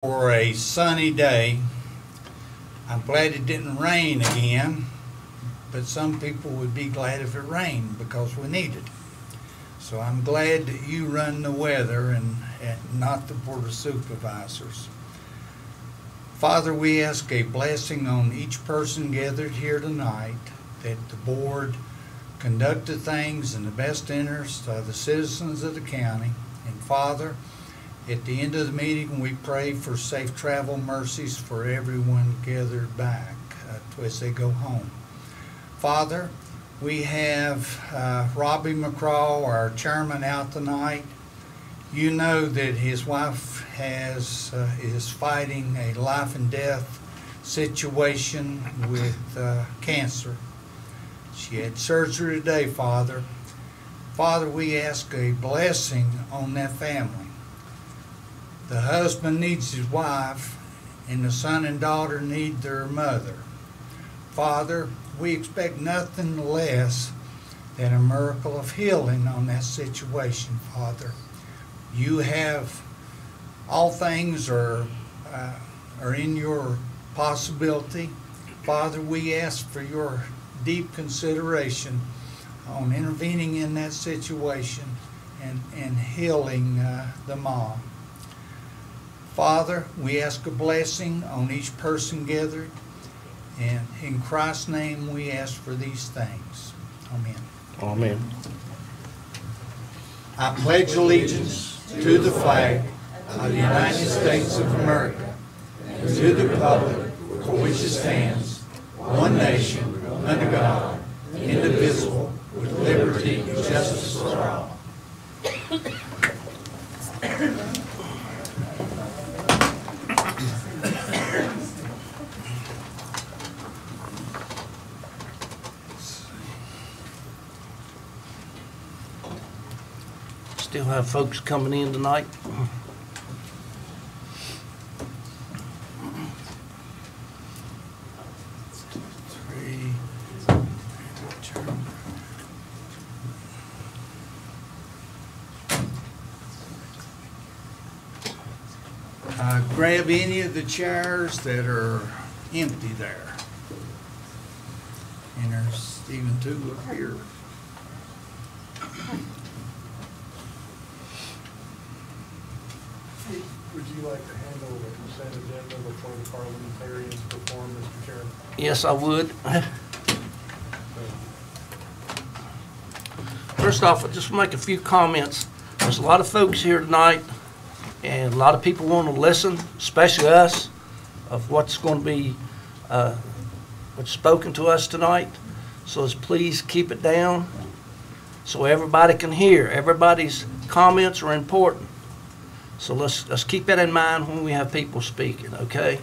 For a sunny day. I'm glad it didn't rain again, but some people would be glad if it rained because we need it. So I'm glad that you run the weather and not the Board of Supervisors. Father, we ask a blessing on each person gathered here tonight, that the board conducted things in the best interest of the citizens of the county. And Father, at the end of the meeting, we pray for safe travel mercies for everyone gathered back as they go home. Father, we have Robbie McCraw, our chairman, out tonight. You know that his wife is fighting a life and death situation with cancer. She had surgery today, Father. Father, we ask a blessing on that family. The husband needs his wife, and the son and daughter need their mother. Father, we expect nothing less than a miracle of healing on that situation, Father. You have all things are in your possibility. Father, we ask for your deep consideration on intervening in that situation and healing the mom. Father, we ask a blessing on each person gathered, and in Christ's name we ask for these things. Amen. Amen. I pledge allegiance to the flag of the United States of America and to the republic for which it stands, one nation, under God, indivisible, with liberty and justice for all. Still have folks coming in tonight. Grab any of the chairs that are empty there. And there's even two up here. Would you like to handle the consent agenda before the parliamentarians perform, Mr. Chairman? Yes, I would. First off, I just make a few comments. There's a lot of folks here tonight, and a lot of people want to listen, especially us, of what's going to be what's spoken to us tonight. So please keep it down so everybody can hear. Everybody's comments are important. So let's keep that in mind when we have people speaking, okay?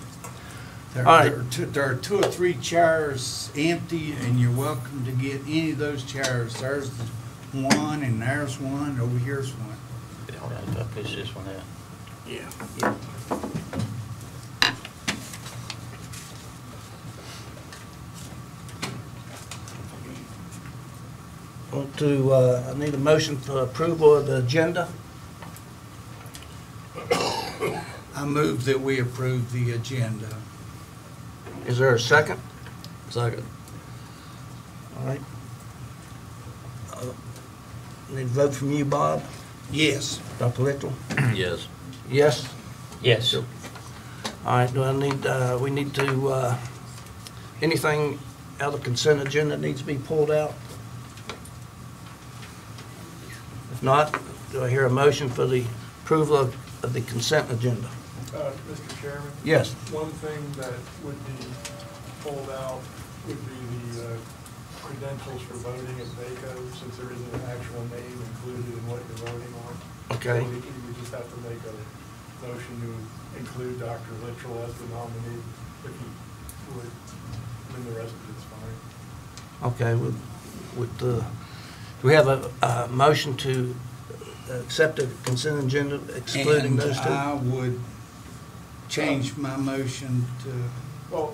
There are two or three chairs empty, and you're welcome to get any of those chairs. There's one, and there's one, over here's one. I'll push this one out. Yeah. I need a motion for approval of the agenda. I move that we approve the agenda. Is there a second? Second. All right. Need a vote from you, Bob? Yes. Dr. Little? Yes. Yes? Yes. All right, we need to, anything out of the consent agenda needs to be pulled out? If not, do I hear a motion for the approval of the consent agenda? Mr. Chairman? Yes. One thing that would be pulled out would be the credentials for voting at VACO, since there isn't an actual name included in what you're voting on. Okay. So we just have to make a motion to include Dr. Littrell as the nominee, if you would, and the rest of it's fine. Okay, do we have a motion to accept the consent agenda excluding And those two? I would change my motion to, Well,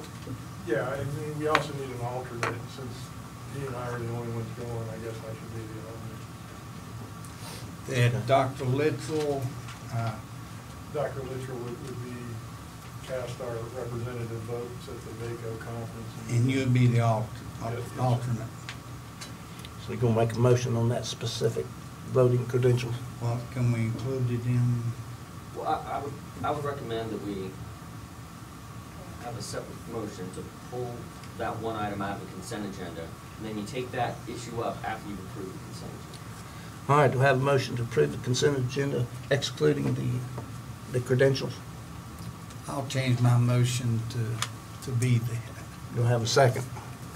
yeah, I mean, we also need an alternate, since he and I are the only ones going, I guess I should be the alternate. that Dr. Littrell Dr. Littrell would be cast our representative votes at the VACO conference. And you'll be the Yes, sir. alternate. So you're gonna make a motion on that specific voting credentials? Well, can we include it in? Well, I would recommend that we have a separate motion to pull that one item out of the consent agenda, and then you take that issue up after you've approved the consent agenda. All right, do I have a motion to approve the consent agenda excluding the credentials? I'll change my motion to be that. Do I have a second?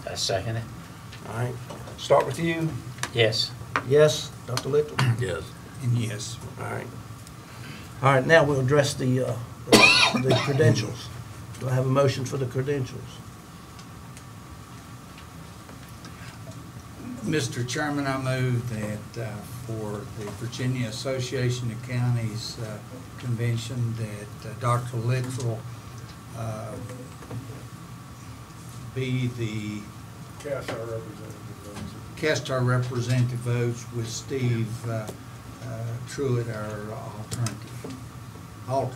I second it. All right, start with you. Yes. Yes, Dr. Little? Yes. And yes. All right. All right, now we'll address the credentials. Do I have a motion for the credentials? Mr. Chairman, I move that for the Virginia Association of Counties convention that Dr. Littrell be the Cast our representative votes. cast our representative votes with Steve Truitt, our alternate.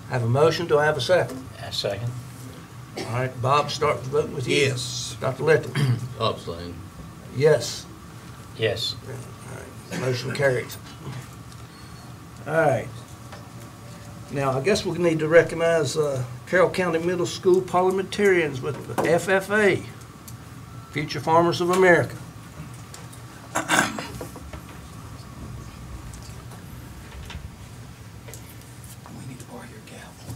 I have a motion, do I have a second? I second. All right, Bob, start the vote with you. Yes. Dr. Little? Abstain. Yes. Yes. All right, motion carries. All right. Now, I guess we need to recognize Carroll County Middle School parliamentarians with the FFA, Future Farmers of America. We need to borrow your gavel.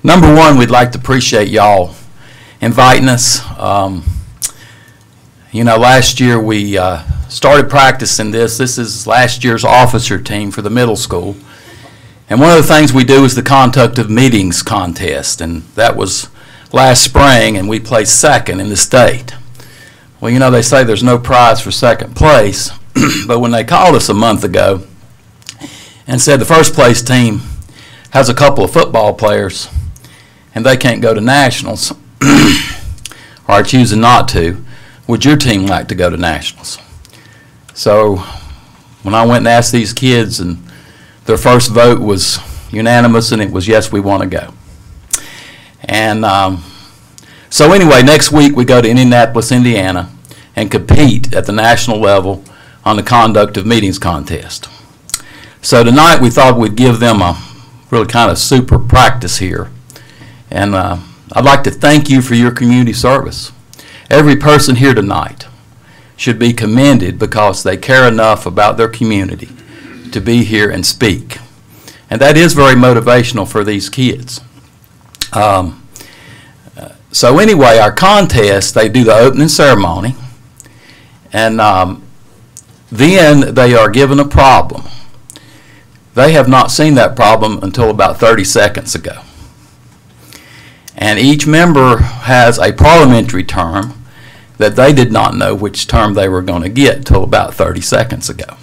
Number one, we'd like to appreciate y'all inviting us. Last year we started practicing this. This is last year's officer team for the middle school. And one of the things we do is the conduct of meetings contest, and that was last spring, and we placed second in the state. Well, they say there's no prize for second place, but when they called us a month ago and said the first place team has a couple of football players and they can't go to nationals or are choosing not to, would your team like to go to nationals? So when I went and asked these kids, and their first vote was unanimous, and it was yes, we want to go. And so anyway, next week we go to Indianapolis, Indiana, and compete at the national level on the conduct of meetings contest. So tonight we thought we'd give them a really kind of super practice here. And I'd like to thank you for your community service. Every person here tonight should be commended because they care enough about their community to be here and speak. And that is very motivational for these kids. So anyway, our contest, they do the opening ceremony, and then they are given a problem. They have not seen that problem until about 30 seconds ago. And each member has a parliamentary term that they did not know which term they were going to get until about 30 seconds ago.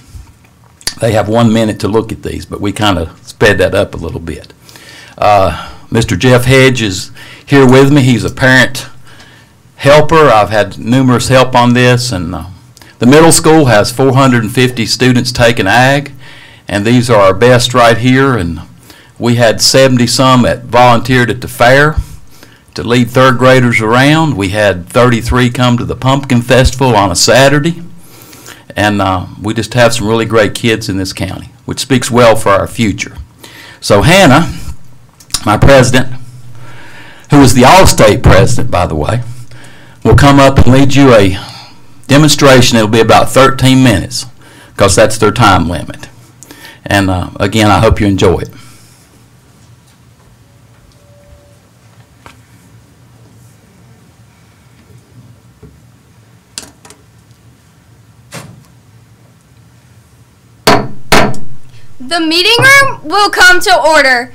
They have 1 minute to look at these, but we kind of sped that up a little bit. Mr. Jeff Hedge is here with me. He's a parent helper. I've had numerous help on this, and the middle school has 450 students taking ag, and these are our best right here. And we had 70 some that volunteered at the fair to lead third graders around. We had 33 come to the Pumpkin Festival on a Saturday. And we just have some really great kids in this county, which speaks well for our future. So Hannah, my president, who is the All-State president, by the way, will come up and lead you a demonstration. It'll be about 13 minutes because that's their time limit. And again, I hope you enjoy it. The meeting room will come to order.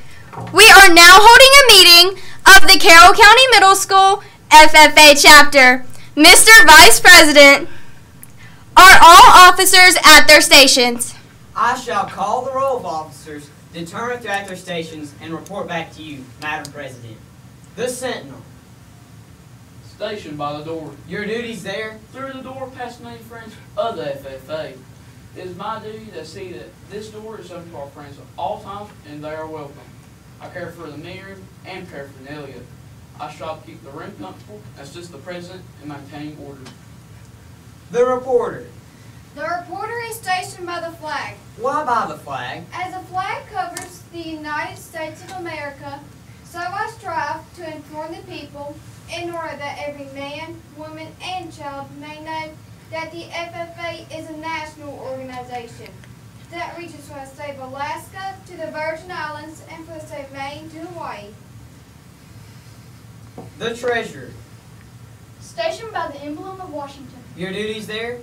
We are now holding a meeting of the Carroll County Middle School FFA chapter. Mr. Vice President, are all officers at their stations? I shall call the roll of officers, determine if they're at their stations, and report back to you, Madam President. The Sentinel. Stationed by the door. Your duties there. Through the door, past many friends of the FFA. It is my duty to see that this door is open to our friends of all times, and they are welcome. I care for the mayor and paraphernalia. I strive to keep the room comfortable, assist the president in maintaining order. The reporter. The reporter is stationed by the flag. Why by the flag? As the flag covers the United States of America, so I strive to inform the people in order that every man, woman, and child may know that the FFA is a national organization that reaches from the state of Alaska to the Virgin Islands and from the state of Maine to Hawaii. The treasurer. Stationed by the emblem of Washington. Your duties there.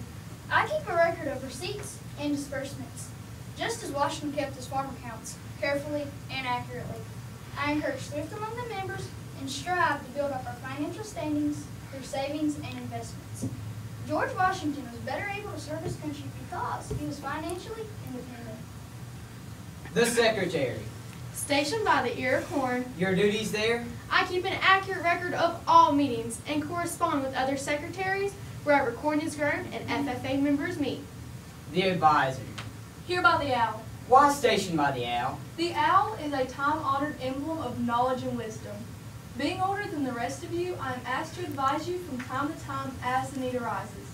I keep a record of receipts and disbursements, just as Washington kept his farm accounts, carefully and accurately. I encourage thrift among the members and strive to build up our financial standings through savings and investments. George Washington was better able to serve his country because he was financially independent. The secretary. Stationed by the ear of corn, Your duties there. I keep an accurate record of all meetings and correspond with other secretaries wherever corn is grown and FFA members meet. The advisor. Here by the owl. Why stationed by the owl? The owl is a time-honored emblem of knowledge and wisdom. Being older than the rest of you, I am asked to advise you from time to time as the need arises.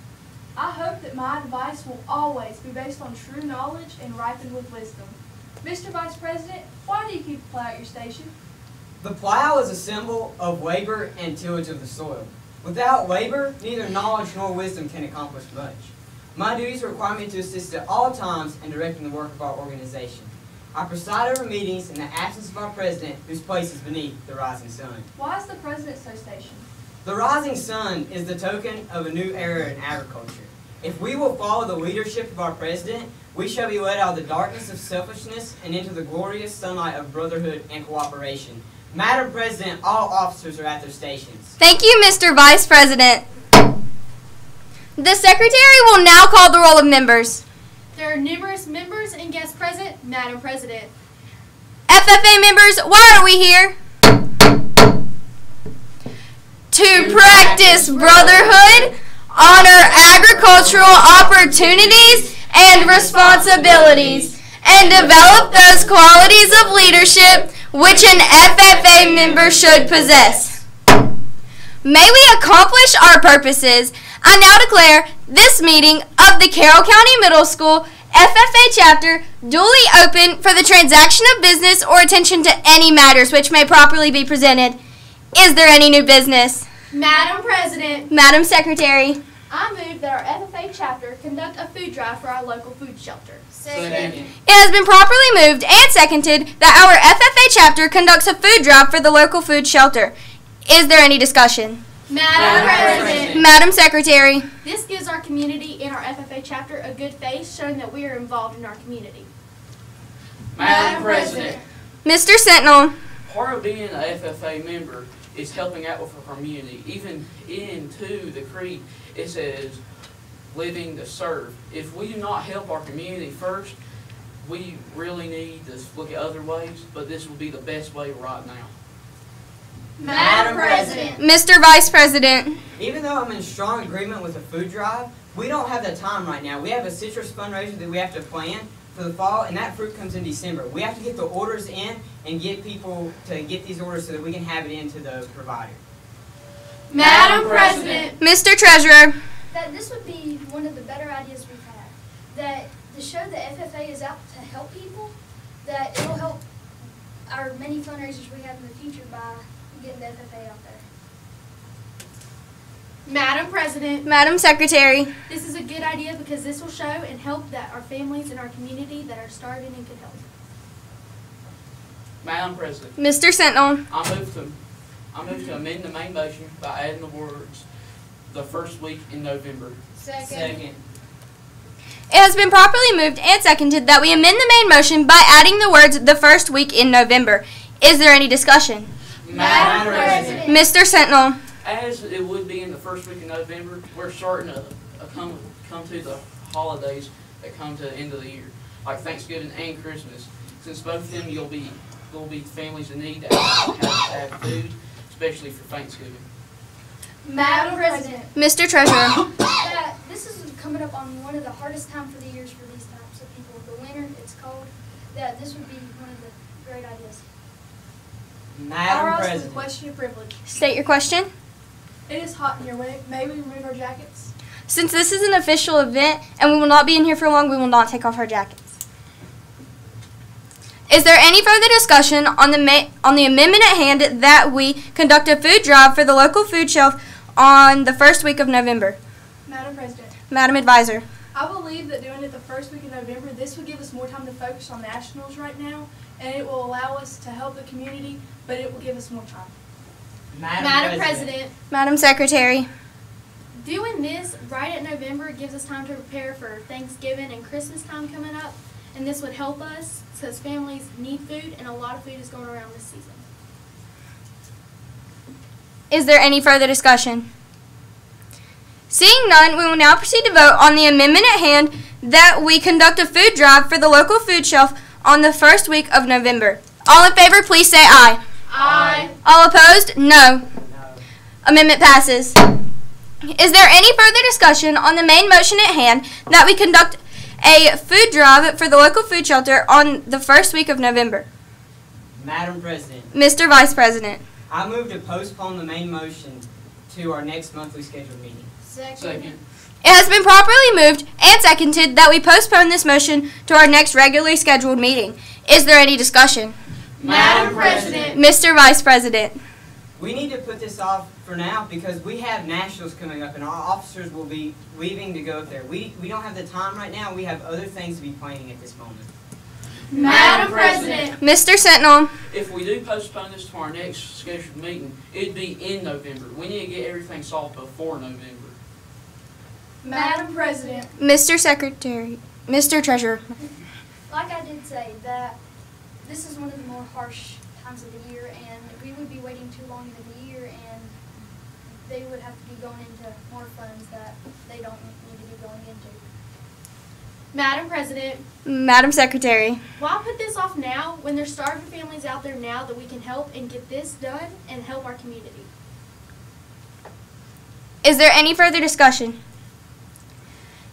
I hope that my advice will always be based on true knowledge and ripened with wisdom. Mr. Vice President, why do you keep the plow at your station? The plow is a symbol of labor and tillage of the soil. Without labor, neither knowledge nor wisdom can accomplish much. My duties require me to assist at all times in directing the work of our organization. I preside over meetings in the absence of our president, whose place is beneath the rising sun. Why is the president so stationed? The rising sun is the token of a new era in agriculture. If we will follow the leadership of our president, we shall be led out of the darkness of selfishness and into the glorious sunlight of brotherhood and cooperation. Madam President, all officers are at their stations. Thank you, Mr. Vice President. The Secretary will now call the roll of members. There are numerous members and guests present, Madam President. FFA members, why are we here? To practice brotherhood, honor agricultural opportunities and responsibilities, and develop those qualities of leadership which an FFA member should possess. May we accomplish our purposes, I now declare this meeting of the Carroll County Middle School FFA chapter duly open for the transaction of business or attention to any matters which may properly be presented. Is there any new business? Madam President, Madam Secretary. I move that our FFA chapter conduct a food drive for our local food shelter. It has been properly moved and seconded that our FFA chapter conducts a food drive for the local food shelter. Is there any discussion? Madam President, Madam Secretary. this gives our community and our FFA chapter a good face, showing that we are involved in our community. Madam President, Mr. Sentinel. part of being an FFA member is helping out with our community. Even into the creed, it says, living to serve. If we do not help our community first, we really need to look at other ways, but this will be the best way right now. Madam President, Mr. Vice President. Even though I'm in strong agreement with the food drive, we don't have the time right now. We have a citrus fundraiser that we have to plan for the fall, and that fruit comes in December. We have to get the orders in and get people to get these orders so that we can have it into the provider. Madam President, Mr. Treasurer. that this would be one of the better ideas we've had. That to show that FFA is out to help people, that it'll help our many fundraisers we have in the future by getting the FFA out there. Madam President, Madam Secretary. this is a good idea because this will show and help that our families in our community that are starving and could help. Madam President, Mr. Sentinel. I move to amend the main motion by adding the words, the first week in November. Second. It has been properly moved and seconded that we amend the main motion by adding the words the first week in November. Is there any discussion? Madam President, Mr. Sentinel. as it would be in the first week of November, we're starting to come to the holidays that come to the end of the year, like Thanksgiving and Christmas. Since both of them, you'll be families in need that have to have food, especially for Thanksgiving. Madam President, Mr. Treasurer. that this is coming up on one of the hardest times for the years for these types of people. The winter, it's cold, that this would be one of the great ideas. Madam President. Question of privilege. State your question. It is hot in here. May we remove our jackets? Since this is an official event and we will not be in here for long, we will not take off our jackets. Is there any further discussion on the amendment at hand that we conduct a food drive for the local food shelf on the first week of November? Madam President, Madam Advisor. I believe that doing it the first week of November, this would give us more time to focus on nationals right now, and it will allow us to help the community, but it will give us more time. Madam President. Madam Secretary. Doing this right at November gives us time to prepare for Thanksgiving and Christmas time coming up, and this would help us because families need food and a lot of food is going around this season. Is there any further discussion? Seeing none, we will now proceed to vote on the amendment at hand that we conduct a food drive for the local food shelf on the first week of November. All in favor, please say aye. Aye. All opposed, no. Amendment passes. Is there any further discussion on the main motion at hand that we conduct a food drive for the local food shelter on the first week of November? Madam President. Mr. Vice President. I move to postpone the main motion to our next monthly scheduled meeting. Second. It has been properly moved and seconded that we postpone this motion to our next regularly scheduled meeting. Is there any discussion? Madam President. Mr. Vice President. We need to put this off for now because we have nationals coming up and our officers will be leaving to go up there. We don't have the time right now. We have other things to be planning at this moment. Madam President. Mr. Sentinel. If we do postpone this to our next scheduled meeting, it'd be in November. We need to get everything solved before November. Madam President. Mr. Secretary. Mr. Treasurer. Like I did say, that this is one of the more harsh times of the year, and we would be waiting too long into the year, and they would have to be going into more funds that they don't need to be going into. Madam President, Madam Secretary. why put this off now when there's starving families out there now that we can help and get this done and help our community? Is there any further discussion?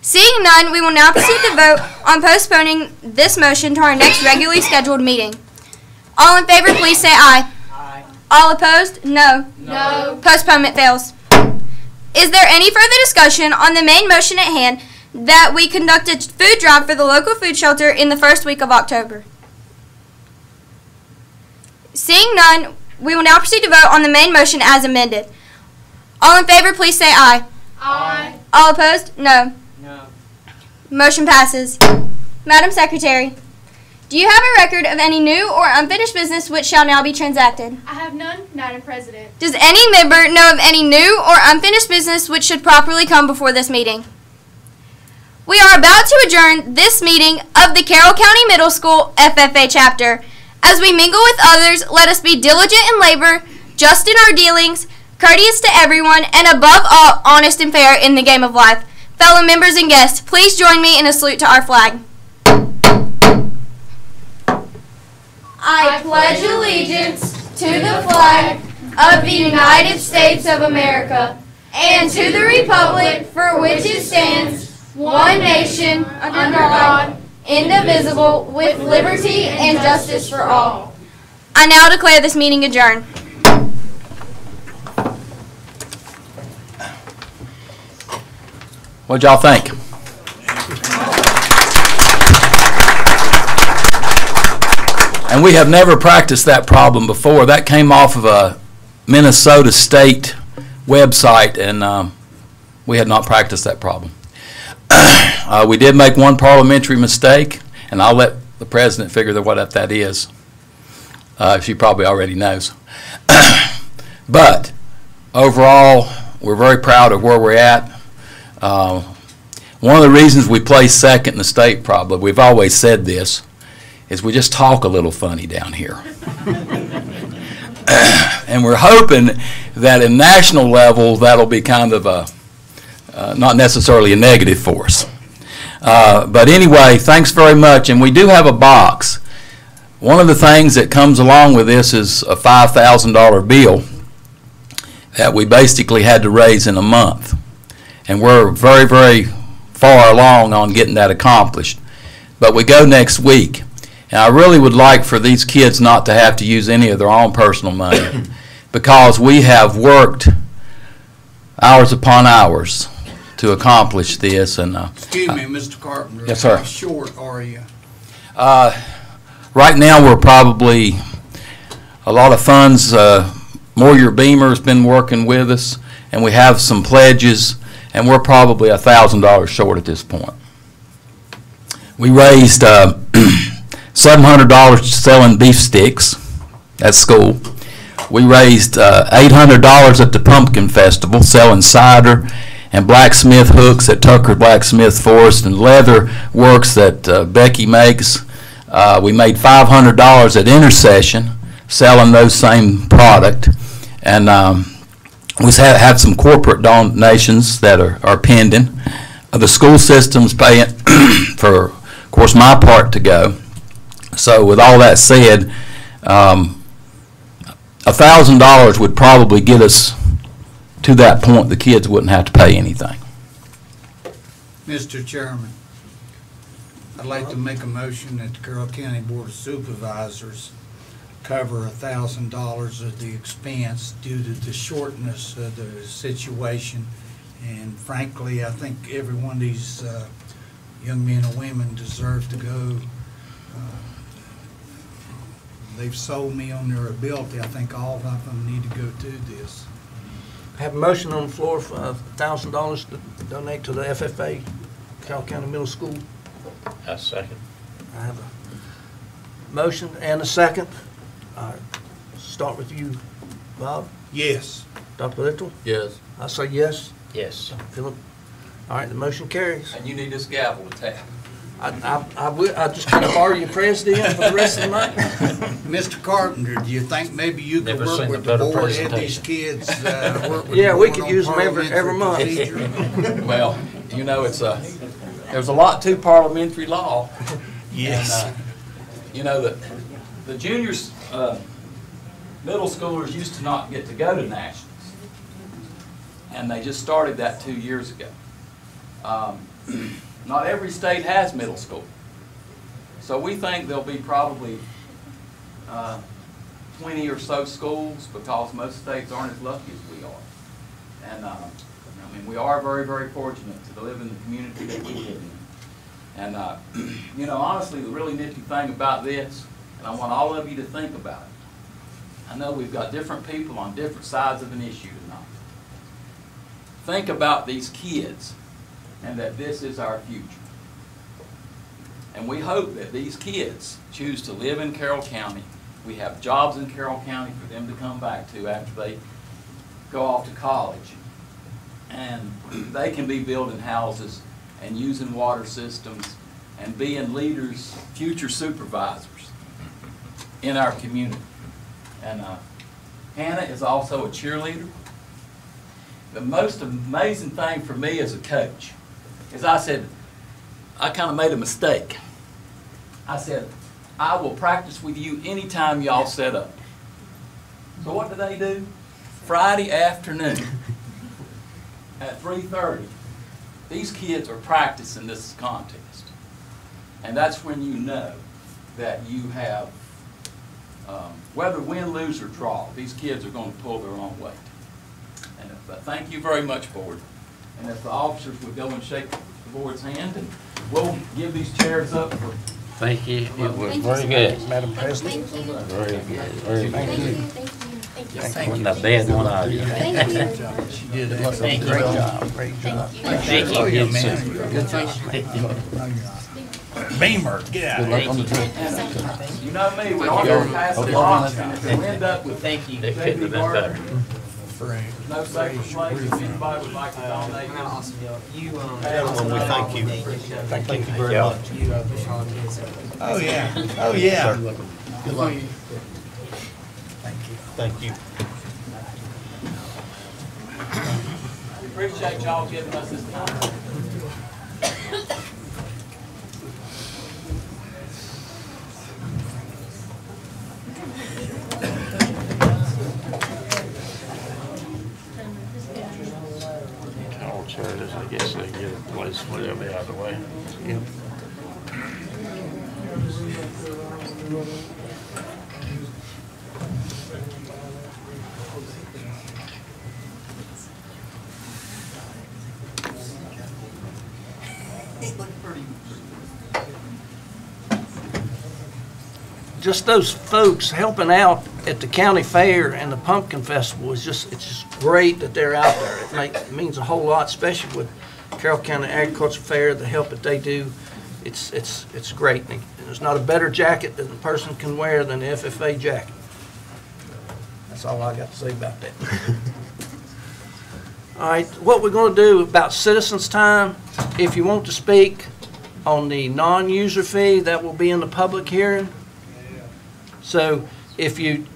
Seeing none, we will now proceed to vote on postponing this motion to our next regularly scheduled meeting. All in favor, please say aye. Aye. All opposed, no. No. Postponement fails. Is there any further discussion on the main motion at hand that we conduct a food drive for the local food shelter in the first week of October? Seeing none, we will now proceed to vote on the main motion as amended. All in favor, please say aye. Aye. All opposed, no. No. Motion passes. Madam Secretary, do you have a record of any new or unfinished business which shall now be transacted? I have none, Madam President. Does any member know of any new or unfinished business which should properly come before this meeting? We are about to adjourn this meeting of the Carroll County Middle School FFA chapter. As we mingle with others, let us be diligent in labor, just in our dealings, courteous to everyone, and above all, honest and fair in the game of life. Fellow members and guests, please join me in a salute to our flag. I pledge allegiance to the flag of the United States of America and to the republic for which it stands, one nation, under God, indivisible, with liberty and justice for all. I now declare this meeting adjourned. What'd y'all think? And we have never practiced that problem before. That came off of a Minnesota State website, and we had not practiced that problem. We did make one parliamentary mistake, and I'll let the president figure what that is. She probably already knows. But overall, we're very proud of where we're at. One of the reasons we placed second in the state, probably, we've always said this, is we just talk a little funny down here. And we're hoping that in national level, that'll be kind of not necessarily a negative for us. But anyway, thanks very much. And we do have a box. One of the things that comes along with this is a $5,000 bill. that we basically had to raise in a month. And we're very, very far along on getting that accomplished. But we go next week. And I really would like for these kids not to have to use any of their own personal money because we have worked hours upon hours to accomplish this. And Excuse me, Mr. Carpenter. Yes, sir. How short are you? right now we're probably a lot of funds. Moyer Beamer's been working with us, and we have some pledges, and we're probably $1,000 short at this point. We raised $700 selling beef sticks at school. We raised $800 at the Pumpkin Festival selling cider and blacksmith hooks at Tucker Blacksmith Forest and leather works that Becky makes. We made $500 at Intercession selling those same product. And we have some corporate donations that are pending. The school system's paying for, of course, my part to go. So with all that said, $1,000 would probably get us to that point the kids wouldn't have to pay anything. Mr. Chairman, I'd like to make a motion that the Carroll County Board of Supervisors cover $1,000 of the expense due to the shortness of the situation. And frankly, I think every one of these young men and women deserve to go. They've sold me on their ability. I think all of them need to go to this. I have a motion on the floor for $1,000 to donate to the FFA, Carroll County Middle School. I second. I have a motion and a second. All right, start with you, Bob. Yes. Dr. Little? Yes. I say yes. Yes. Philip? All right, the motion carries. And you need this gavel to tap. I just kind of borrow your president for the rest of the night. Mr. Carpenter, do you think maybe you could Never work seen with a the better board, have these presentation. kids work with Yeah, the we board could on use them every parliamentary month. procedure? Well, you know, there's a lot to parliamentary law. Yes. And, you know, the juniors, middle schoolers used to not get to go to nationals. And they just started that 2 years ago. Not every state has middle school. So we think there'll be probably 20 or so schools because most states aren't as lucky as we are. And I mean, we are very, very fortunate to live in the community that we live in. And you know, honestly, the really nifty thing about this, and I want all of you to think about it, I know we've got different people on different sides of an issue tonight. Think about these kids and that this is our future. And we hope that these kids choose to live in Carroll County. We have jobs in Carroll County for them to come back to after they go off to college. And they can be building houses and using water systems and being leaders, future supervisors in our community. And Hannah is also a cheerleader. The most amazing thing for me as a coach is I kind of made a mistake. I said, I will practice with you anytime y'all set up. So what do? Friday afternoon at 3:30, these kids are practicing this contest. And that's when you know that you have, whether win, lose, or draw, these kids are going to pull their own weight. And thank you very much, Board. And if the officers would go and shake the Board's hand, and we'll give these chairs up for... Thank you. It was Thank very you good. so much. Madam President. Thank you. Very good. Very Thank good. you. Thank you. Thank you. Wasn't a bad one out of you. Thank you. She did a Thank you. great job. Great job. Thank you. Thank you. Oh, yeah, man. Good job. Beamer, get out of here. You know me, we always pass the box, and if we end up with Thank you. They couldn't have been better. no safer place, if anybody would like to donate. Gentlemen, we thank you. Thank you very Yeah. much. Oh, yeah. Oh, yeah. Good luck. Thank you. Thank you. We appreciate y'all giving us this time. Well, they'll be out of the way. Yep. Just those folks helping out at the county fair and the pumpkin festival it's just great that they're out there. It means a whole lot, especially with Carroll County Agriculture Fair, the help that they do. It's great. And there's not a better jacket that a person can wear than the FFA jacket. That's all I got to say about that. All right, what we're going to do about citizens' time, if you want to speak on the non-user fee, that will be in the public hearing. So if you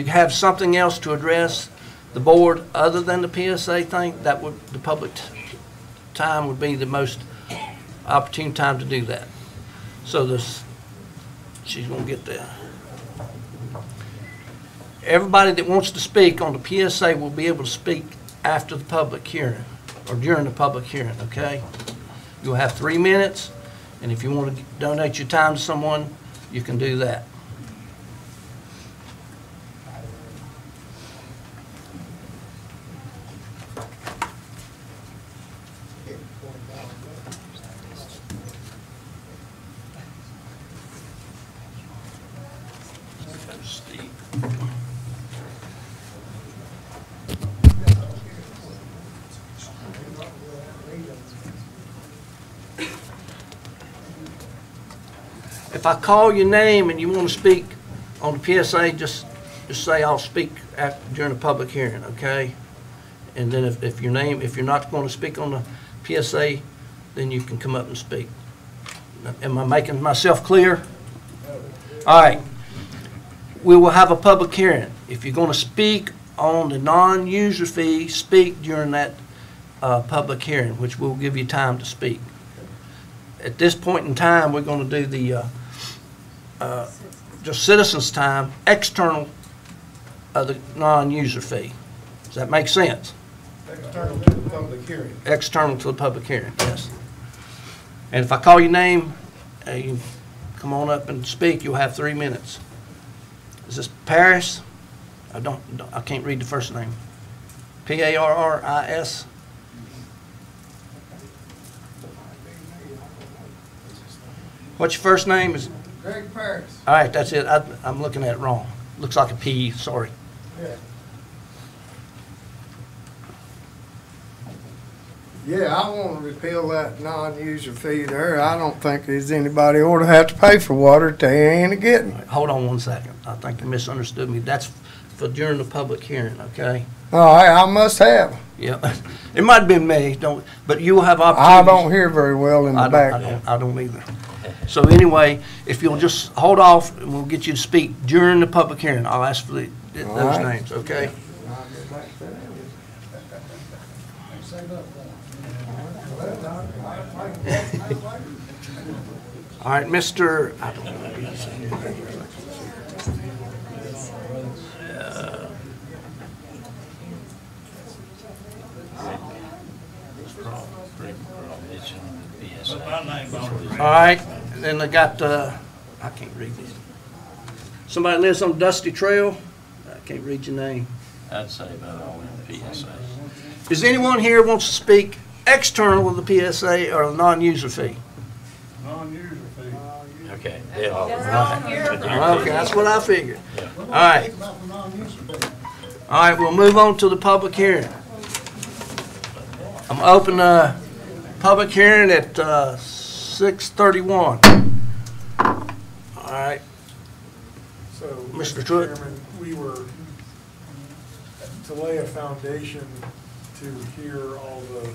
have something else to address the board other than the PSA thing, the public time would be the most opportune time to do that. So she's gonna get there. Everybody that wants to speak on the PSA will be able to speak after the public hearing or during the public hearing, okay? You'll have 3 minutes, and if you want to donate your time to someone, you can do that. If I call your name and you want to speak on the PSA, just say I'll speak during the public hearing, okay? And then if you're not going to speak on the PSA, then you can come up and speak. Am I making myself clear? All right. We will have a public hearing. If you're going to speak on the non-user fee, speak during that public hearing, which will give you time to speak. At this point in time, we're going to do the just citizens' time, external of the non-user fee. Does that make sense? External to the public hearing. External to the public hearing, yes. And if I call your name, you come on up and speak. You'll have 3 minutes. Is this Paris? I can't read the first name. P-A-R-R-I-S. What's your first name? Is Greg Paris. all right, that's it. I'm looking at it wrong. Looks like a P, sorry. Yeah, I want to repeal that non-user fee there. I don't think there's anybody ought to have to pay for water that they ain't getting. Hold on 1 second. I think you misunderstood me. That's for during the public hearing, okay? All right, I must have. Yeah, it might have been me, but you will have opportunities. I don't hear very well in the back. I don't either. So anyway, if you'll just hold off, and we'll get you to speak during the public hearing. I'll ask for those names, okay? All right, Mr. I don't know. All right, and then they got, I can't read these. Somebody lives on Dusty Trail. I can't read your name. I'd say about all in PSA. Is anyone here wants to speak external of the PSA or the non-user fee? Non-user fee. Okay. Okay, that's what I figured. All right. All right, we'll move on to the public hearing. I'm open the public hearing at 6:31. All right. So, Mr. Mr. Truitt. Chairman, we were to lay a foundation to hear all the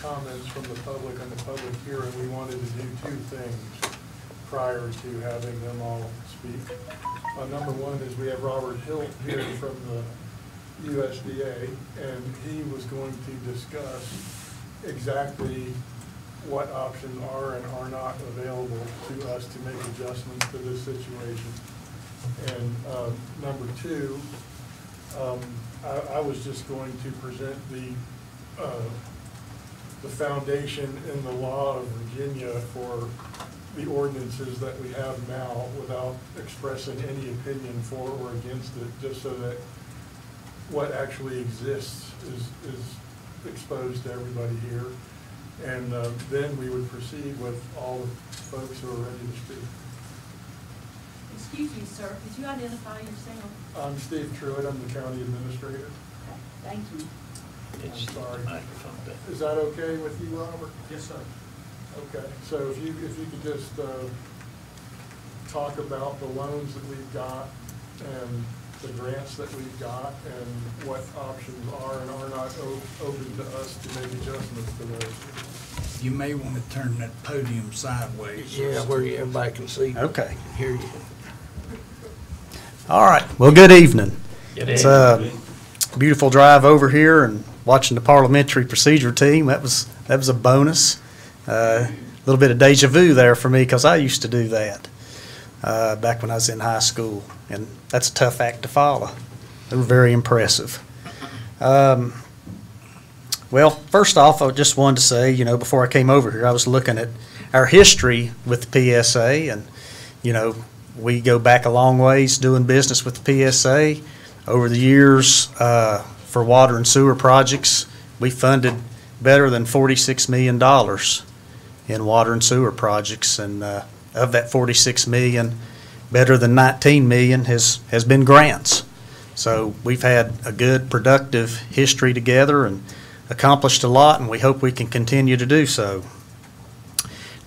comments from the public on the public hearing. We wanted to do two things prior to having them all speak. Number one is we have Robert Hilt here from the USDA, and he was going to discuss exactly what options are and are not available to us to make adjustments to this situation. And number two, I was just going to present the the foundation in the law of Virginia for the ordinances that we have now without expressing any opinion for or against it, just so that what actually exists is exposed to everybody here. And then we would proceed with all the folks who are ready to speak. Excuse me, sir, could you identify yourself? I'm Steve Truitt, I'm the county administrator. Thank you. I'm sorry. Is that okay with you, Robert? Yes, sir. Okay, so if you could just talk about the loans that we've got and the grants that we've got and what options are and are not open to us to make adjustments to those. You may want to turn that podium sideways. Yeah, where everybody can see. Okay. Hear you. All right. Well, good evening. Good It's a evening. beautiful drive over here and watching the parliamentary procedure team. That was a bonus. A little bit of deja vu there for me because I used to do that back when I was in high school, and that's a tough act to follow. They were very impressive. Well, first off, I just wanted to say, you know, before I came over here, I was looking at our history with the PSA, and, you know, we go back a long ways doing business with the PSA. Over the years, for water and sewer projects, we funded better than $46 million in water and sewer projects, and of that $46 million, better than $19 million has been grants. So we've had a good, productive history together and accomplished a lot, and we hope we can continue to do so.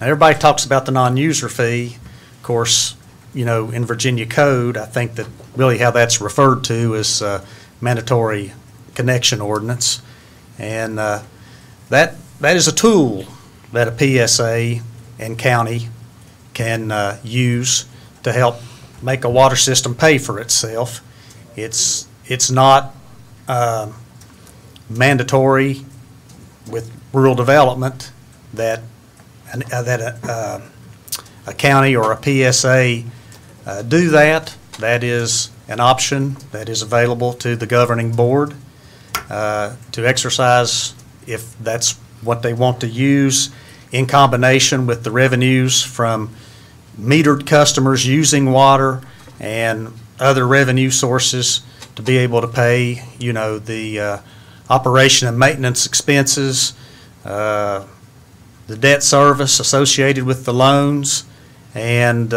Now, everybody talks about the non-user fee. Of course, you know, in Virginia code, I think that really how that's referred to is mandatory connection ordinance, and that is a tool that a PSA and county can use to help make a water system pay for itself. It's not mandatory with rural development that a county or a PSA do that. That is an option that is available to the governing board to exercise if that's what they want to use, in combination with the revenues from metered customers using water and other revenue sources to be able to pay, you know, the operation and maintenance expenses, the debt service associated with the loans, and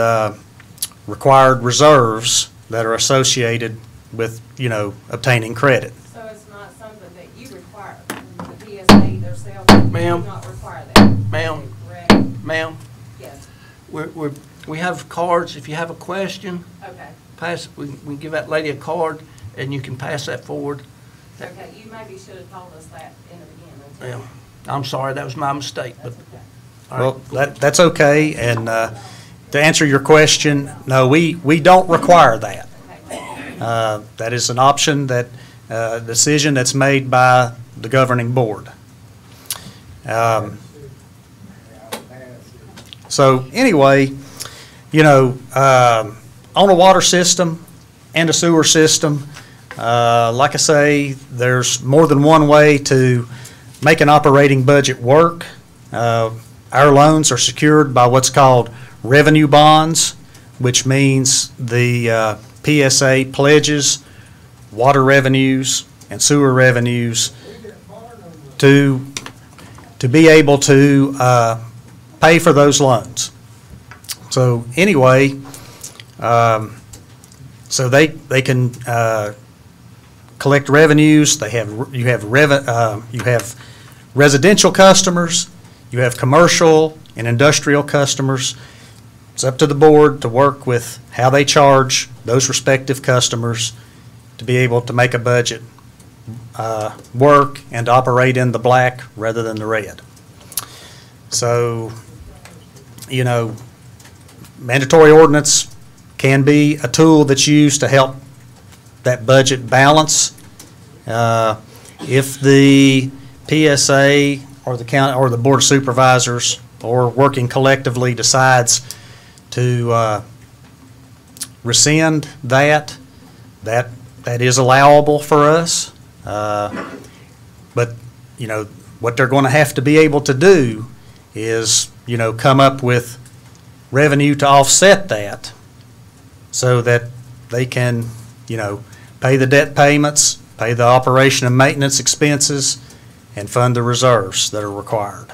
required reserves that are associated with, you know, obtaining credit. So it's not something that you require, the PSA themselves Ma'am. do not require that? Ma'am. Correct? Ma'am, Yes. we have cards. If you have a question, Okay. pass. We can give that lady a card, and you can pass that forward. Okay, you maybe should have told us that in the beginning. Yeah, I'm sorry, that was my mistake, but. all right, Well, go ahead. that's okay, and to answer your question, no, we don't require that. That is an option, that decision that's made by the governing board. So anyway, you know, on a water system and a sewer system, like I say, there's more than one way to make an operating budget work. Our loans are secured by what's called revenue bonds, which means the PSA pledges water revenues and sewer revenues to be able to pay for those loans. So anyway, so they can collect revenues. You have residential customers, you have commercial and industrial customers. It's up to the board to work with how they charge those respective customers to be able to make a budget work and operate in the black rather than the red. So, you know, mandatory ordinance can be a tool that's used to help that budget balance. If the PSA or the county or the Board of Supervisors or working collectively decides to rescind that is allowable for us. But, you know, what they're going to have to be able to do is, come up with revenue to offset that so that they can, pay the debt payments, pay the operation and maintenance expenses, and fund the reserves that are required.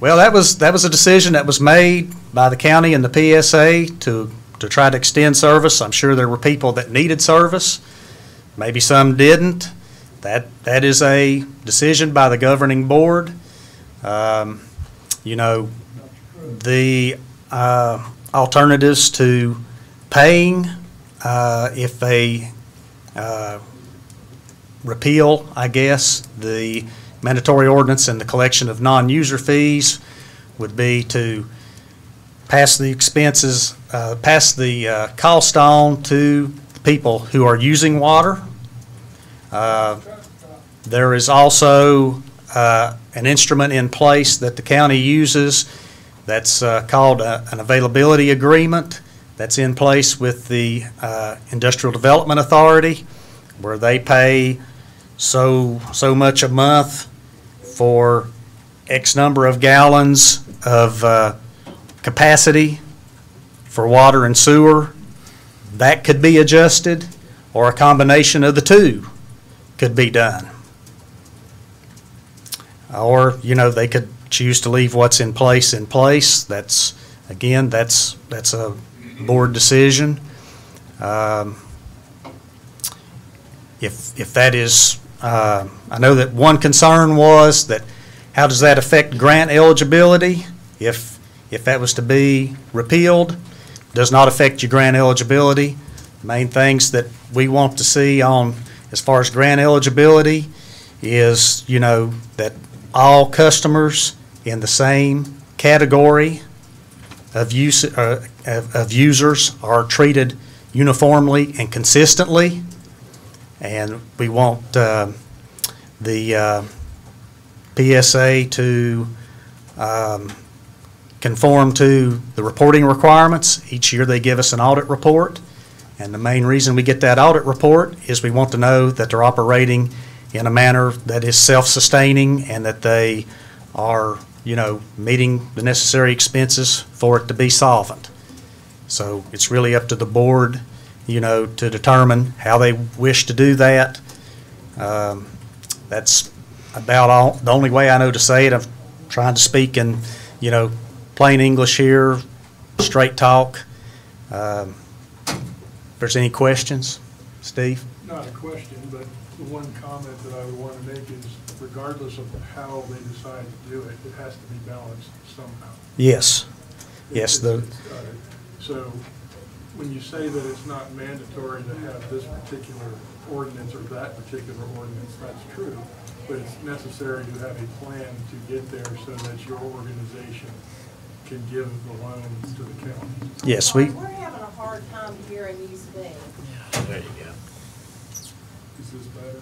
Well, that was a decision that was made by the county and the PSA to try to extend service. I'm sure there were people that needed service. Maybe some didn't. That is a decision by the governing board. The alternatives to paying if they repeal, I guess, the mandatory ordinance and the collection of non-user fees would be to pass the expenses, pass the cost on to the people who are using water. There is also an instrument in place that the county uses that's called an availability agreement that's in place with the Industrial Development Authority, where they pay so much a month for X number of gallons of capacity for water and sewer. That could be adjusted, or a combination of the two could be done. Or, they could choose to leave what's in place in place. That's a board decision. If that is, I know that one concern was that how does that affect grant eligibility? If that was to be repealed, does not affect your grant eligibility. The main things that we want to see on as far as grant eligibility is, that all customers in the same category of users are treated uniformly and consistently, and we want the PSA to conform to the reporting requirements. Each year they give us an audit report, and the main reason we get that audit report is we want to know that they're operating in a manner that is self-sustaining and that they are, meeting the necessary expenses for it to be solvent. So it's really up to the board, to determine how they wish to do that. That's about the only way I know to say it. I'm trying to speak in, plain English here, straight talk. If there's any questions, Steve? Not a question, but the one comment that I would want to make is regardless of how they decide to do it, it has to be balanced somehow. Yes. Yes. So when you say that it's not mandatory to have this particular ordinance or that particular ordinance, that's true, but it's necessary to have a plan to get there so that your organization can give the loans to the county. Yes, we're having a hard time hearing you speak. Yeah, there you go. Is this better?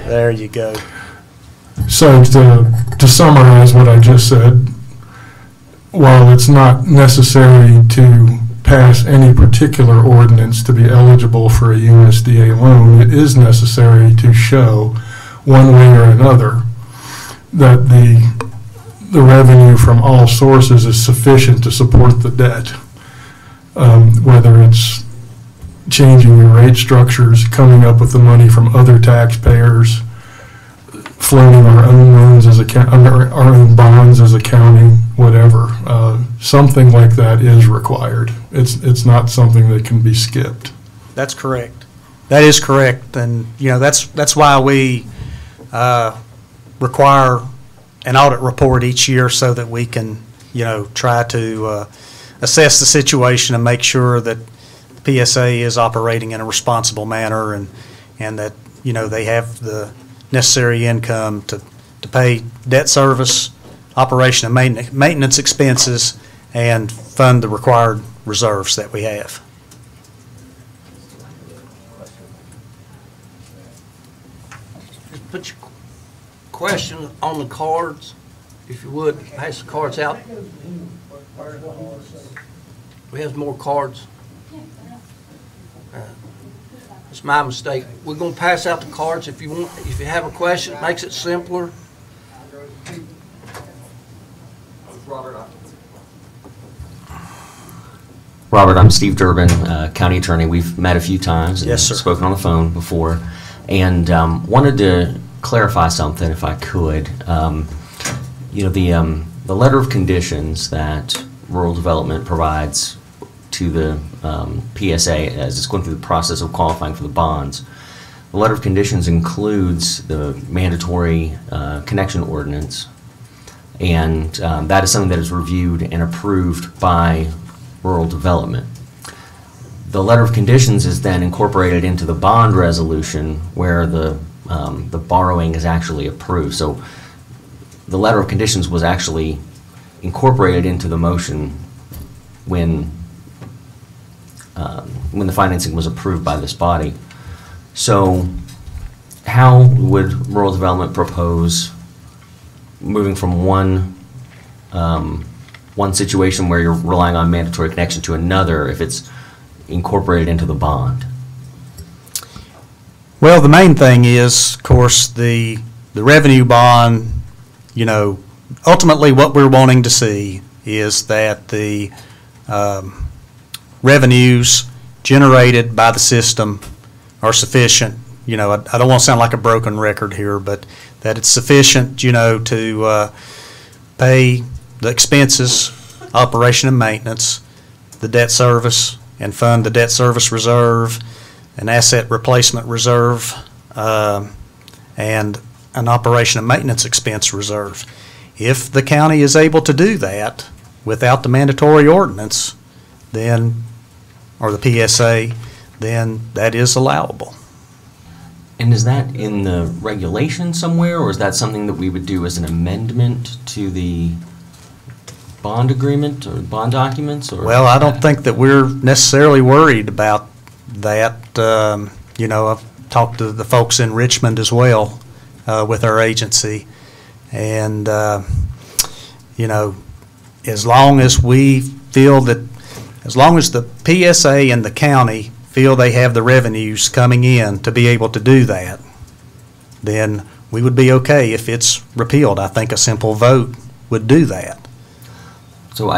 There you go. So to summarize what I just said, while it's not necessary to pass any particular ordinance to be eligible for a USDA loan, it is necessary to show one way or another that the revenue from all sources is sufficient to support the debt. Whether it's changing your rate structures, coming up with the money from other taxpayers, floating our own loans as our own bonds as a county, whatever. Something like that is required. It's not something that can be skipped. That's correct. That is correct, and that's why we require an audit report each year so that we can try to assess the situation and make sure that the PSA is operating in a responsible manner and that they have the necessary income to pay debt service, operation and maintenance expenses, and fund the required reserves that we have. Just put your question on the cards if you would, pass the cards out. We have more cards. It's my mistake. We're going to pass out the cards. If you have a question, it makes it simpler. Robert, I'm Steve Durbin, County Attorney. We've met a few times and Yes, sir. spoken on the phone before, and wanted to clarify something if I could. The letter of conditions that Rural Development provides to the PSA as it's going through the process of qualifying for the bonds. The letter of conditions includes the mandatory connection ordinance, and that is something that is reviewed and approved by Rural Development. The letter of conditions is then incorporated into the bond resolution where the borrowing is actually approved. So the letter of conditions was actually incorporated into the motion when the financing was approved by this body. So how would Rural Development propose moving from one situation where you're relying on mandatory connection to another if it's incorporated into the bond? Well, the main thing is, of course, the revenue bond, ultimately what we're wanting to see is that the revenues generated by the system are sufficient. I don't want to sound like a broken record here, but that it's sufficient, to pay the expenses, operation and maintenance, the debt service, and fund the debt service reserve, an asset replacement reserve, and an operation and maintenance expense reserve. If the county is able to do that without the mandatory ordinance, then, or the PSA, then that is allowable. And is that in the regulation somewhere, or is that something that we would do as an amendment to the bond agreement or bond documents? Or well, I don't think that we're necessarily worried about that. I've talked to the folks in Richmond as well with our agency, and as long as we feel that, as long as the PSA and the county feel they have the revenues coming in to be able to do that, then we would be okay if it's repealed. I think a simple vote would do that. So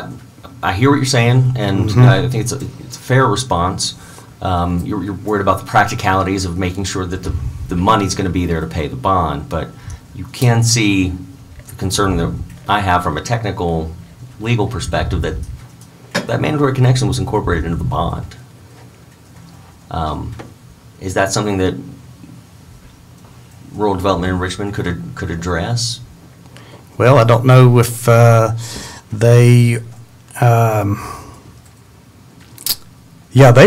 I hear what you're saying, and I think it's a fair response. You're worried about the practicalities of making sure that the money's going to be there to pay the bond, but you can see the concern that I have from a technical, legal perspective that mandatory connection was incorporated into the bond. Is that something that Rural Development in Richmond could address? Well, I don't know if they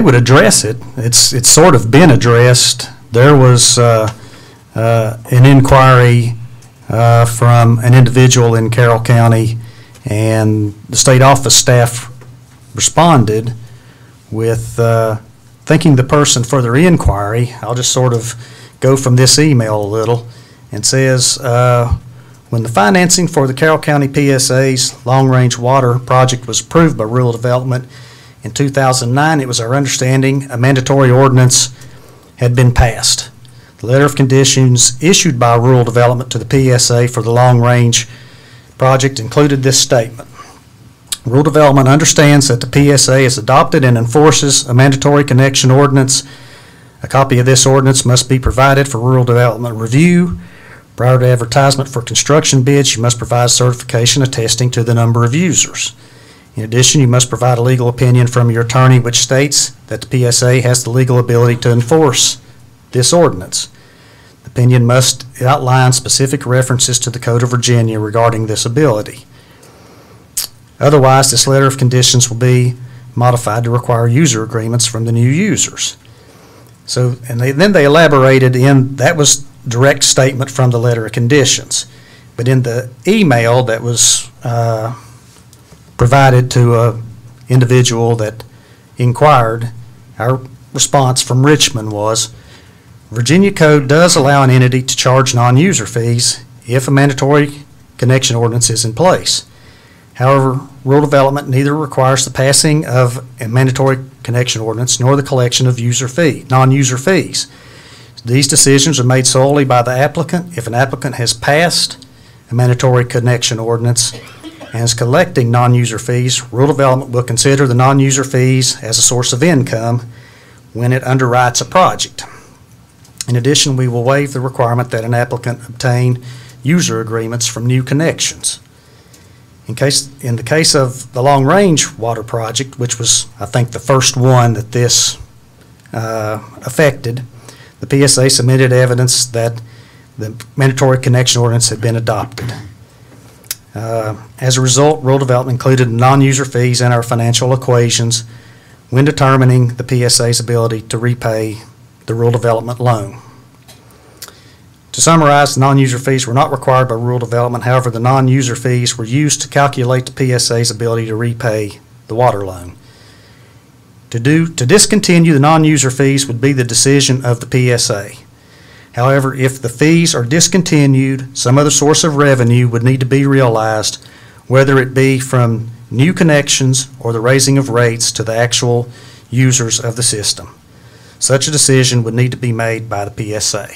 would address it. It's sort of been addressed. There was an inquiry from an individual in Carroll County, and the state office staff responded with thanking the person for their inquiry. I'll just sort of go from this email a little, and says, when the financing for the Carroll County PSA's long-range water project was approved by Rural Development in 2009, it was our understanding a mandatory ordinance had been passed. The letter of conditions issued by Rural Development to the PSA for the long-range project included this statement. Rural Development understands that the PSA has adopted and enforces a mandatory connection ordinance. A copy of this ordinance must be provided for Rural Development review. Prior to advertisement for construction bids, you must provide certification attesting to the number of users. In addition, you must provide a legal opinion from your attorney which states that the PSA has the legal ability to enforce this ordinance. The opinion must outline specific references to the Code of Virginia regarding this ability. Otherwise, this letter of conditions will be modified to require user agreements from the new users. So, and then they elaborated in, that was direct statement from the letter of conditions. But in the email that was provided to an individual that inquired, our response from Richmond was, Virginia Code does allow an entity to charge non-user fees if a mandatory connection ordinance is in place. However, rural development neither requires the passing of a mandatory connection ordinance nor the collection of non-user fees. These decisions are made solely by the applicant. If an applicant has passed a mandatory connection ordinance and is collecting non-user fees, rural development will consider the non-user fees as a source of income when it underwrites a project. In addition, we will waive the requirement that an applicant obtain user agreements from new connections. In the case of the long-range water project, which was, I think, the first one that this affected, the PSA submitted evidence that the mandatory connection ordinance had been adopted. As a result, rural development included non-user fees in our financial equations when determining the PSA's ability to repay the rural development loan. To summarize, the non-user fees were not required by rural development. However, the non-user fees were used to calculate the PSA's ability to repay the water loan. To discontinue the non-user fees would be the decision of the PSA. However, if the fees are discontinued, some other source of revenue would need to be realized, whether it be from new connections or the raising of rates to the actual users of the system. Such a decision would need to be made by the PSA.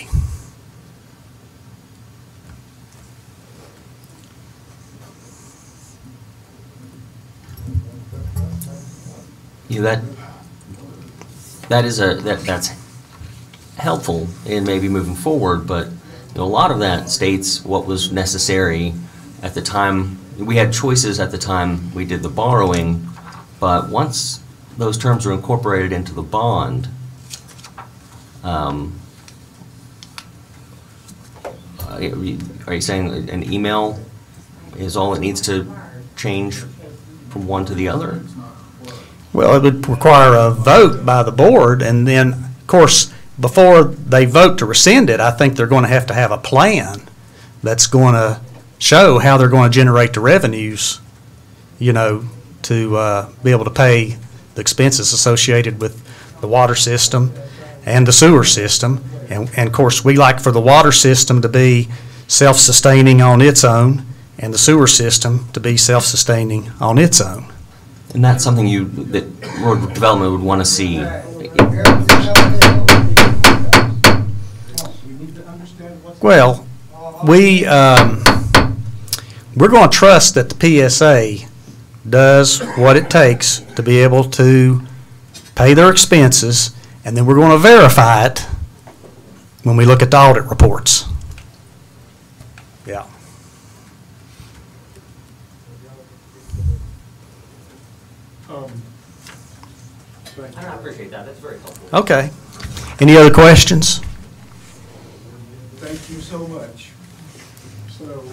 Yeah, that's helpful in maybe moving forward, but a lot of that states what was necessary at the time. We had choices at the time we did the borrowing, but once those terms are incorporated into the bond, are you saying an email is all it needs to change from one to the other? Well, it would require a vote by the board, and then, of course, before they vote to rescind it, I think they're going to have a plan that's going to show how they're going to generate the revenues, to be able to pay the expenses associated with the water system and the sewer system. And of course, we like for the water system to be self-sustaining on its own and the sewer system to be self-sustaining on its own. And that's something that rural development would want to see. Well, we're going to trust that the PSA does what it takes to be able to pay their expenses, and then we're going to verify it when we look at the audit reports. Yeah. I appreciate that. That's very helpful. Okay. Any other questions? Thank you so much. So,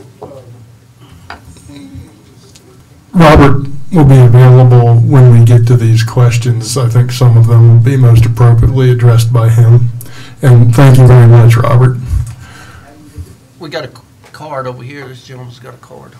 Robert will be available when we get to these questions. I think some of them will be most appropriately addressed by him. And thank you very much, Robert. We got a card over here. This gentleman's got a card.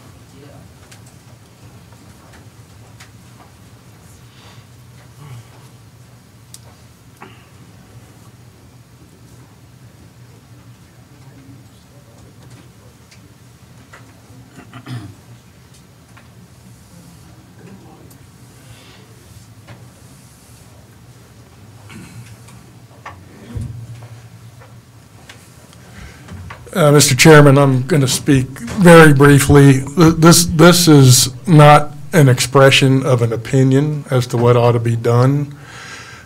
Mr. Chairman, I'm going to speak very briefly. This is not an expression of an opinion as to what ought to be done.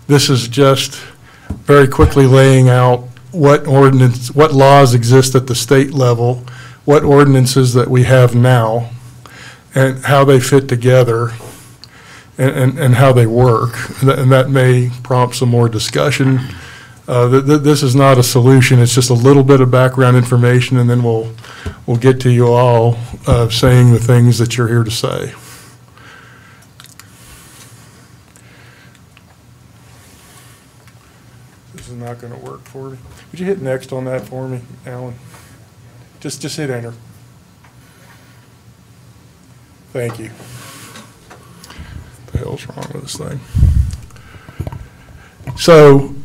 This is just very quickly laying out what laws exist at the state level, what ordinances that we have now, and how they fit together, and how they work. And that may prompt some more discussion. This is not a solution. It's just a little bit of background information, and then we'll get to you all saying the things that you're here to say. This is not going to work for me. Would you hit next on that for me, Alan? Just hit enter. Thank you. What the hell's wrong with this thing? So,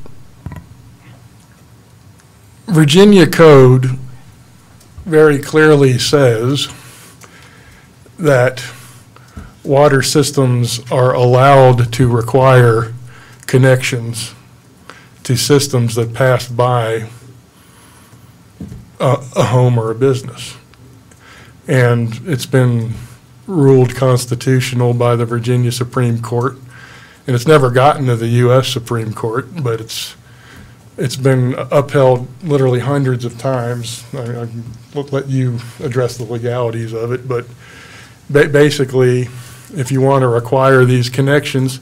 Virginia code very clearly says that water systems are allowed to require connections to systems that pass by a home or a business. And it's been ruled constitutional by the Virginia Supreme Court. And it's never gotten to the U.S. Supreme Court, but it's been upheld literally hundreds of times. I'll let you address the legalities of it, but basically, if you want to require these connections,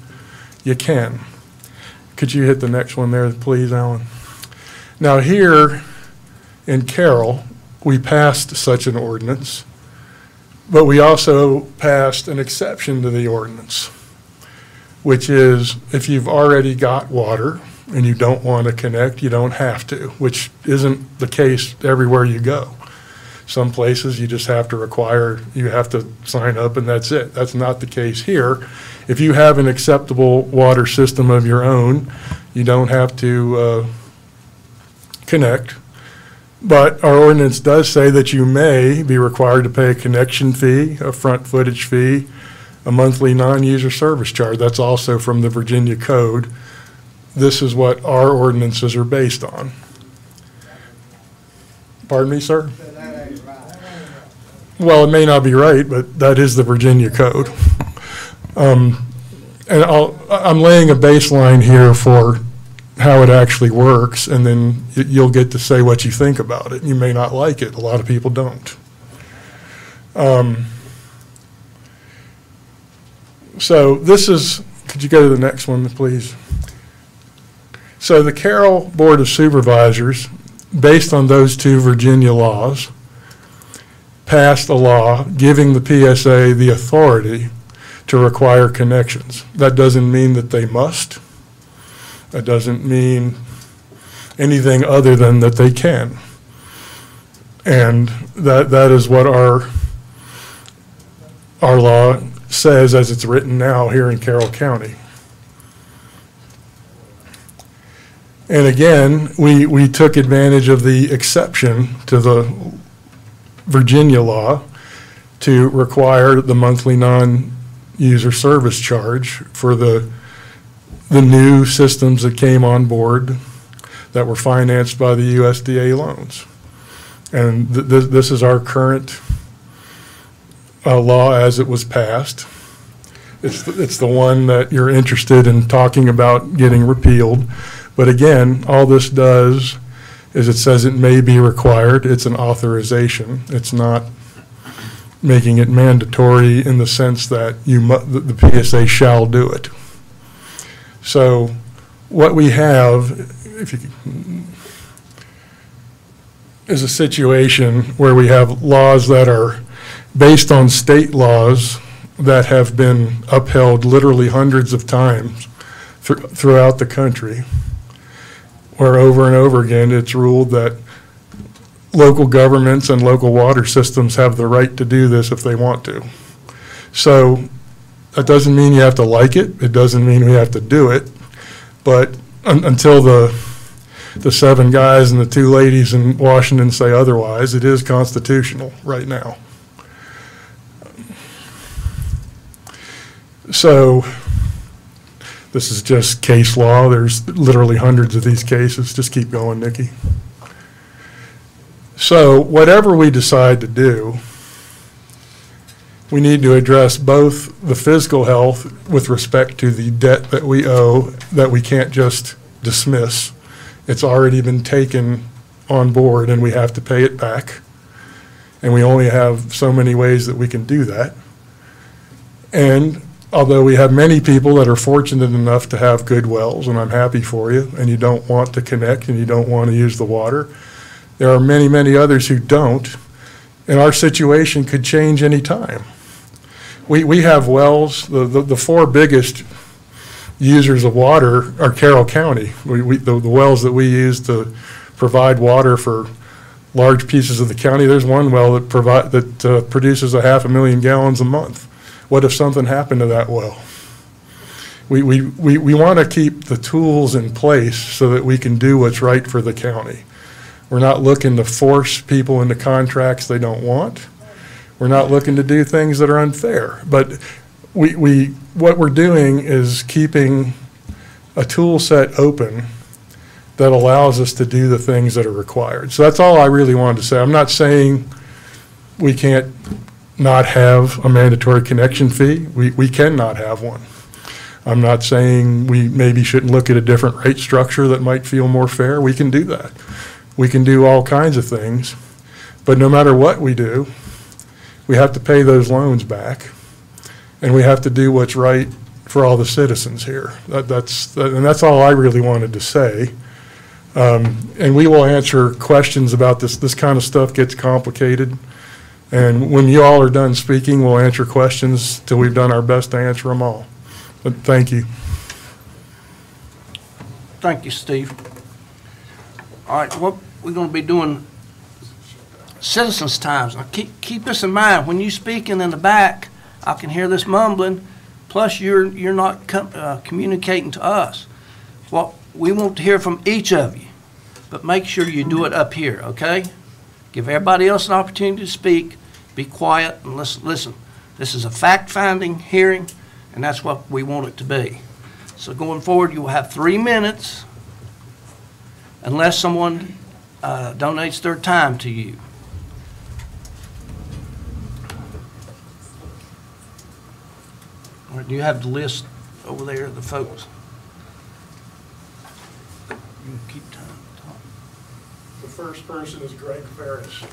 you can. Could you hit the next one there, please, Alan? Now here in Carroll, we passed such an ordinance, but we also passed an exception to the ordinance, which is if you've already got water and you don't want to connect, you don't have to, which isn't the case everywhere you go. Some places you just have to require, you have to sign up and that's it. That's not the case here. If you have an acceptable water system of your own, you don't have to connect. But our ordinance does say that you may be required to pay a connection fee, a front footage fee, a monthly non-user service charge. That's also from the Virginia Code. This is what our ordinances are based on. Pardon me, sir? Well, it may not be right, but that is the Virginia Code. And I'm laying a baseline here for how it actually works, and then you'll get to say what you think about it. You may not like it. A lot of people don't. So this is, could you go to the next one, please? So the Carroll Board of Supervisors, based on those two Virginia laws, passed a law giving the PSA the authority to require connections. That doesn't mean that they must. That doesn't mean anything other than that they can. And that is what our law says as it's written now here in Carroll County. And again, we took advantage of the exception to the Virginia law to require the monthly non-user service charge for the new systems that came on board that were financed by the USDA loans. And this is our current law as it was passed. It's the one that you're interested in talking about getting repealed. But again, all this does is it says it may be required. It's an authorization. It's not making it mandatory in the sense that the PSA shall do it. So what we have, is a situation where we have laws that are based on state laws that have been upheld literally hundreds of times throughout the country, where over and over again it's ruled that local governments and local water systems have the right to do this if they want to. So that doesn't mean you have to like it. It doesn't mean we have to do it. But until the 7 guys and the 2 ladies in Washington say otherwise, it is constitutional right now. So this is just case law. There's literally hundreds of these cases. Just keep going, Nikki. So whatever we decide to do, we need to address both the physical health with respect to the debt that we owe that we can't just dismiss. It's already been taken on board and we have to pay it back. And we only have so many ways that we can do that. And although we have many people that are fortunate enough to have good wells, and I'm happy for you, and you don't want to connect and you don't want to use the water, there are many, many others who don't, and our situation could change any time. We have wells, the 4 biggest users of water are Carroll County. The wells that we use to provide water for large pieces of the county, there's one well that produces 500,000 gallons a month. What if something happened to that well? We want to keep the tools in place so that we can do what's right for the county. We're not looking to force people into contracts they don't want. We're not looking to do things that are unfair. But what we're doing is keeping a tool set open that allows us to do the things that are required. So that's all I really wanted to say. I'm not saying we can't not have a mandatory connection fee. We cannot have one. I'm not saying we maybe shouldn't look at a different rate structure that might feel more fair. We can do that. We can do all kinds of things. But no matter what we do, we have to pay those loans back, and we have to do what's right for all the citizens here. That's all I really wanted to say. And we will answer questions about this. This kind of stuff gets complicated. And when you all are done speaking, we'll answer questions till we've done our best to answer them all. But thank you. Thank you, Steve. All right, what we're going to be doing, citizens' times. Now, keep this in mind. When you speaking in the back, I can hear this mumbling. Plus, you're not communicating to us. Well, we want to hear from each of you, but make sure you do it up here, okay? Give everybody else an opportunity to speak. Be quiet and listen. This is a fact-finding hearing, and that's what we want it to be. So going forward, you will have 3 minutes unless someone donates their time to you. All right, do you have the list over there, the folks? You can keep time. The first person is Greg Ferris.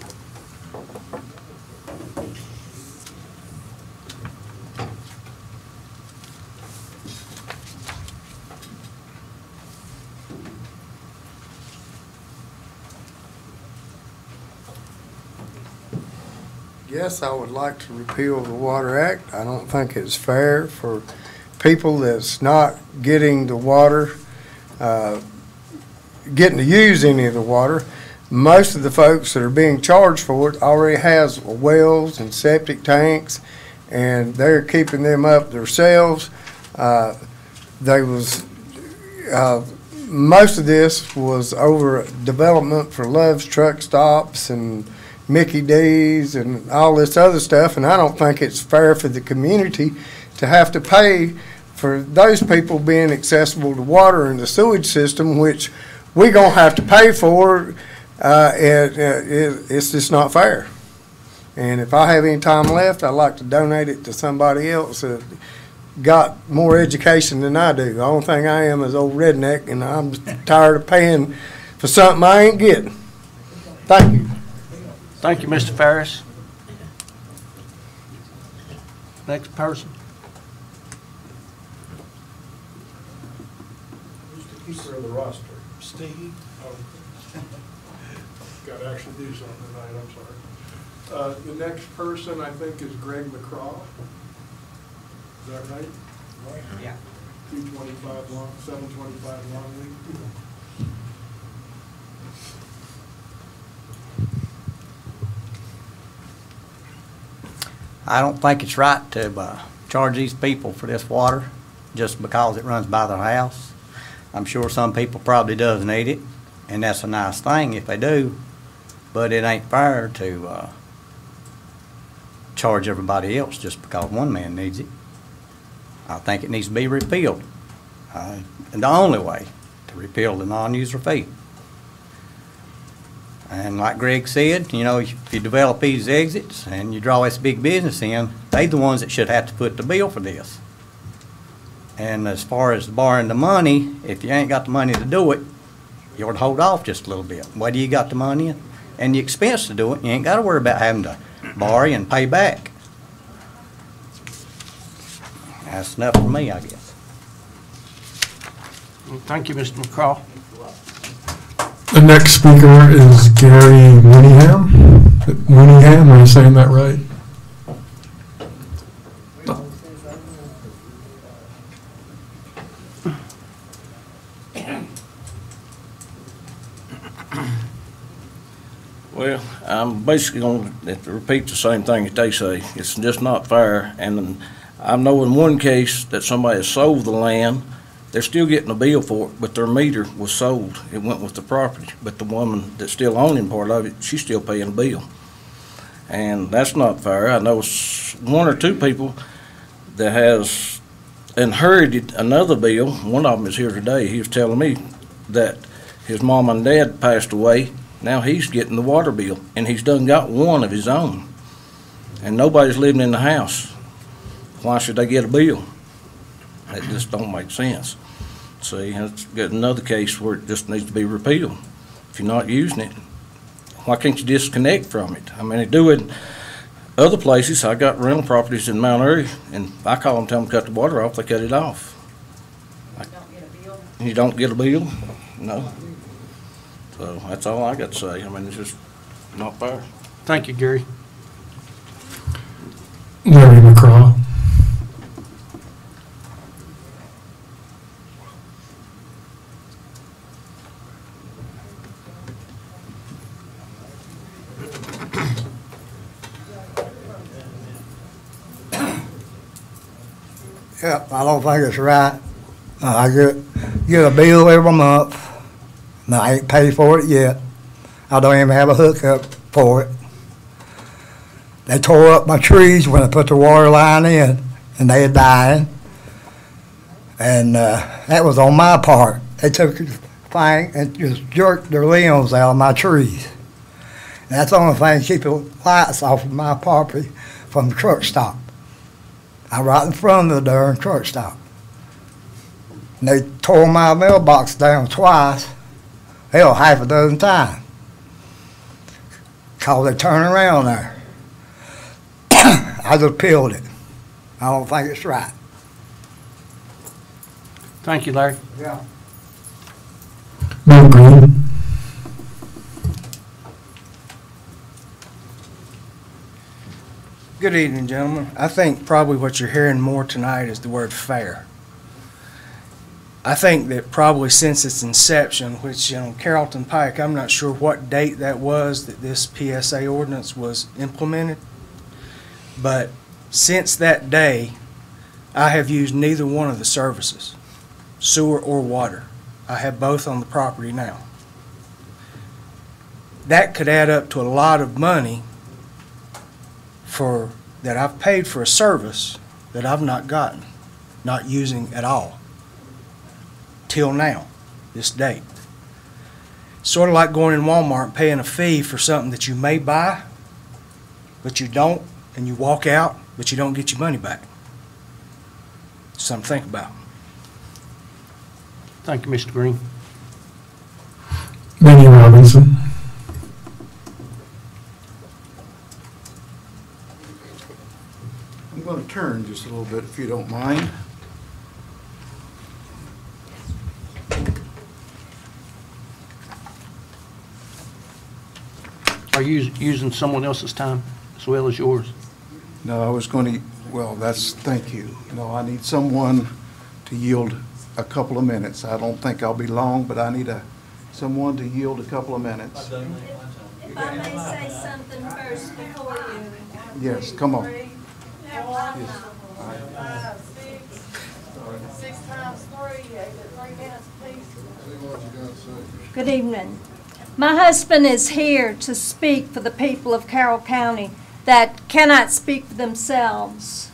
Yes, I would like to repeal the Water Act. I don't think it's fair for people that's not getting the water, getting to use any of the water. Most of the folks that are being charged for it already has wells and septic tanks, and they're keeping them up themselves. Most of this was over development for Love's Truck Stops and Mickey D's and all this other stuff, and I don't think it's fair for the community to have to pay for those people being accessible to water and the sewage system, which we're going to have to pay for. It's just not fair. And if I have any time left, I'd like to donate it to somebody else that got more education than I do. The only thing I am is old redneck, and I'm tired of paying for something I ain't getting. Thank you. Thank you, Mr. Ferris. Next person. Who's the keeper of the roster? Steve. Oh. Got to actually do something tonight, I'm sorry. The next person, I think, is Greg McCraw. Is that right? Yeah. 225 long, 725 long lead. I don't think it's right to charge these people for this water just because it runs by their house. I'm sure some people probably does need it, and that's a nice thing if they do, but it ain't fair to charge everybody else just because one man needs it. I think it needs to be repealed. And the only way to repeal the non-user fee. And like Greg said, you know, if you develop these exits and you draw this big business in, they're the ones that should have to put the bill for this. And as far as borrowing the money, if you ain't got the money to do it, you ought to hold off just a little bit. Whether you got the money and the expense to do it, you ain't got to worry about having to borrow and pay back. That's enough for me, I guess. Well, thank you, Mr. McCraw. The next speaker is Gary Winningham. Winningham, are you saying that right? Well, I'm basically going to repeat the same thing that they say. It's just not fair. And I know in one case that somebody has sold the land. They're still getting a bill for it, but their meter was sold. It went with the property. But the woman that's still owning part of it, she's still paying a bill. and that's not fair. I know one or two people that has inherited another bill. One of them is here today. He was telling me that his mom and dad passed away. Now he's getting the water bill, and he's done got one of his own. And nobody's living in the house. Why should they get a bill? That just don't make sense. See, that's got another case where it just needs to be repealed. If you're not using it, why can't you disconnect from it? I mean, they do it in other places. I got rental properties in Mount Airy, and I call them, tell them to cut the water off, they cut it off. You don't get a bill? No. So that's all I got to say. I mean, it's just not fair. Thank you, Gary. Larry McCraw. Yeah, I don't think it's right. I get a bill every month. And I ain't paid for it yet. I don't even have a hookup for it. They tore up my trees when I put the water line in, and they are dying. And that was on my part. They took the thing and just jerked their limbs out of my trees. And that's the only thing keeping lights off of my property from the truck stop. I'm right in front of the darn truck stop. And they tore my mailbox down twice. Hell, half a dozen times. Because they turn around there. I just appealed it. I don't think it's right. Thank you, Larry. Yeah. Bill Green. Good evening, gentlemen. I think probably what you're hearing more tonight is the word fair. I think that probably since its inception, which on Carrollton Pike, I'm not sure what date that was that this PSA ordinance was implemented, but since that day, I have used neither one of the services, sewer or water. I have both on the property now. That could add up to a lot of money that I've paid for a service that I've not gotten, not using at all. Till now, this date. Sort of like going in Walmart and paying a fee for something that you may buy, but you don't, and you walk out, but you don't get your money back. Something to think about. Thank you, Mr. Green. Benny Robinson. I'm going to turn just a little bit if you don't mind. Are you using someone else's time as well as yours? No, I was going to, well, thank you. No, I need someone to yield a couple of minutes. I don't think I'll be long, but I need someone to yield a couple of minutes. If I may say something first before you. Yes, come on. Yes. 5, 6 times 3, 3 minutes, please. Good evening. My husband is here to speak for the people of Carroll County that cannot speak for themselves.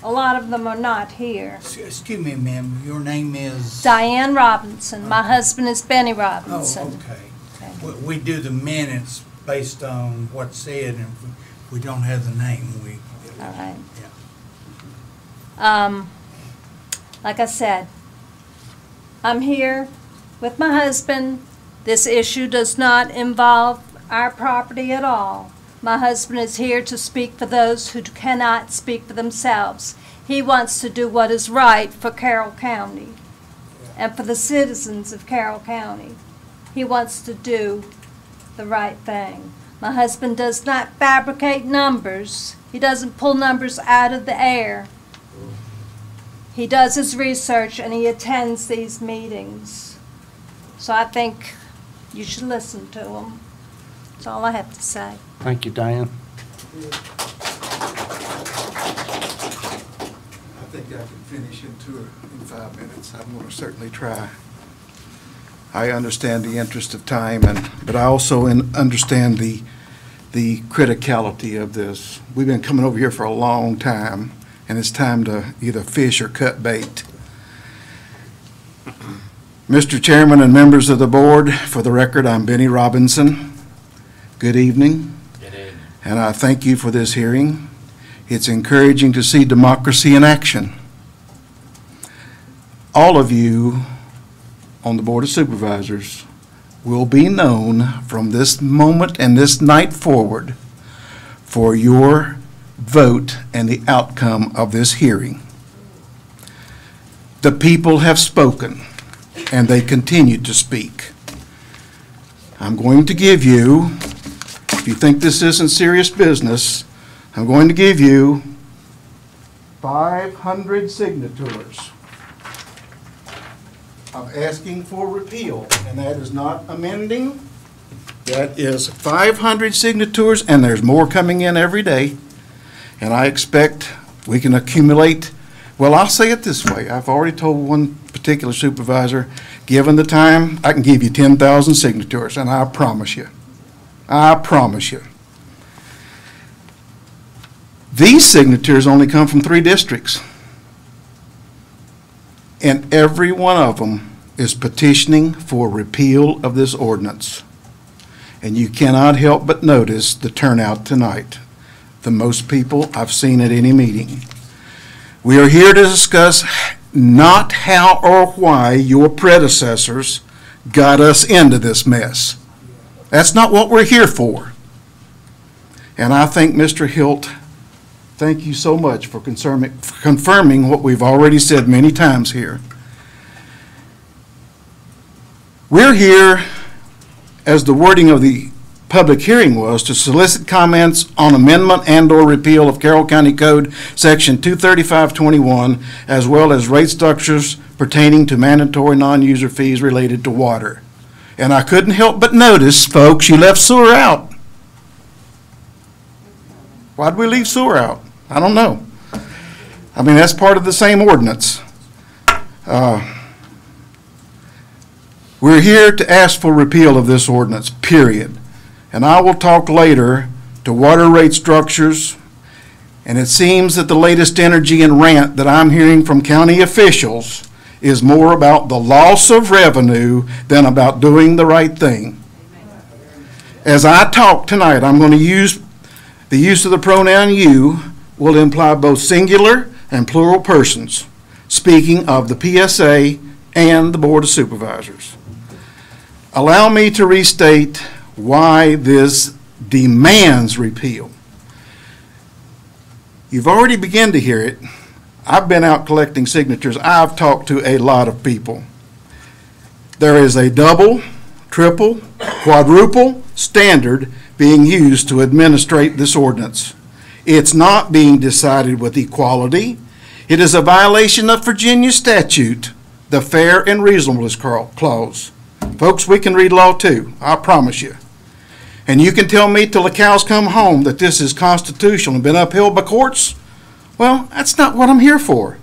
A lot of them are not here. Excuse me, ma'am, your name is? Diane Robinson. My husband is Benny Robinson. Oh, okay. We do the minutes based on what's said, and if we don't have the name, we... All right. Yeah. Like I said, I'm here with my husband. This issue does not involve our property at all. My husband is here to speak for those who cannot speak for themselves. He wants to do what is right for Carroll County and for the citizens of Carroll County. He wants to do the right thing. My husband does not fabricate numbers. He doesn't pull numbers out of the air. He does his research and he attends these meetings. So I think you should listen to him. That's all I have to say. Thank you, Diane. I think I can finish in 5 minutes. I'm going to certainly try. I understand the interest of time, but I also understand the the criticality of this. We've been coming over here for a long time, and it's time to either fish or cut bait. Mr. Chairman and members of the board, for the record, I'm Benny Robinson. Good evening. Good evening. And I thank you for this hearing. It's encouraging to see democracy in action. All of you on the Board of Supervisors will be known from this moment and this night forward for your vote and the outcome of this hearing. The people have spoken, and they continue to speak. I'm going to give you, if you think this isn't serious business, I'm going to give you 500 signatures of asking for repeal, and that is not amending. That is 500 signatures, and there's more coming in every day. And I expect we can accumulate, well, I'll say it this way. I've already told one particular supervisor, given the time, I can give you 10,000 signatures, and I promise you, these signatures only come from 3 districts. And every one of them is petitioning for repeal of this ordinance. And you cannot help but notice the turnout tonight. The most people I've seen at any meeting. We are here to discuss not how or why your predecessors got us into this mess. That's not what we're here for. And I think, Mr. Hilt, thank you so much for confirming what we've already said many times here. We're here, as the wording of the public hearing was, to solicit comments on amendment and/or repeal of Carroll County Code Section 235-21, as well as rate structures pertaining to mandatory non-user fees related to water. And I couldn't help but notice, folks, you left sewer out. Why'd we leave sewer out? I don't know. I mean, that's part of the same ordinance. We're here to ask for repeal of this ordinance, period. And I will talk later to water rate structures, and it seems that the latest energy and rant that I'm hearing from county officials is more about the loss of revenue than about doing the right thing. As I talk tonight, I'm going to use the use of the pronoun you will imply both singular and plural persons, speaking of the PSA and the Board of Supervisors. Allow me to restate why this demands repeal. You've already begun to hear it. I've been out collecting signatures. I've talked to a lot of people. There is a double, triple, quadruple standard being used to administrate this ordinance. It's not being decided with equality. It is a violation of Virginia statute, the Fair and Reasonableness Clause. Folks, we can read law too, I promise you. And you can tell me till the cows come home that this is constitutional and been upheld by courts. Well, that's not what I'm here for.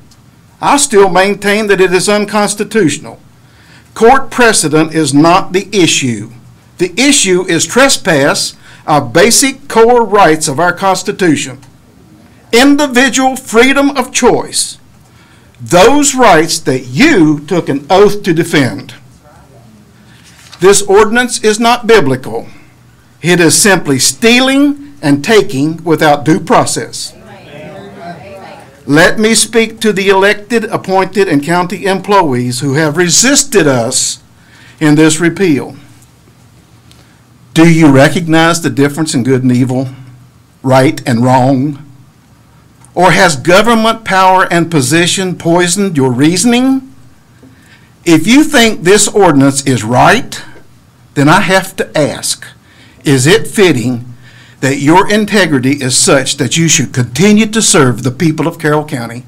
I still maintain that it is unconstitutional. Court precedent is not the issue. The issue is trespass of basic core rights of our Constitution. Individual freedom of choice. Those rights that you took an oath to defend. This ordinance is not biblical. It is simply stealing and taking without due process. Let me speak to the elected, appointed, and county employees who have resisted us in this repeal. Do you recognize the difference in good and evil, right and wrong? Or has government power and position poisoned your reasoning? If you think this ordinance is right, then I have to ask, is it fitting that your integrity is such that you should continue to serve the people of Carroll County?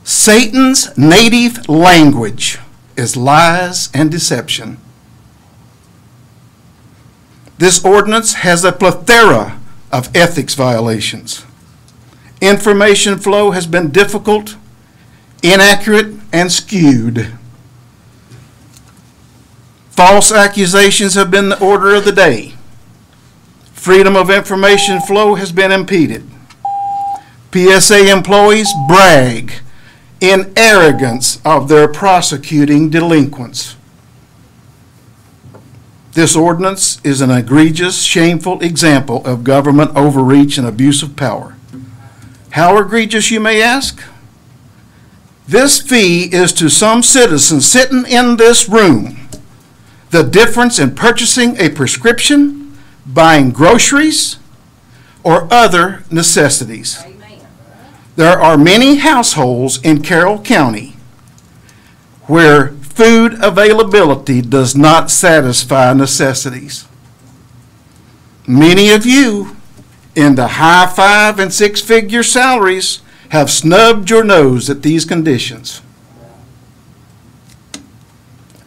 Satan's native language is lies and deception. This ordinance has a plethora of ethics violations. Information flow has been difficult, inaccurate, and skewed. False accusations have been the order of the day. Freedom of information flow has been impeded. PSA employees brag in arrogance of their prosecuting delinquents. This ordinance is an egregious, shameful example of government overreach and abuse of power. How egregious, you may ask? This fee is to some citizen sitting in this room the difference in purchasing a prescription, buying groceries, or other necessities. There are many households in Carroll County where food availability does not satisfy necessities. Many of you in the high 5- and 6-figure salaries have snubbed your nose at these conditions.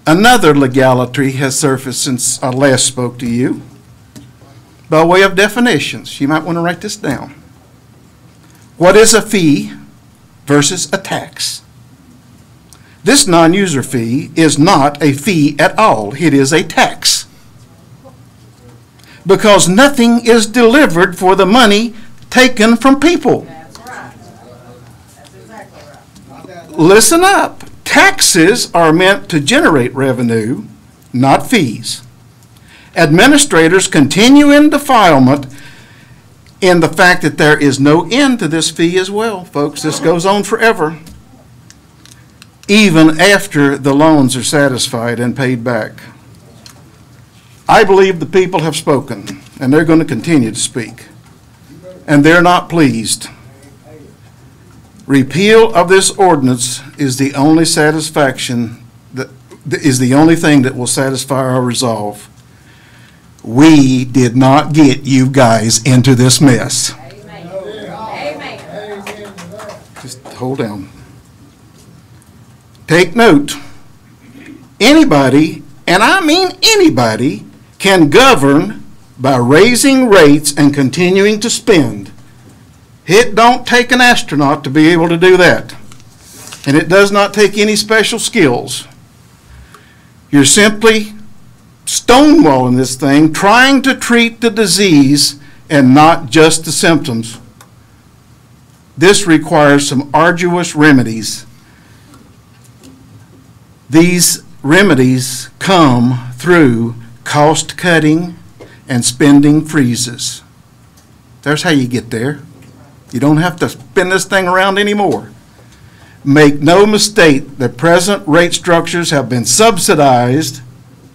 Another legality has surfaced since I last spoke to you. By way of definitions, you might want to write this down. What is a fee versus a tax? This non-user fee is not a fee at all. It is a tax. Because nothing is delivered for the money taken from people. That's right. That's exactly right. Listen up. Taxes are meant to generate revenue, not fees. Administrators continue in defilement in the fact that there is no end to this fee as well, folks. This goes on forever, even after the loans are satisfied and paid back. I believe the people have spoken, and they're going to continue to speak, and they're not pleased. Repeal of this ordinance is the only satisfaction that is the only thing that will satisfy our resolve. We did not get you guys into this mess. Amen. Amen. Just hold down. Take note. Anybody, and I mean anybody, can govern by raising rates and continuing to spend. It don't take an astronaut to be able to do that. And it does not take any special skills. You're simply stonewalling this thing, trying to treat the disease and not just the symptoms. This requires some arduous remedies. These remedies come through cost cutting and spending freezes. There's how you get there. You don't have to spin this thing around anymore. Make no mistake, the present rate structures have been subsidized.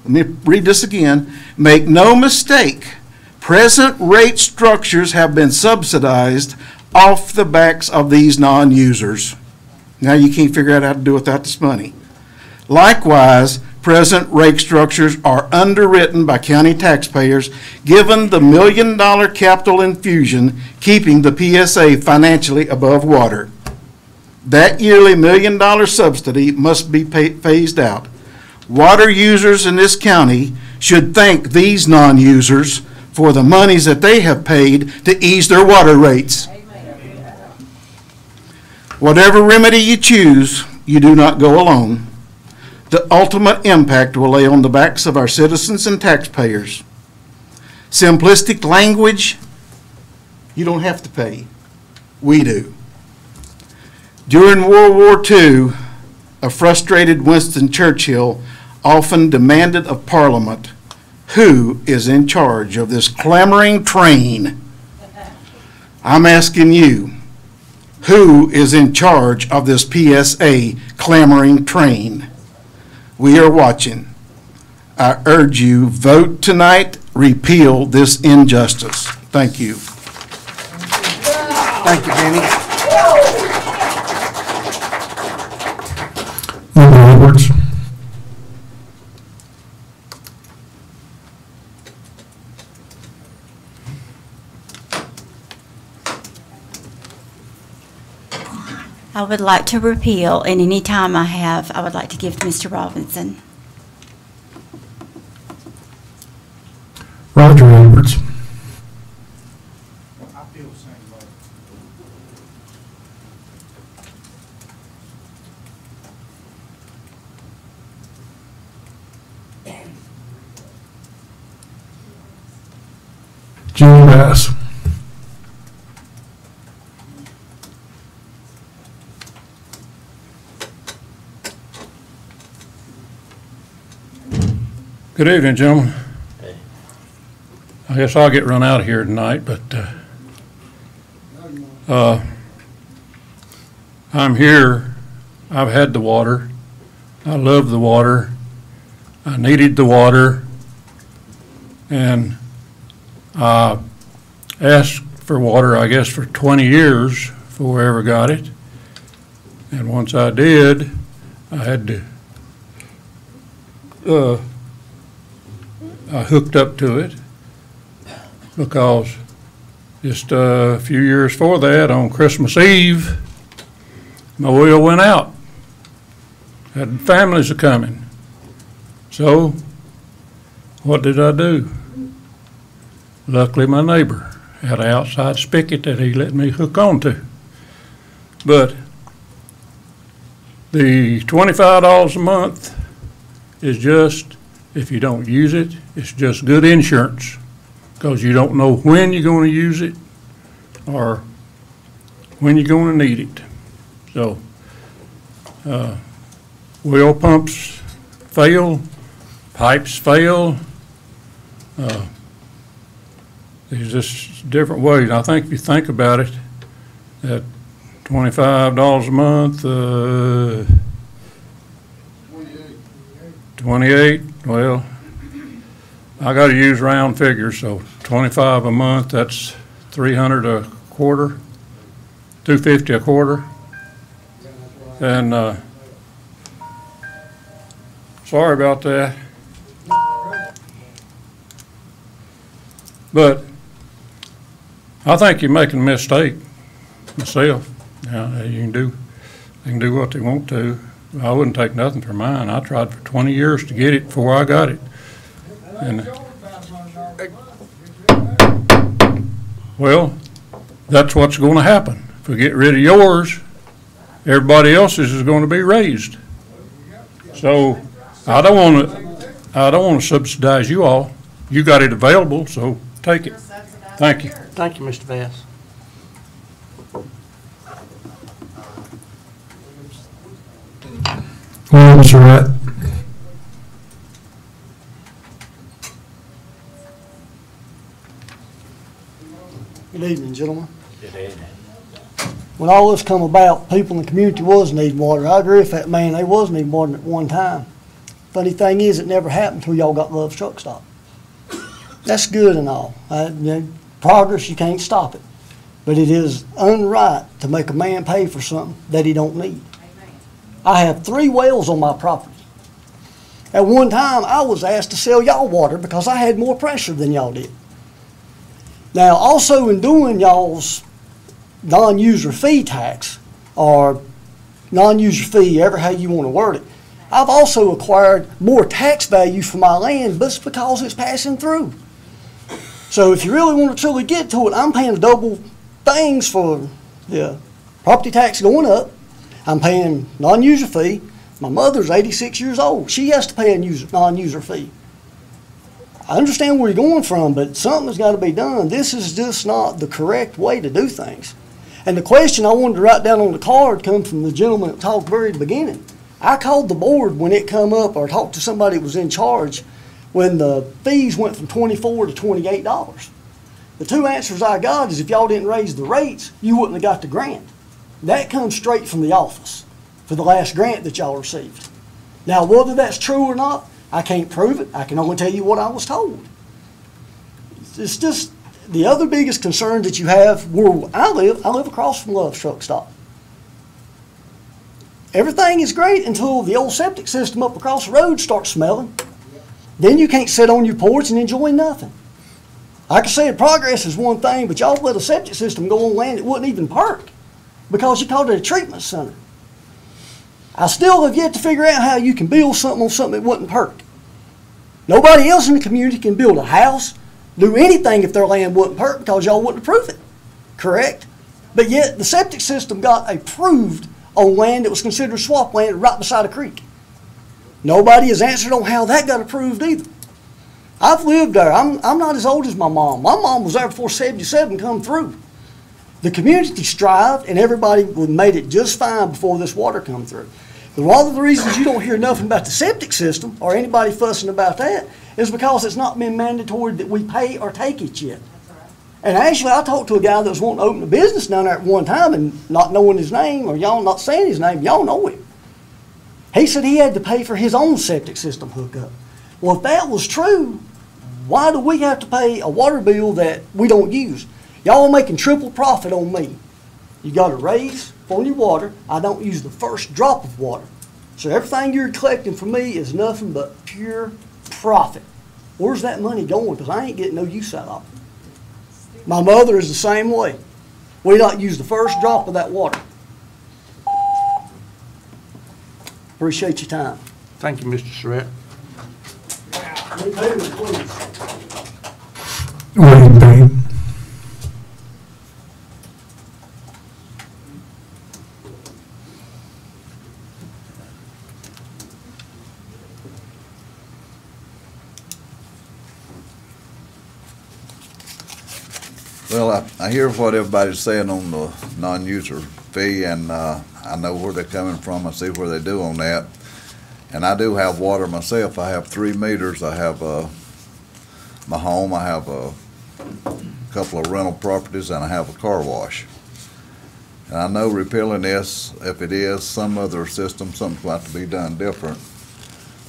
Let me read this again. Make no mistake, present rate structures have been subsidized off the backs of these non-users. Now you can't figure out how to do without this money. Likewise, present rate structures are underwritten by county taxpayers, given the $1 million capital infusion, keeping the PSA financially above water. That yearly $1 million subsidy must be phased out. Water users in this county should thank these non-users for the monies that they have paid to ease their water rates. Whatever remedy you choose, you do not go alone. The ultimate impact will lay on the backs of our citizens and taxpayers. Simplistic language, you don't have to pay. We do. During World War II, a frustrated Winston Churchill often demanded of Parliament, who is in charge of this clamoring train? I'm asking you, who is in charge of this PSA clamoring train? We are watching. I urge you, vote tonight, repeal this injustice. Thank you. Thank you, Benny. Member Edwards. I would like to repeal, and any time I have, I would like to give to Mr. Robinson. Roger Edwards. I feel the same way. Jimmy Bass. Good evening, gentlemen. I guess I'll get run out of here tonight, but I'm here. I've had the water. I love the water. I needed the water. And I asked for water, I guess, for 20 years before I ever got it. And once I did, I had to I hooked up to it because just a few years before that, on Christmas Eve, my well went out. Had families a coming. So what did I do? Luckily, my neighbor had an outside spigot that he let me hook onto. But the $25 a month is just, if you don't use it, it's just good insurance, because you don't know when you're going to use it or when you're going to need it. So well pumps fail, pipes fail. There's just different ways. I think if you think about it, at $25 a month, 28, well, I got to use round figures, so 25 a month, that's 300 a quarter, 250 a quarter. And sorry about that. But I think you're making a mistake myself. Now, you can do what they want to. I wouldn't take nothing for mine. I tried for 20 years to get it before I got it. And well, that's what's going to happen. If we get rid of yours, everybody else's is going to be raised. So I don't want to subsidize you all. You got it available, so take it. Thank you. Thank you, Mr. Bass. Well, Mr. Rat. Good evening, gentlemen. Good evening. When all this come about, people in the community was needing water. I agree with that man. They was needing water at one time. Funny thing is, it never happened until y'all got Love's Truck Stop. That's good and all. Progress, you can't stop it. But it is unright to make a man pay for something that he don't need. I have 3 wells on my property. At one time, I was asked to sell y'all water because I had more pressure than y'all did. Now, also in doing y'all's non-user fee tax, or non-user fee, ever how you want to word it, I've also acquired more tax value for my land just because it's passing through. So if you really want to truly get to it, I'm paying double things for the property tax going up. I'm paying non-user fee. My mother's 86 years old. She has to pay a non-user fee. I understand where you're going from, but something's got to be done. This is just not the correct way to do things. And the question I wanted to write down on the card come from the gentleman that talked very at the beginning. I called the board when it come up, or talked to somebody that was in charge when the fees went from $24 to $28. The 2 answers I got is if y'all didn't raise the rates, you wouldn't have got the grant. That comes straight from the office for the last grant that y'all received. Now, whether that's true or not, I can't prove it. I can only tell you what I was told. It's just the other biggest concern that you have where I live across from Love's Truck Stop. Everything is great until the old septic system up across the road starts smelling. Then you can't sit on your porch and enjoy nothing. Like I said, progress is one thing, but y'all let a septic system go on land that wouldn't even perk because you called it a treatment center. I still have yet to figure out how you can build something on something that wouldn't perk. Nobody else in the community can build a house, do anything if their land wouldn't perk because y'all wouldn't approve it, correct? But yet the septic system got approved on land that was considered swamp land right beside a creek. Nobody has answered on how that got approved either. I've lived there. I'm not as old as my mom. My mom was there before 77 come through. The community strived, and everybody made it just fine before this water come through. A lot of the reasons you don't hear nothing about the septic system or anybody fussing about that is because it's not been mandatory that we pay or take it yet. And actually, I talked to a guy that was wanting to open a business down there at one time and not knowing his name, or y'all not saying his name, y'all know him. He said he had to pay for his own septic system hookup. Well, if that was true, why do we have to pay a water bill that we don't use? Y'all are making triple profit on me. You got a raise for your water. I don't use the first drop of water. So everything you're collecting from me is nothing but pure profit. Where's that money going? Because I ain't getting no use out of it. My mother is the same way. We don't use the first drop of that water. Appreciate your time. Thank you, Mr. Surratt. William Payne. Well, I hear what everybody's saying on the non-user fee, and I know where they're coming from. I see where they do on that. And I do have water myself. I have 3 meters. I have my home. I have a couple of rental properties, and I have a car wash. And I know repealing this, if it is some other system, something's got to be done different.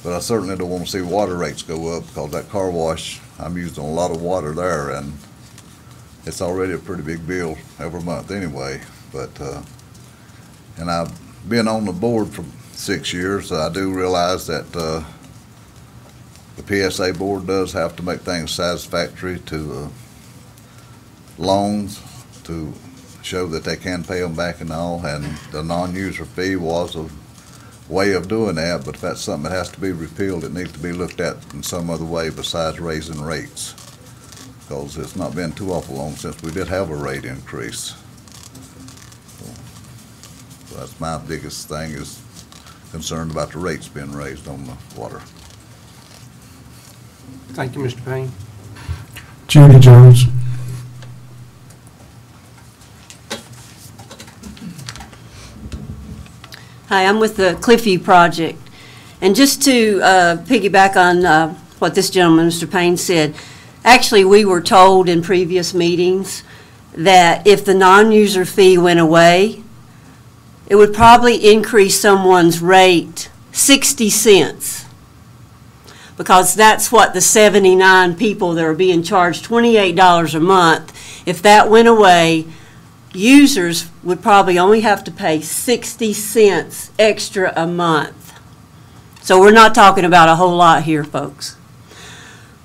But I certainly don't want to see water rates go up, because that car wash, I'm using a lot of water there, and it's already a pretty big bill every month anyway. But and I've been on the board for 6 years, so I do realize that the PSA board does have to make things satisfactory to loans to show that they can pay them back and all, and the non-user fee was a way of doing that. But if that's something that has to be repealed, it needs to be looked at in some other way besides raising rates, because it's not been too awful long since we did have a rate increase. So that's my biggest thing, is concerned about the rates being raised on the water. Thank you, Mr. Payne. Judy Jones. Hi, I'm with the Cliffview Project. And just to piggyback on what this gentleman, Mr. Payne, said, actually, we were told in previous meetings that if the non-user fee went away, it would probably increase someone's rate 60 cents, because that's what the 79 people that are being charged $28 a month, if that went away, users would probably only have to pay 60 cents extra a month. So we're not talking about a whole lot here, folks.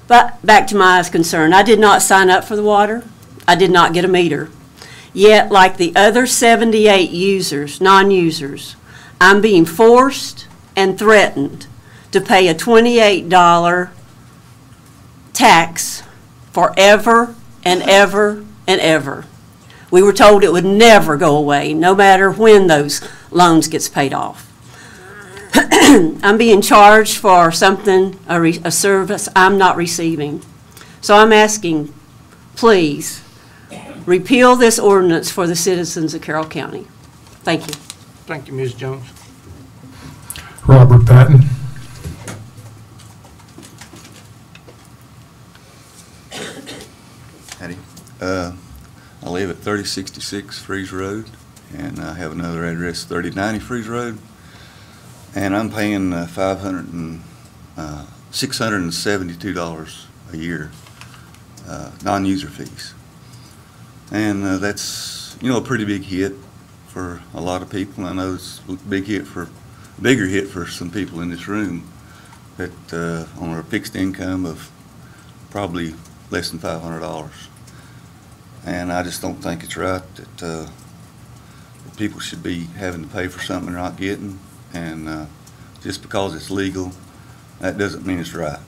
But back to my concern, I did not sign up for the water. I did not get a meter. Yet, like the other 78 users, non-users, I'm being forced and threatened to pay a $28 tax forever and ever and ever. We were told it would never go away, no matter when those loans gets paid off. I'm being charged for something, a service I'm not receiving. So I'm asking, please, repeal this ordinance for the citizens of Carroll County. Thank you. Thank you, Ms. Jones. Robert Patton. Howdy. I live at 3066 Freeze Road, and I have another address, 3090 Freeze Road, and I'm paying $672 a year non-user fees. And that's, you know, a pretty big hit for a lot of people. I know it's a bigger hit for some people in this room that on a fixed income of probably less than $500. And I just don't think it's right that people should be having to pay for something they're not getting. And just because it's legal, that doesn't mean it's right.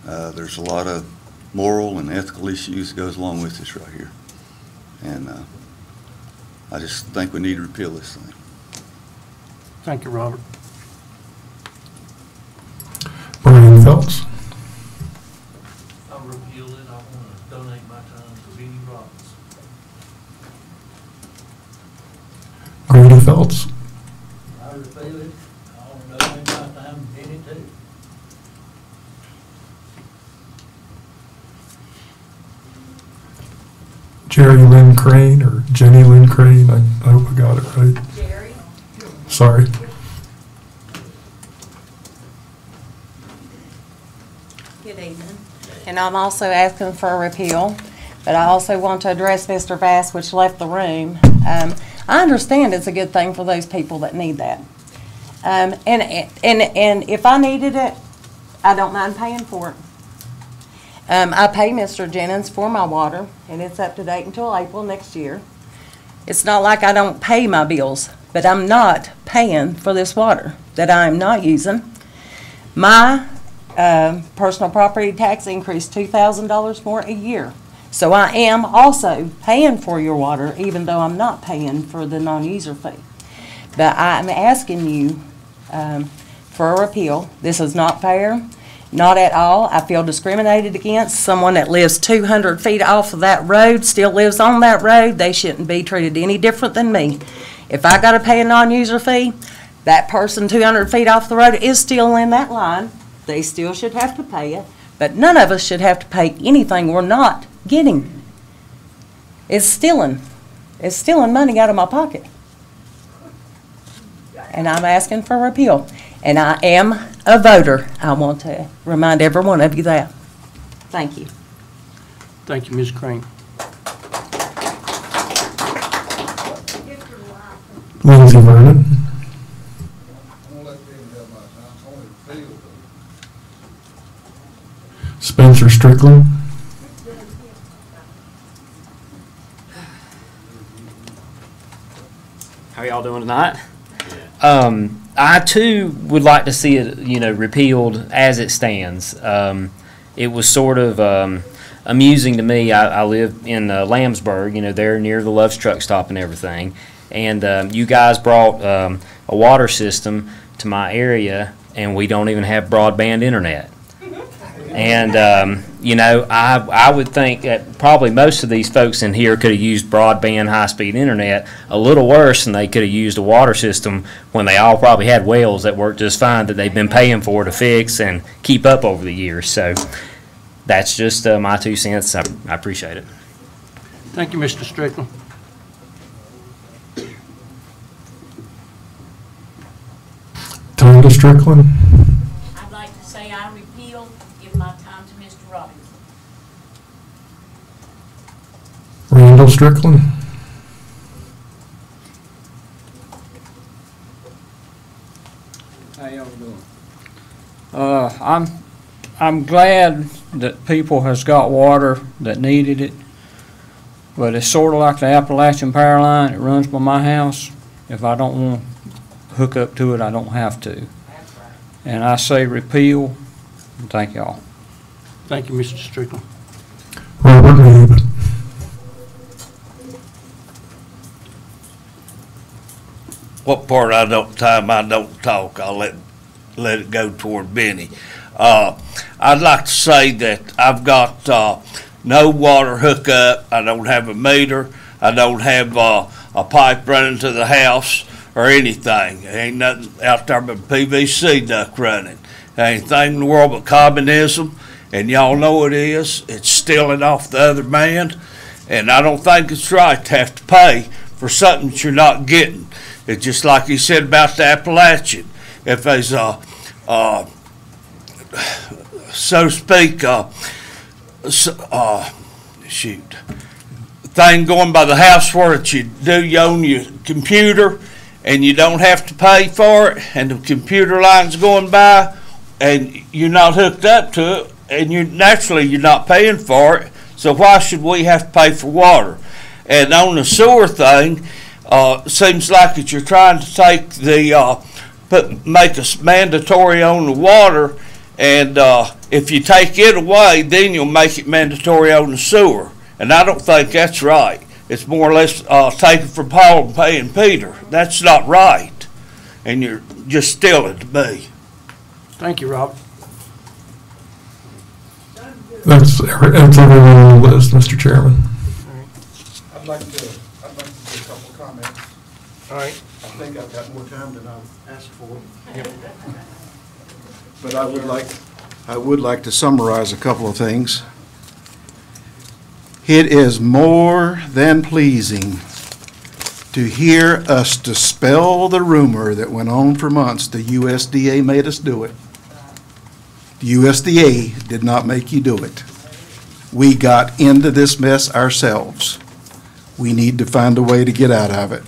There's a lot of moral and ethical issues that goes along with this right here. And I just think we need to repeal this thing. Thank you, Robert. Brian Phelps. Jerry Lynn Crane or Jenny Lynn Crane. I hope I got it right. Jerry? Sorry. Good evening. And I'm also asking for a repeal, but I also want to address Mr. Bass, which left the room. I understand it's a good thing for those people that need that. And if I needed it, I don't mind paying for it. I pay Mr. Jennings for my water, and it's up to date until April next year. It's not like I don't pay my bills, but I'm not paying for this water that I'm not using. My personal property tax increased $2,000 more a year. So I am also paying for your water, even though I'm not paying for the non-user fee. But I'm asking you for a repeal. This is not fair, not at all. I feel discriminated against. Someone that lives 200 feet off of that road still lives on that road. They shouldn't be treated any different than me. If I got to pay a non-user fee, that person 200 feet off the road is still in that line. They still should have to pay it, but none of us should have to pay anything we're not getting. It's stealing. It's stealing money out of my pocket. And I'm asking for a repeal. And I am a voter. I want to remind every one of you that. Thank you. Thank you, Ms. Crane. Lindsay Vernon. Spencer Strickland. How y'all doing tonight? I too would like to see it, repealed as it stands. It was sort of amusing to me. I live in Lambsburg, there near the Love's truck stop and everything. And you guys brought a water system to my area, and we don't even have broadband internet. And, I would think that probably most of these folks in here could have used broadband high-speed internet a little worse than they could have used a water system when they all probably had wells that worked just fine that they've been paying for to fix and keep up over the years. So that's just my 2 cents. I appreciate it. Thank you, Mr. Strickland. Tonda Strickland. I'd like to say I repeal, give my time to Mr. Robinson. Randall Strickland. How y'all doing? I'm glad that people has got water that needed it, but it's sort of like the Appalachian Power Line. It runs by my house. If I don't want to hook up to it, I don't have to. And I say repeal. Thank y'all. Thank you, Mr. Strickland. Robert Reed. What part I don't talk, I'll let it go toward Benny. I'd like to say that I've got no water hookup. I don't have a meter. I don't have a pipe running to the house or anything. There ain't nothing out there but PVC duct running. There ain't anything in the world but communism, and y'all know it is. It's stealing off the other man, and I don't think it's right to have to pay for something that you're not getting. It's just like he said about the Appalachian. If there's a, so to speak, thing going by the house where you do you own your computer and you don't have to pay for it, and the computer line's going by and you're not hooked up to it, and you're not paying for it, so why should we have to pay for water? And on the sewer thing, seems like that you're trying to take the make us mandatory on the water, and if you take it away, then you'll make it mandatory on the sewer. And I don't think that's right. It's more or less taking from Paul and paying Peter. That's not right, and you're just stealing to me. Thank you, Rob. That's everyone on the list, Mr. Chairman. I'd like to make a couple of comments. All right. I think I've got more time than I've asked for. But I would like to summarize a couple of things. It is more than pleasing to hear us dispel the rumor that went on for months. The USDA made us do it. The USDA did not make you do it. We got into this mess ourselves. We need to find a way to get out of it.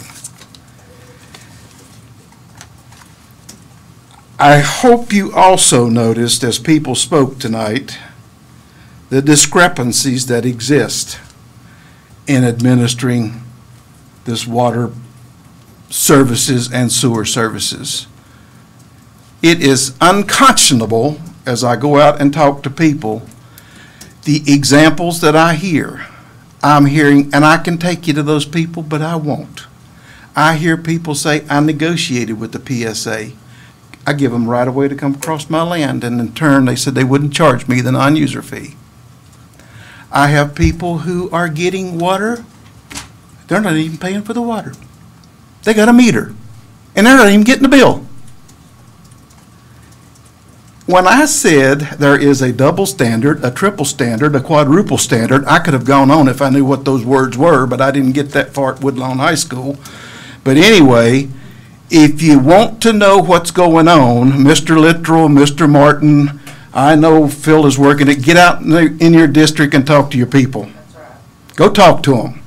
I hope you also noticed, as people spoke tonight, the discrepancies that exist in administering this water services and sewer services. It is unconscionable, as I go out and talk to people, the examples that I hear. I'm hearing, and I can take you to those people, but I won't. I hear people say, I negotiated with the PSA. I give them right away to come across my land, and in turn they said they wouldn't charge me the non-user fee. I have people who are getting water, they're not even paying for the water. They got a meter, and they're not even getting the bill. When I said there is a double standard, a triple standard, a quadruple standard, I could have gone on if I knew what those words were, but I didn't get that far at Woodlawn High School. But anyway, if you want to know what's going on, Mr. Littrell, Mr. Martin, I know Phil is working it. Get out in your district and talk to your people. Go talk to them.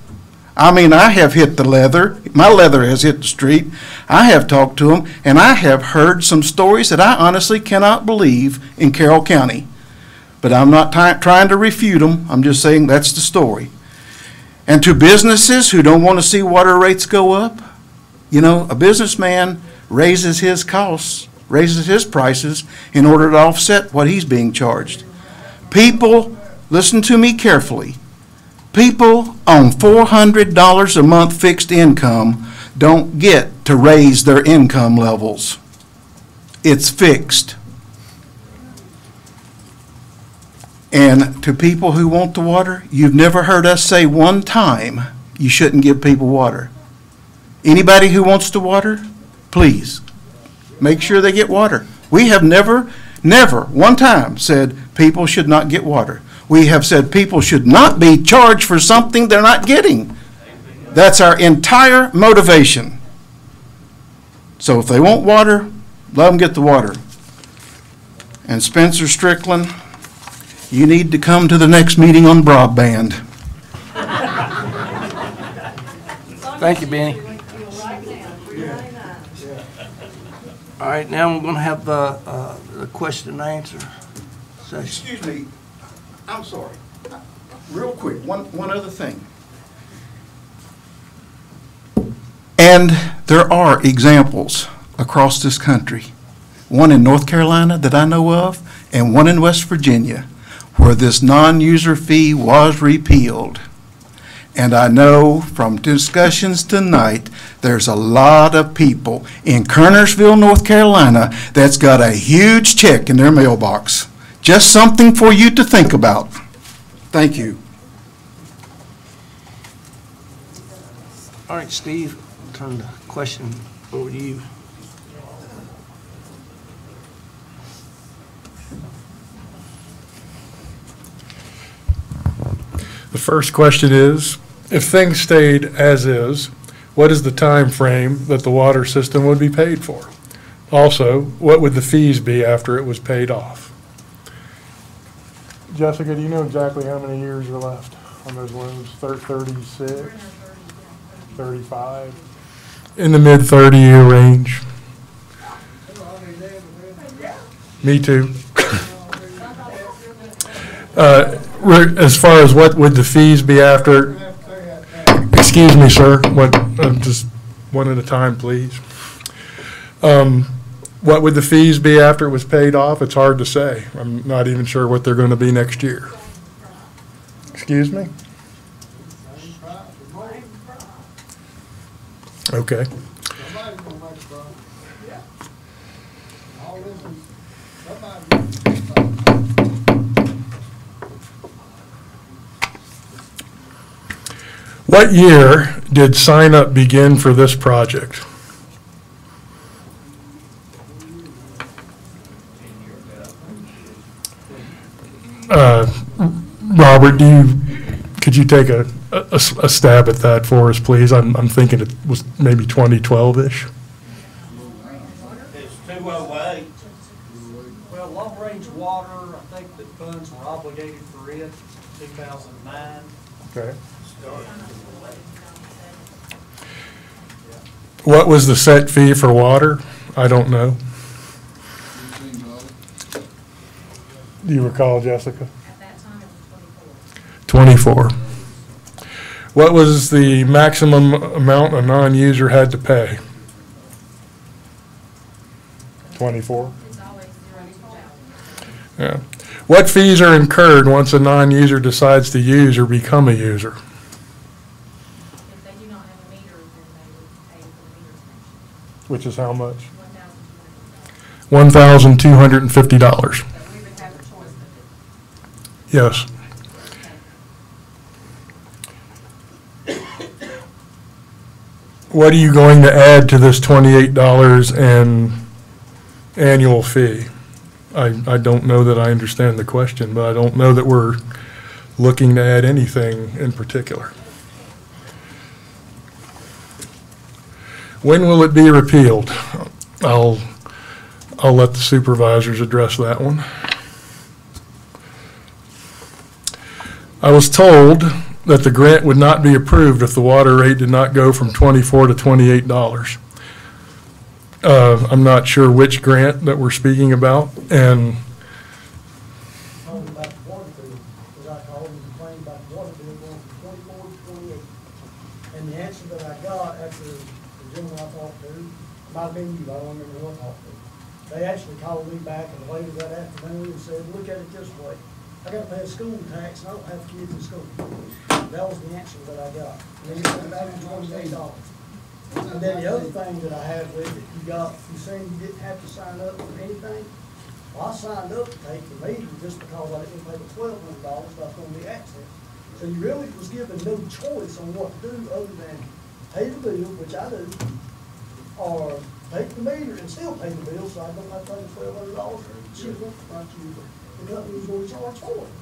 I mean, I have hit the leather. My leather has hit the street. I have talked to them, and I have heard some stories that I honestly cannot believe in Carroll County. But I'm not trying to refute them. I'm just saying that's the story. And to businesses who don't want to see water rates go up, you know, a businessman raises his costs, raises his prices in order to offset what he's being charged. People, listen to me carefully. People on $400 a month fixed income don't get to raise their income levels. It's fixed. And to people who want the water, you've never heard us say one time you shouldn't give people water. Anybody who wants the water, please make sure they get water. We have never one time said people should not get water. We have said people should not be charged for something they're not getting. That's our entire motivation. So if they want water, let them get the water. And Spencer Strickland, you need to come to the next meeting on broadband. Thank you, Benny. All right, now we're going to have the question and answer session. Excuse me, I'm sorry. Real quick, one other thing. And there are examples across this country, one in North Carolina that I know of, and one in West Virginia, where this non-user fee was repealed. And I know from discussions tonight, there's a lot of people in Kernersville, North Carolina, that's got a huge check in their mailbox. Just something for you to think about. Thank you. All right, Steve, I'll turn the question over to you. The first question is, if things stayed as is, what is the time frame that the water system would be paid for? Also, what would the fees be after it was paid off? Jessica, do you know exactly how many years are left on those loans? 36, 35? In the mid 30-year range. Me too. As far as what would the fees be after, excuse me, sir, just one at a time, please. What would the fees be after it was paid off? It's hard to say. I'm not even sure what they're going to be next year. Excuse me? Okay. What year did sign up begin for this project? Robert, can could you take a stab at that for us, please? I'm thinking it was maybe 2012-ish. It's 208. Well, long-range water, I think that funds were obligated for it in 2009. Okay. What was the set fee for water? I don't know. Do you recall, Jessica? At that time, it was 24. 24. What was the maximum amount a non-user had to pay? 24? It's always 0 to 2,000. Yeah. What fees are incurred once a non-user decides to use or become a user? If they do not have a meter, then they would pay for the meter connection. Which is how much? $1,250. $1,250. But we would have a choice of it. Yes. What are you going to add to this $28 and annual fee? I don't know that I understand the question, but I don't know that we're looking to add anything in particular. When will it be repealed? I'll let the supervisors address that one. I was told that the grant would not be approved if the water rate did not go from $24 to $28. I'm not sure which grant that we're speaking about, and Told me about the water bill, because I called and complained about the water bill going from 24 to 28. And the answer that I got after the gentleman I talked to, might have been you, I don't remember who I talked to. They actually called me back and later that afternoon and said, look at it this way. I gotta pay a school tax and I don't have kids in school. That was the answer that I got. And they said that was $28. And then the other thing that I have with it, you saying you didn't have to sign up for anything? Well, I signed up to take the meter just because I didn't pay the $1,200, so I was gonna be access. So you really was given no choice on what to do other than pay the bill, which I do, or take the meter and still pay the bill, so I don't have to pay the $1,200 or cheaper, not cheaper. The company was gonna charge for it.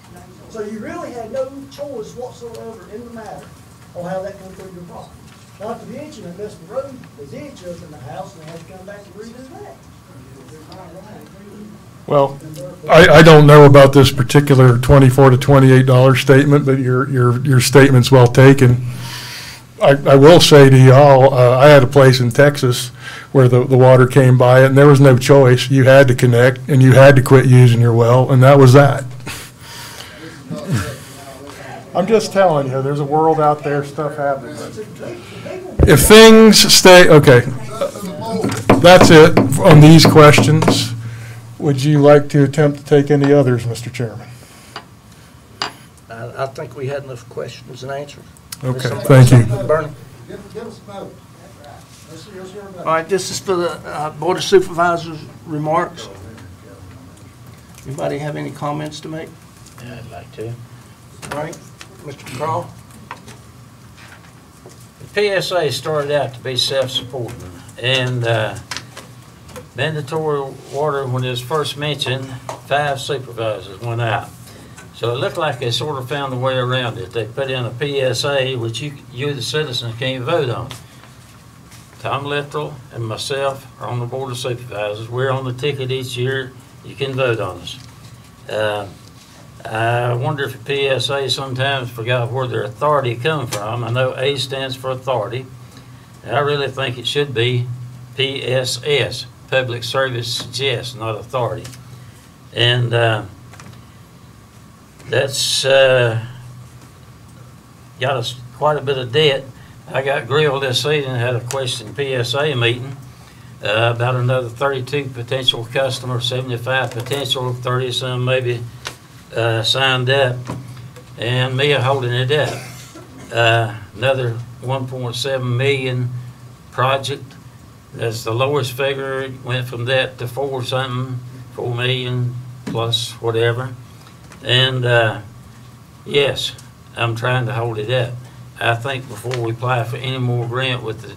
So you really had no choice whatsoever in the matter on how that come through your property. Not to mention, they missed the road, they ditched up in the house, and they had to come back and redo that. well, I don't know about this particular $24 to $28 statement, but your statement's well taken. I will say to y'all, I had a place in Texas where the water came by it, and there was no choice. You had to connect, and you had to quit using your well, and that was that. I'm just telling you, there's a world out there, stuff happens. If things stay, okay, that's it on these questions. Would you like to attempt to take any others, Mr. Chairman? I think we had enough questions and answers. Okay, thank you. Bernie? All right, this is for the Board of Supervisors remarks. Anybody have any comments to make? Yeah, I'd like to. All right, Mr. Carroll? The PSA started out to be self-supporting, and mandatory water, when it was first mentioned, 5 supervisors went out. So it looked like they sort of found a way around it. They put in a PSA, which you the citizens, can't vote on. Tom Littrell and myself are on the Board of Supervisors. We're on the ticket each year. You can vote on us. I wonder if the PSA sometimes forgot where their authority come from. I know A stands for authority. I really think it should be PSS, Public Service Suggest, not authority. And that's got us quite a bit of debt. I got grilled this season, had a question PSA meeting about another 32 potential customers, 75 potential, 30 some maybe signed up, and me holding it up. Another 1.7 million project. That's the lowest figure. It went from that to 4 million plus whatever. And yes, I'm trying to hold it up. I think before we apply for any more grant with the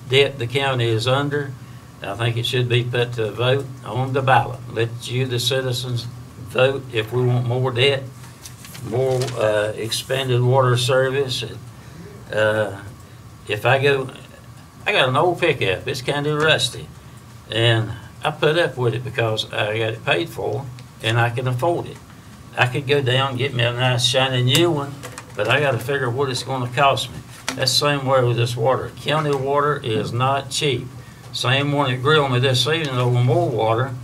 debt the county is under, I think it should be put to a vote on the ballot. Let you, the citizens, vote if we want more debt. more expanded water service. If I got an old pickup, it's kind of rusty, and I put up with it because I got it paid for and I can afford it. I could go down and get me a nice shiny new one, but I got to figure what it's going to cost me. That's the same way with this water. County water is not cheap. Same one that grilled me this evening over more water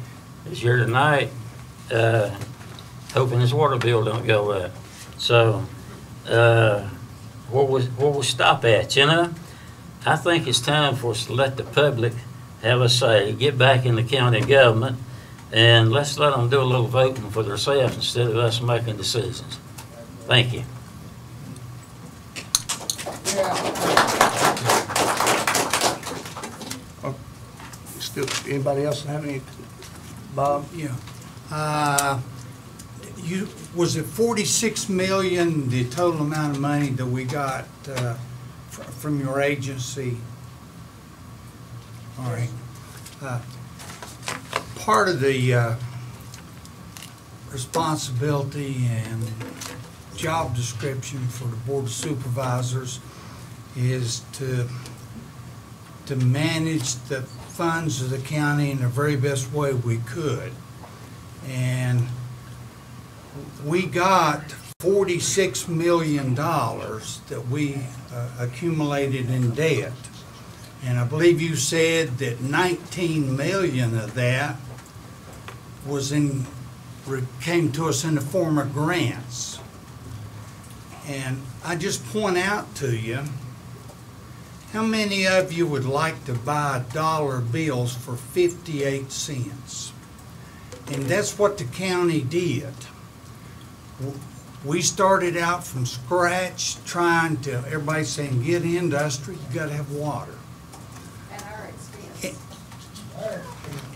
is here tonight, hoping his water bill don't go up. So, what we stop at, you know? I think it's time for us to let the public have a say, get back in the county government, and let's let them do a little voting for themselves instead of us making decisions. Thank you. Still, anybody else have any, Bob? Yeah. Was it 46 million, the total amount of money that we got from your agency? All right. Part of the responsibility and job description for the Board of Supervisors is to manage the funds of the county in the very best way we could. And we got $46 million that we accumulated in debt. And I believe you said that 19 million of that came to us in the form of grants. And I just point out to you, how many of you would like to buy dollar bills for 58 cents? And that's what the county did. We started out from scratch trying to, everybody's saying, get industry, you gotta have water. At our expense.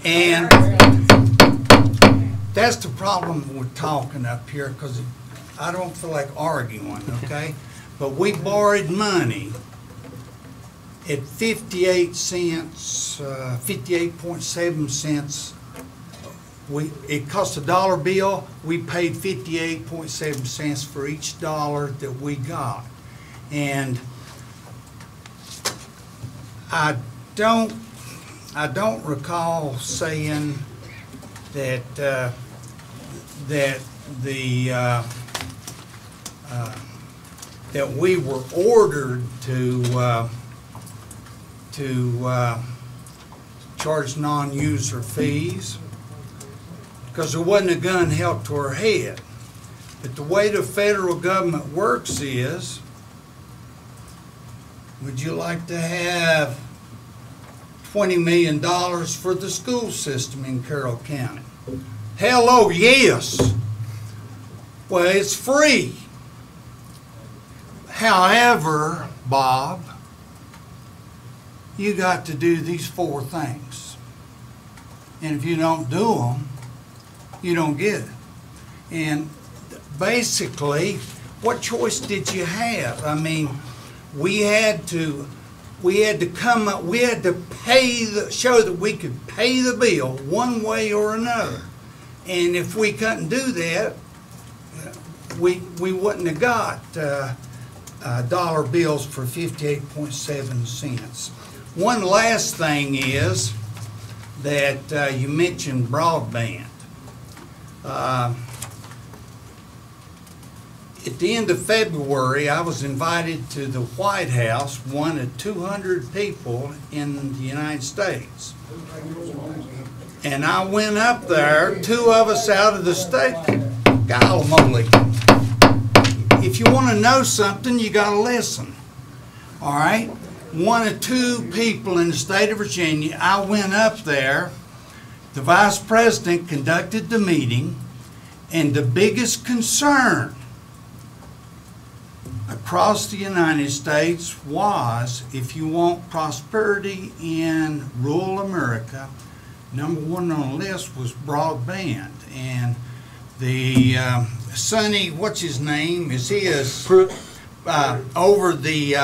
And that's the problem we're talking up here, because I don't feel like arguing, okay? But we borrowed money at 58 cents, 58.7 cents. It cost $1 bill. We paid 58.7 cents for each dollar that we got. And I don't recall saying that that we were ordered to charge non-user fees, because there wasn't a gun held to our head. But the way the federal government works is, would you like to have $20 million for the school system in Carroll County? Hello, yes. Well, it's free. However, Bob, you got to do these 4 things. And if you don't do them, you don't get it. And basically, what choice did you have? I mean, we had to come up, we had to show that we could pay the bill one way or another. And if we couldn't do that, we wouldn't have got dollar bills for 58.7 cents. One last thing is that you mentioned broadband. At the end of February, I was invited to the White House, one of 200 people in the United States. And I went up there, 2 of us out of the state. Golly moly. If you want to know something, you got to listen. All right? One of 2 people in the state of Virginia, I went up there. The vice president conducted the meeting, and the biggest concern across the United States was, if you want prosperity in rural America, number 1 on the list was broadband. And the Sonny, what's his name? Is he over the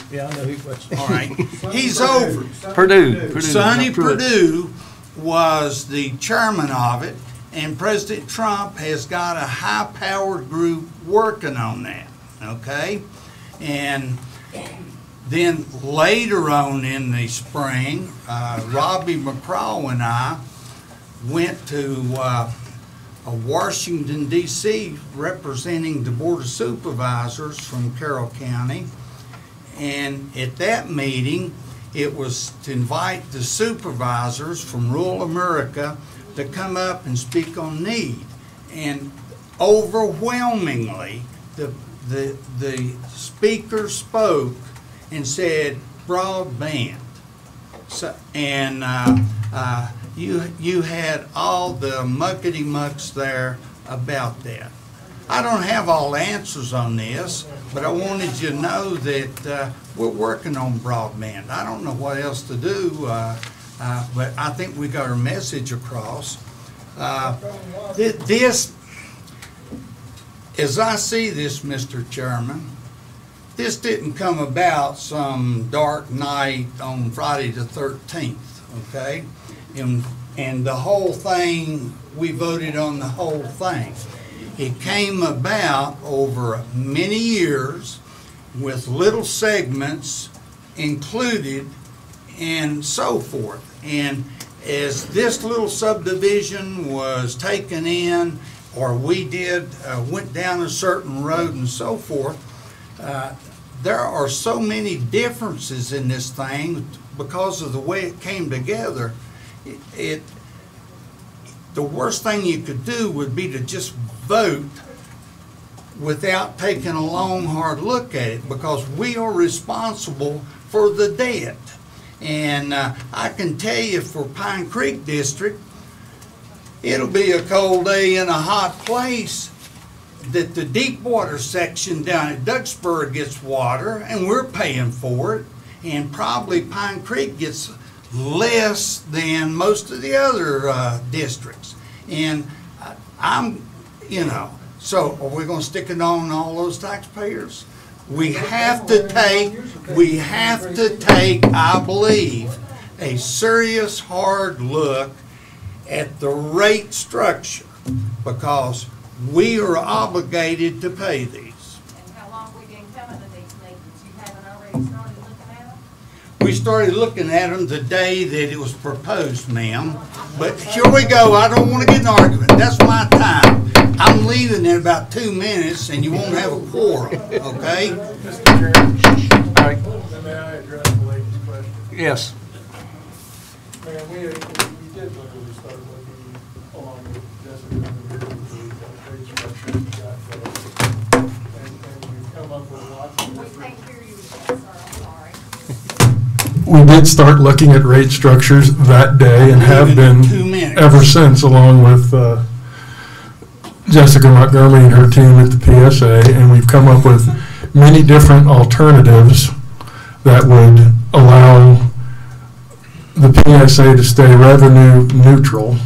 yeah, I know who. All right. He's over. Purdue. Sonny Purdue was the chairman of it, And President Trump has got a high-powered group working on that, okay? And then later on in the spring, Robbie McCraw and I went to Washington, D.C., representing the Board of Supervisors from Carroll County. And at that meeting, it was to invite the supervisors from rural America to come up and speak on need. And overwhelmingly, the speaker spoke and said broadband. So, and you had all the muckety-mucks there about that. I don't have all the answers on this, but I wanted you to know that we're working on broadband. I don't know what else to do, but I think we got our message across. This, as I see this, Mr. Chairman, this didn't come about some dark night on Friday the 13th, okay? And the whole thing, we voted on the whole thing. It came about over many years with little segments included and so forth. And as this little subdivision was taken in, or we went down a certain road and so forth, there are so many differences in this thing because of the way it came together. The worst thing you could do would be to just vote without taking a long, hard look at it, because we are responsible for the debt. And I can tell you for Pine Creek District, it'll be a cold day in a hot place that the deep water section down at Duxbury gets water, and we're paying for it, and probably Pine Creek gets less than most of the other districts. And so are we going to stick it on all those taxpayers? We have to take, I believe, a serious hard look at the rate structure, because we are obligated to pay these. And how long we been coming to these meetings? You haven't already started looking at them? We started looking at them the day that it was proposed, ma'am. But here we go. I don't want to get in an argument. That's my time. I'm leaving in about 2 minutes, and you won't have a quorum, okay? Mr. Chairman, All right. may I address the lady's question? Yes. Man, we did literally start looking along with Jessica and the rate structure and we've come up with lots of different. We can't hear you, sir, I'm sorry. We did start looking at rate structures that day and have been ever since, along with Jessica Montgomery and her team at the PSA, and we've come up with many different alternatives that would allow the PSA to stay revenue neutral,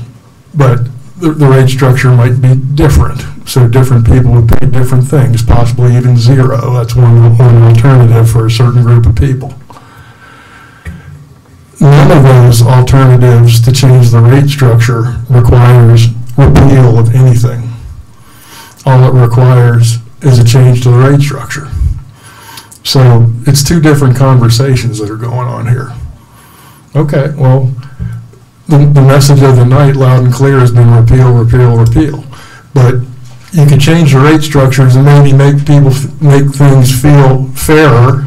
but the rate structure might be different. So different people would pay different things, possibly even zero. That's one alternative for a certain group of people. None of those alternatives to change the rate structure requires repeal of anything. All it requires is a change to the rate structure. So it's two different conversations that are going on here. Okay, well, the message of the night, loud and clear, has been repeal, repeal, repeal. But you can change the rate structures and maybe make things feel fairer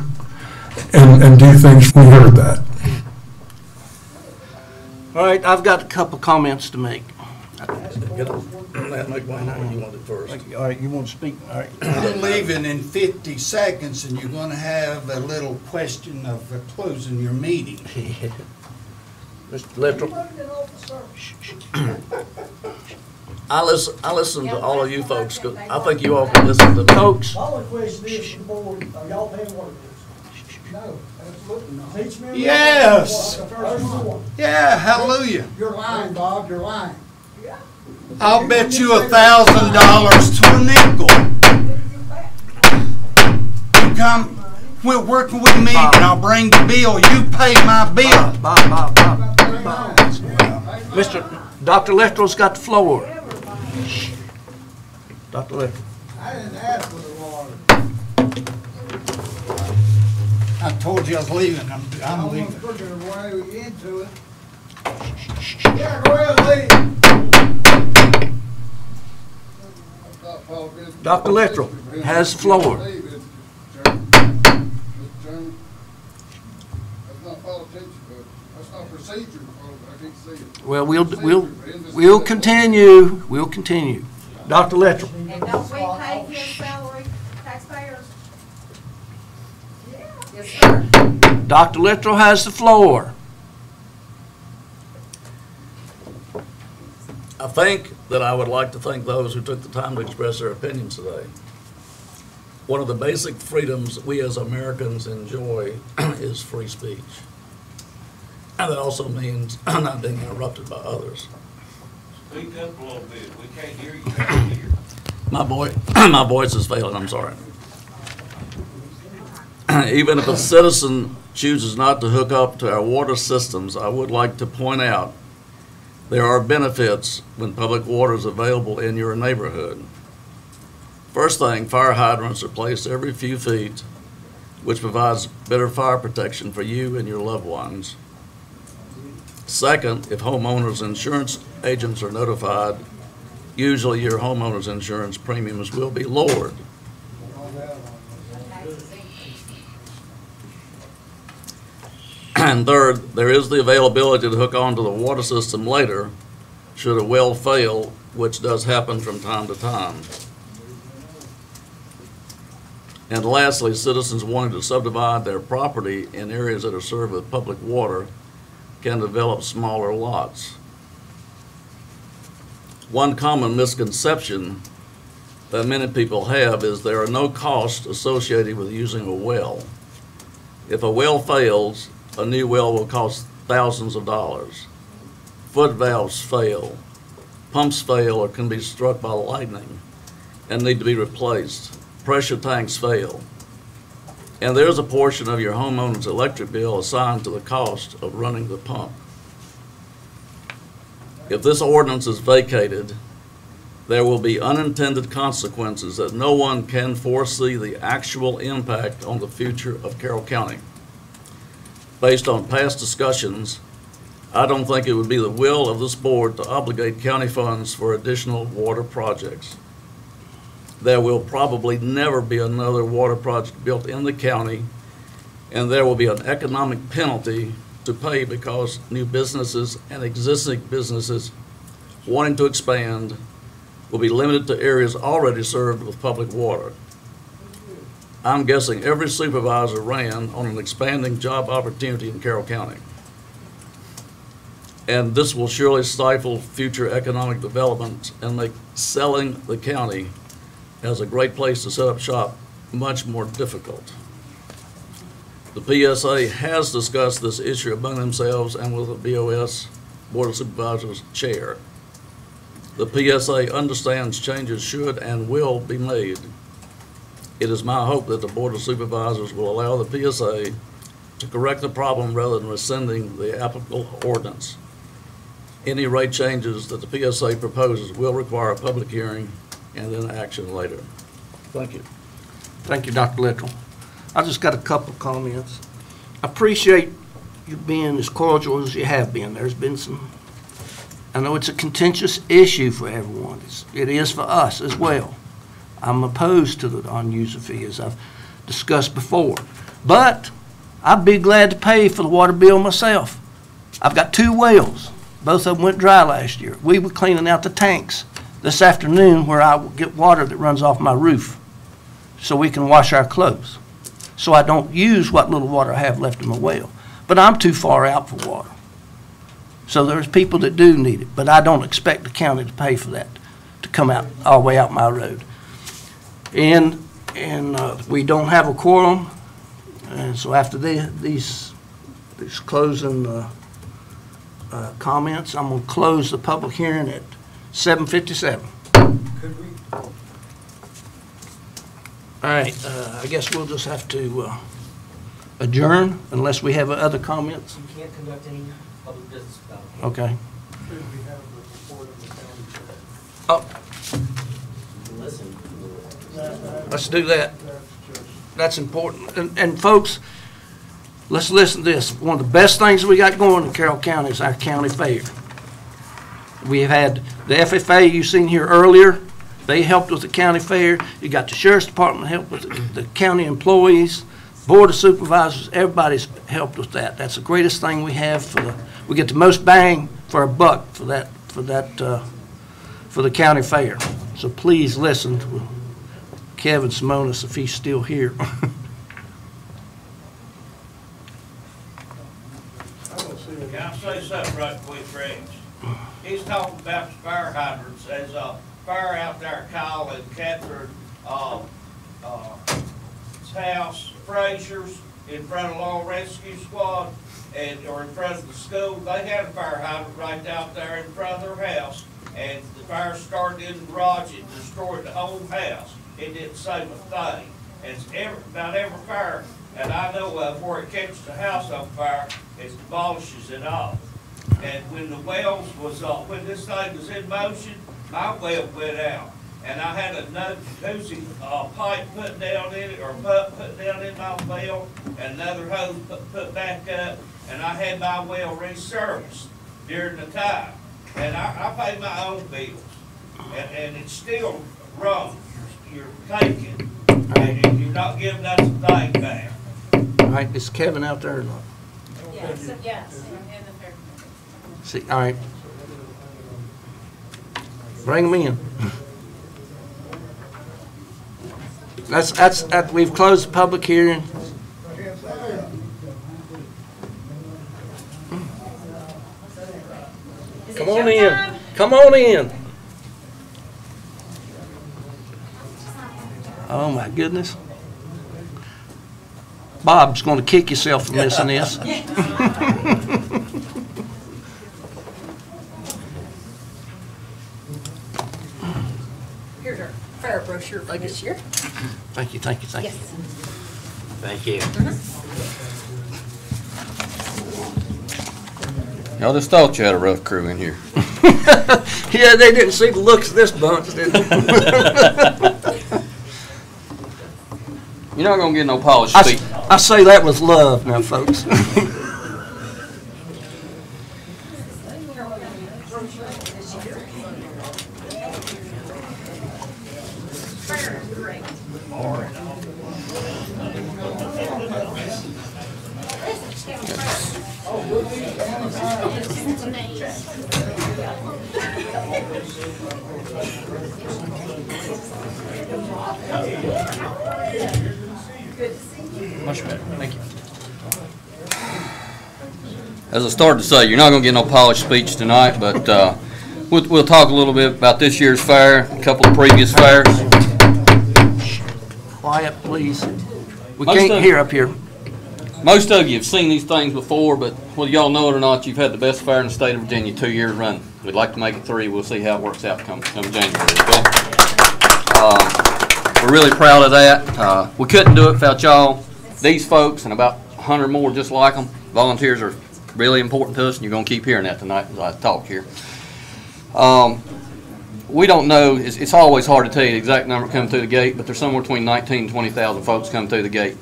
and do things. We heard that. All right, I've got a couple comments to make. You want it first. All right, you want to speak? All right. We're leaving in 50 seconds, and you're going to have a little question of closing your meeting. Mr. Littrell. I listen to all of you folks, 'cause I think you all can listen to folks. My only question is, to the board, are y'all paying water bills? No, absolutely not. Teach me. Yes. Yeah, hallelujah. You're lying, Bob, you're lying. I'll bet you $1,000 to a nickel. You come, we're working with me, and I'll bring the bill. You pay my bill. Bob. Mr. Dr. Littrell's got the floor. Dr. Lecter. I didn't ask for the water. I told you I was leaving. I'm leaving. Crooked way into it. Yeah, go ahead, leave. Dr. Littrell has the floor. Well, we'll continue. We'll continue. Dr. Littrell. And don't we pay his salary, taxpayers? Yes, sir. Dr. Littrell has the floor. I think that I would like to thank those who took the time to express their opinions today. One of the basic freedoms we as Americans enjoy is free speech. And that also means not being interrupted by others. Speak up a little bit. We can't hear you down here. My voice is failing, I'm sorry. Even if a citizen chooses not to hook up to our water systems, I would like to point out there are benefits when public water is available in your neighborhood. First thing, fire hydrants are placed every few feet, which provides better fire protection for you and your loved ones. Second, if homeowners' insurance agents are notified, usually your homeowner's insurance premiums will be lowered. And third, there is the availability to hook onto the water system later should a well fail, which does happen from time to time. And lastly, citizens wanting to subdivide their property in areas that are served with public water can develop smaller lots. One common misconception that many people have is there are no costs associated with using a well. If a well fails, a new well will cost thousands of dollars. Foot valves fail, pumps fail or can be struck by lightning and need to be replaced. Pressure tanks fail. And there's a portion of your homeowner's electric bill assigned to the cost of running the pump. If this ordinance is vacated, there will be unintended consequences that no one can foresee the actual impact on the future of Carroll County. Based on past discussions, I don't think it would be the will of this board to obligate county funds for additional water projects. There will probably never be another water project built in the county, and there will be an economic penalty to pay because new businesses and existing businesses wanting to expand will be limited to areas already served with public water. I'm guessing every supervisor ran on an expanding job opportunity in Carroll County. And this will surely stifle future economic development and make selling the county as a great place to set up shop much more difficult. The PSA has discussed this issue among themselves and with the BOS, Board of Supervisors Chair. The PSA understands changes should and will be made. It is my hope that the Board of Supervisors will allow the PSA to correct the problem rather than rescinding the applicable ordinance. Any rate changes that the PSA proposes will require a public hearing and then action later. Thank you. Thank you, Dr. Littrell. I just got a couple of comments. I appreciate you being as cordial as you have been. There's been some, I know it's a contentious issue for everyone. It is for us as well. I'm opposed to the on-user fee, as I've discussed before. But I'd be glad to pay for the water bill myself. I've got 2 wells. Both of them went dry last year. We were cleaning out the tanks this afternoon where I will get water that runs off my roof so we can wash our clothes. So I don't use what little water I have left in my well. But I'm too far out for water. So there's people that do need it, but I don't expect the county to pay for that, to come out all the way out my road. And we don't have a quorum, and so after these closing comments, I'm going to close the public hearing at 7:57. Could we? All right, I guess we'll just have to adjourn unless we have other comments. You can't conduct any public business without. Okay. Could we have the report of the county? Oh. Let's do that. That's important. And folks, let's listen to this. One of the best things we got going in Carroll County is our county fair. We have had the FFA you've seen here earlier. They helped with the county fair. You got the sheriff's department help with the county employees, board of supervisors. Everybody's helped with that. That's the greatest thing we have we get the most bang for our buck for the county fair. So please listen to Kevin Simonis if he's still here. Can I say something right quick, Rex? He's talking about the fire hydrants. There's a fire out there at Kyle and Catherine house, Frazier's, in front of Law Rescue Squad, or in front of the school. They had a fire hydrant right out there in front of their house, and the fire started in the garage and destroyed the whole house. It didn't save a thing. And it's about every fire that I know of where it catches the house on fire, it demolishes it all. And when the wells was, when this thing was in motion, my well went out. And I had another jacuzzi pipe put down in it, or put down in my well, and another hose put back up, and I had my well resurfaced during the time. And I paid my own bills, and it's still wrong. You're taking, and you're not giving us a thing back. All right, is Kevin out there or not? Yes, yes, in the fair. See, all right. Bring them in. We've closed the public hearing. Come on in. Come on in. Oh my goodness. Bob's going to kick yourself for missing this. Here's our fair brochure for this year. Thank you, thank you, thank you. Thank you. Y'all just thought you had a rough crew in here. Yeah, they didn't see the looks of this bunch, did they? You're not going to get no polished feet. I say that with love now, folks. Much better. Thank you. As I started to say, you're not going to get no polished speech tonight, but we'll talk a little bit about this year's fair, a couple of previous fairs. Quiet, please. We can't hear up here. Most of you have seen these things before, but whether y'all know it or not, you've had the best fair in the state of Virginia 2 years running. We'd like to make it 3. We'll see how it works out come January. Okay? We're really proud of that. We couldn't do it without y'all. These folks and about 100 more just like them. Volunteers are really important to us, and you're going to keep hearing that tonight as I talk here. We don't know. It's always hard to tell you the exact number coming through the gate, but there's somewhere between 19,000 and 20,000 folks coming through the gate.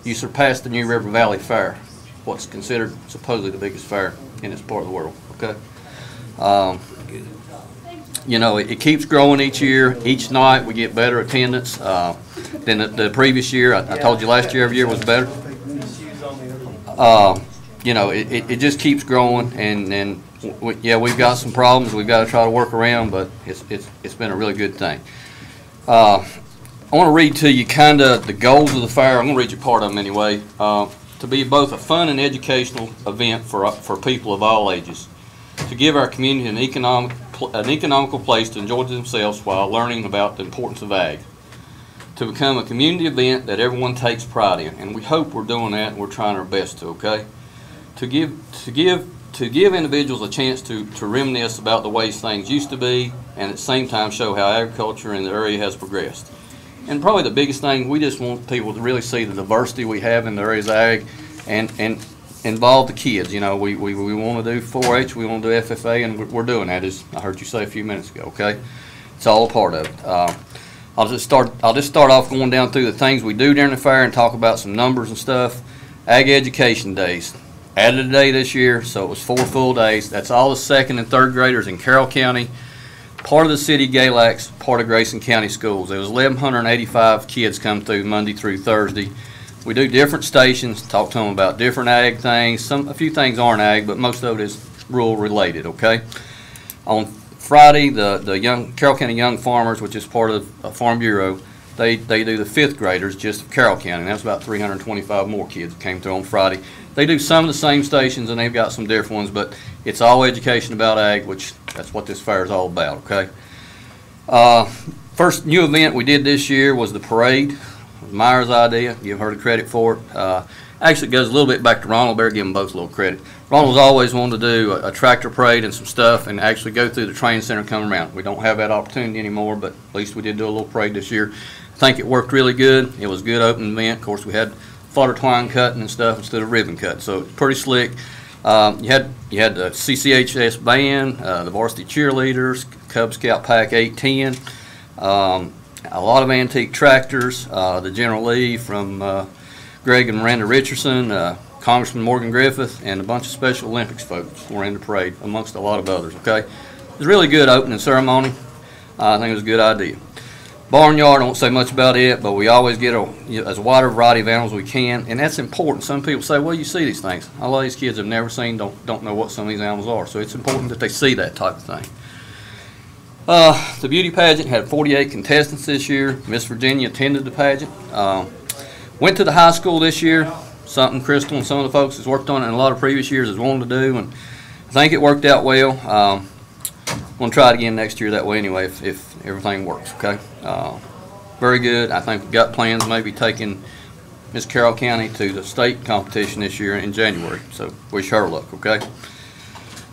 You surpassed the New River Valley Fair, what's considered supposedly the biggest fair in this part of the world. Okay. You know, it keeps growing each year. Each night we get better attendance than the previous year. I told you last year every year was better. You know, it just keeps growing, and yeah, we've got some problems we've got to try to work around, but it's been a really good thing. I want to read to you kind of the goals of the fair. I'm going to read you part of them anyway. To be both a fun and educational event for people of all ages. To give our community an economical place to enjoy themselves while learning about the importance of ag. To become a community event that everyone takes pride in, and we hope we're doing that, and we're trying our best to. Okay. To give individuals a chance to reminisce about the ways things used to be, and at the same time show how agriculture in the area has progressed. And probably the biggest thing, we just want people to really see the diversity we have in the areas of ag, and involve the kids. You know, we want to do 4-H, we want to do FFA, and we're doing that, as I heard you say a few minutes ago. Okay. It's all a part of it. I'll just start off going down through the things we do during the fair and talk about some numbers and stuff. Ag Education Days. Added a day this year, so it was 4 full days. That's all the 2nd and 3rd graders in Carroll County, part of the city Galax, part of Grayson County Schools. There was 1,185 kids come through Monday through Thursday. We do different stations, talk to them about different ag things. A few things aren't ag, but most of it is rural related, okay? On Friday, the Carroll County Young Farmers, which is part of Farm Bureau, they do the 5th graders just of Carroll County. And that's about 325 more kids that came through on Friday. They do some of the same stations, and they've got some different ones, but it's all education about ag, which that's what this fair is all about, okay? First new event we did this year was the parade. It was Myers' idea. Give her the credit for it. Actually, it goes a little bit back to Ronald. Better give them both a little credit. Ronald's always wanted to do a tractor parade and some stuff and actually go through the training center and come around. We don't have that opportunity anymore, but at least we did do a little parade this year. I think it worked really good. It was a good opening event. Of course, we had fodder twine cutting and stuff instead of ribbon cut, so it's pretty slick. You had the CCHS band, the varsity cheerleaders, Cub Scout Pack 810, a lot of antique tractors, the General Lee from Greg and Miranda Richardson, Congressman Morgan Griffith, and a bunch of Special Olympics folks were in the parade, amongst a lot of others, okay? It was a really good opening ceremony. I think it was a good idea. Barnyard, I won't say much about it, but we always get as wide a variety of animals as we can, and that's important. Some people say, well, you see these things. A lot of these kids have never seen, don't know what some of these animals are, so it's important that they see that type of thing. The Beauty Pageant had 48 contestants this year. Miss Virginia attended the pageant. Went to the high school this year, something Crystal and some of the folks has worked on it in a lot of previous years has wanted to do, and I think it worked out well. I'm going to try it again next year that way anyway if everything works, okay? Very good. I think we've got plans maybe taking Miss Carroll County to the state competition this year in January, so wish her luck, okay?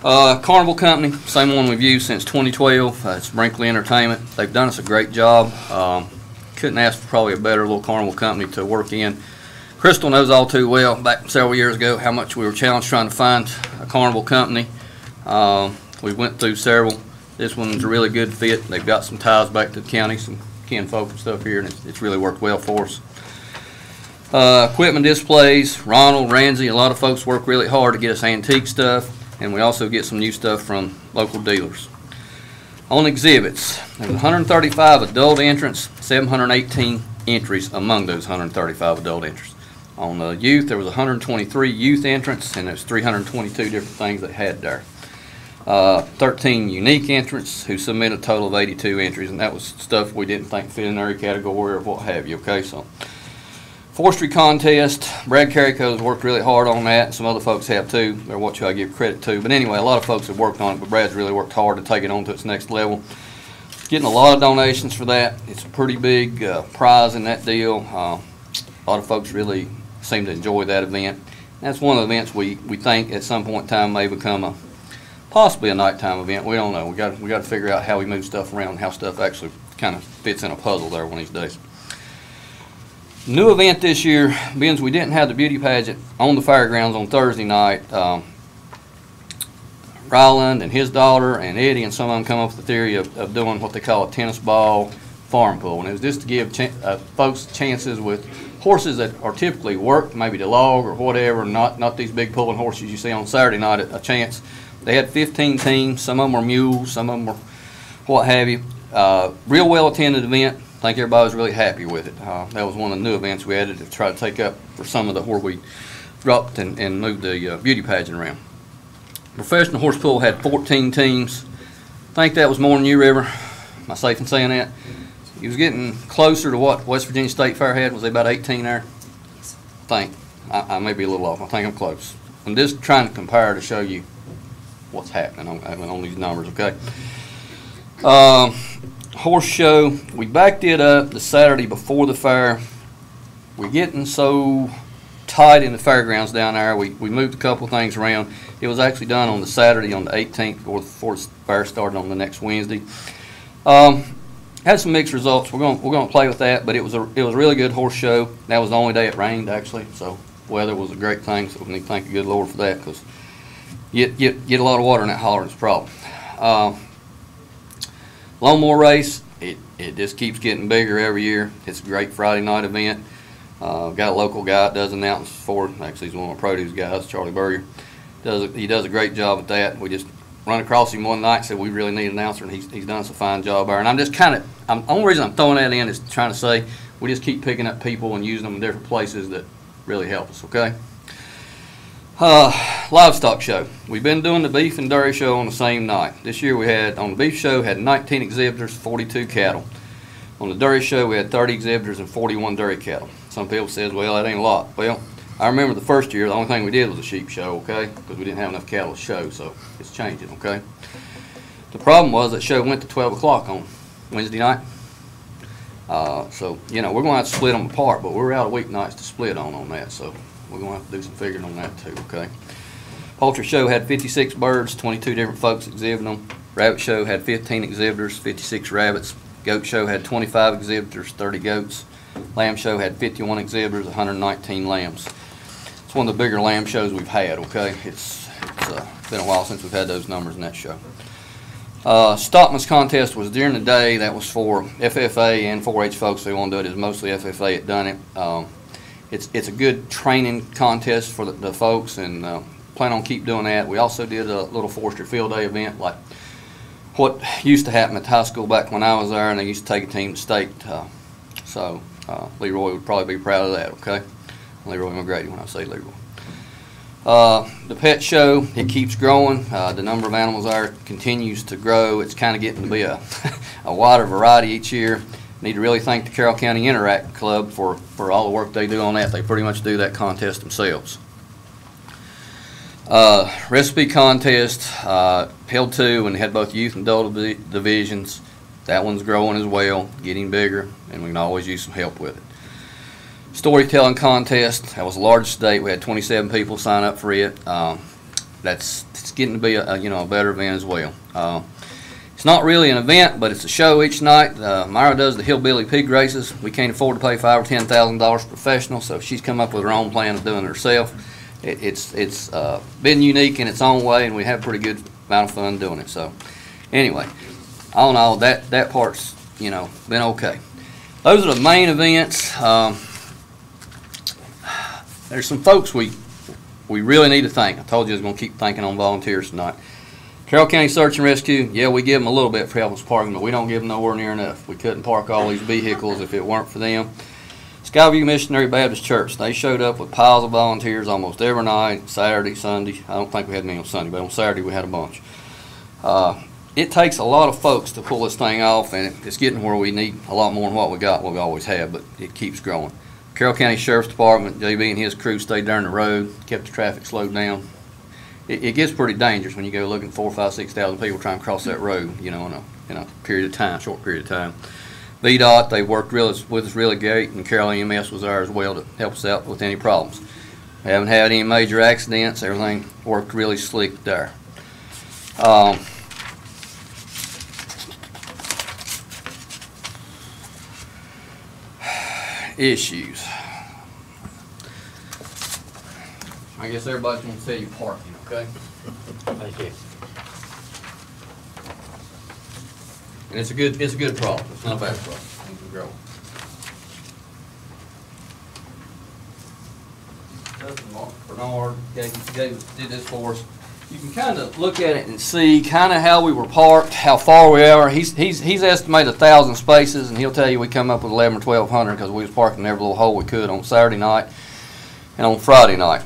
Carnival Company, same one we've used since 2012. It's Brinkley Entertainment. They've done us a great job. Couldn't ask for probably a better little carnival company to work in. Crystal knows all too well, back several years ago, how much we were challenged trying to find a carnival company. We went through several. This one's a really good fit. They've got some ties back to the county, some kinfolk and stuff here, and it's really worked well for us. Equipment displays, Ronald, Ramsey, a lot of folks work really hard to get us antique stuff, and we also get some new stuff from local dealers. On exhibits, there was 135 adult entrants, 718 entries among those 135 adult entrants. On the youth, there was 123 youth entrants, and there's 322 different things they had there. 13 unique entrants who submitted a total of 82 entries, and that was stuff we didn't think fit in every category or what have you, okay? So, Forestry Contest, Brad Carrico's worked really hard on that, and some other folks have too. They're what I give credit to. But anyway, a lot of folks have worked on it, but Brad's really worked hard to take it on to its next level. Getting a lot of donations for that. It's a pretty big prize in that deal. A lot of folks really seem to enjoy that event. And that's one of the events we think at some point in time may become possibly a nighttime event. We don't know. We got to figure out how we move stuff around, how stuff actually kind of fits in a puzzle there one of these days. New event this year, being we didn't have the beauty pageant on the fairgrounds on Thursday night. Ryland and his daughter and Eddie and some of them come up with the theory of doing what they call a tennis ball farm pool. And it was just to give folks chances with horses that are typically worked, maybe the log or whatever, not these big pulling horses you see on Saturday night, a chance. They had 15 teams. Some of them were mules, some of them were what have you. Real well attended event. I think everybody was really happy with it. That was one of the new events we added to try to take up for some of the where we dropped and moved the beauty pageant around. Professional horse pool had 14 teams. I think that was more than you, River. Am I safe in saying that? He was getting closer to what West Virginia State Fair had. Was they about 18 there? I think. I may be a little off. I think I'm close. I'm just trying to compare to show you what's happening on these numbers, okay? Horse show, we backed it up the Saturday before the fair. We're getting so tight in the fairgrounds down there, we moved a couple of things around. It was actually done on the Saturday on the 18th before the fair started on the next Wednesday. Had some mixed results. We're going to play with that, but it was a really good horse show. That was the only day it rained actually, so weather was a great thing. So we need to thank the good Lord for that, because get a lot of water in that holler is a problem. Lawnmower race, it just keeps getting bigger every year. It's a great Friday night event. Got a local guy that does announcements for it. Actually, he's one of my produce guys, Charlie Berger. He does a great job at that. We just run across him one night and said we really need an announcer, and he's done us a fine job there. And I'm just the only reason I'm throwing that in is trying to say we just keep picking up people and using them in different places that really help us, okay? Livestock Show. We've been doing the beef and dairy show on the same night. This year we had, on the beef show, had 19 exhibitors, 42 cattle. On the dairy show, we had 30 exhibitors and 41 dairy cattle. Some people says, well, that ain't a lot. Well, I remember the first year, the only thing we did was a sheep show, okay? Because we didn't have enough cattle to show, so it's changing, okay? The problem was that show went to 12 o'clock on Wednesday night. So, you know, we're going to have to split them apart, but we're out of weeknights to split on that, so we're going to have to do some figuring on that too, okay? Poultry show had 56 birds, 22 different folks exhibiting them. Rabbit show had 15 exhibitors, 56 rabbits. Goat show had 25 exhibitors, 30 goats. Lamb show had 51 exhibitors, 119 lambs. It's one of the bigger lamb shows we've had, okay? It's been a while since we've had those numbers in that show. Stockman's contest was during the day. That was for FFA and 4-H folks who want to do it. It's mostly FFA that done it. It's a good training contest for the folks, and plan on keep doing that. We also did a little Forestry Field Day event like what used to happen at the high school back when I was there, and they used to take a team to state. So Leroy would probably be proud of that, okay? Leroy McGrady when I say Leroy. The pet show, it keeps growing. The number of animals there continues to grow. It's kind of getting to be a wider variety each year. Need to really thank the Carroll County Interact Club for all the work they do on that. They pretty much do that contest themselves. Recipe contest, held two, and had both youth and adult divisions. That one's growing as well, getting bigger, and we can always use some help with it. Storytelling contest, that was the largest to date. We had 27 people sign up for it. It's getting to be a better event as well. It's not really an event, but it's a show each night. Myra does the hillbilly pig races. We can't afford to pay $5,000 or $10,000 professional, so she's come up with her own plan of doing it herself. It's been unique in its own way, and we have a pretty good amount of fun doing it. So, anyway, all in all, that part's been okay. Those are the main events. There's some folks we really need to thank. I told you I was going to keep thanking on volunteers tonight. Carroll County Search and Rescue, yeah, we give them a little bit for helping us parking, but we don't give them nowhere near enough. We couldn't park all these vehicles if it weren't for them. Skyview Missionary Baptist Church, they showed up with piles of volunteers almost every night, Saturday, Sunday. I don't think we had many on Sunday, but on Saturday we had a bunch. It takes a lot of folks to pull this thing off, and it's getting where we need a lot more than what we always have, but it keeps growing. Carroll County Sheriff's Department, JB and his crew stayed down the road, kept the traffic slowed down. It gets pretty dangerous when you go looking at 4,000, 5,000, 6,000 people trying to cross that road, in a period of time, short period of time. VDOT, they worked with us really great, and Carroll EMS was there as well to help us out with any problems. We haven't had any major accidents. Everything worked really slick there. Issues. I guess everybody's going to tell you parking, okay? Thank you. And it's a good problem. It's not a bad problem. It can grow. Bernard did this for us. You can kind of look at it and see kind of how we were parked, how far we are. He's estimated 1,000 spaces, and he'll tell you we come up with 1,100 or 1,200 because we was parking in every little hole we could on Saturday night and on Friday night.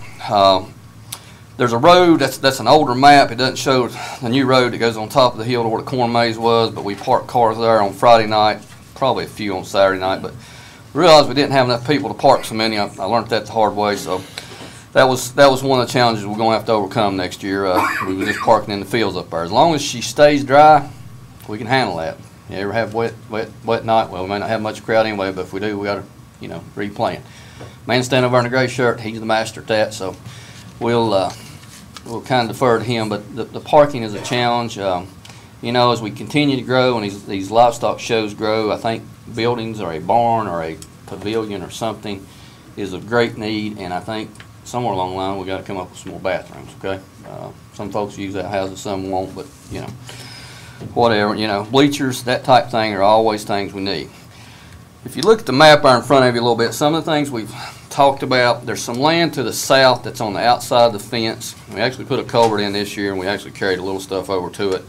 There's a road that's an older map. It doesn't show the new road that goes on top of the hill to where the corn maze was, but we parked cars there on Friday night, probably a few on Saturday night, but we realized we didn't have enough people to park so many. I learned that the hard way, so that was one of the challenges we're going to have to overcome next year. We were just parking in the fields up there. As long as she stays dry, we can handle that. You ever have wet night? Well, we may not have much crowd anyway, but if we do, we got to, replan. Man standing over in the gray shirt, he's the master at that, so we'll kind of defer to him. But the parking is a challenge. As we continue to grow and these livestock shows grow, I think buildings or a barn or a pavilion or something is of great need, and I think somewhere along the line we got to come up with some more bathrooms, okay? Some folks use that houses, some won't, but whatever, you know, bleachers, that type thing are always things we need. If you look at the map there in front of you a little bit, some of the things we've talked about, there's some land to the south that's on the outside of the fence. We actually put a culvert in this year, and we actually carried a little stuff over to it.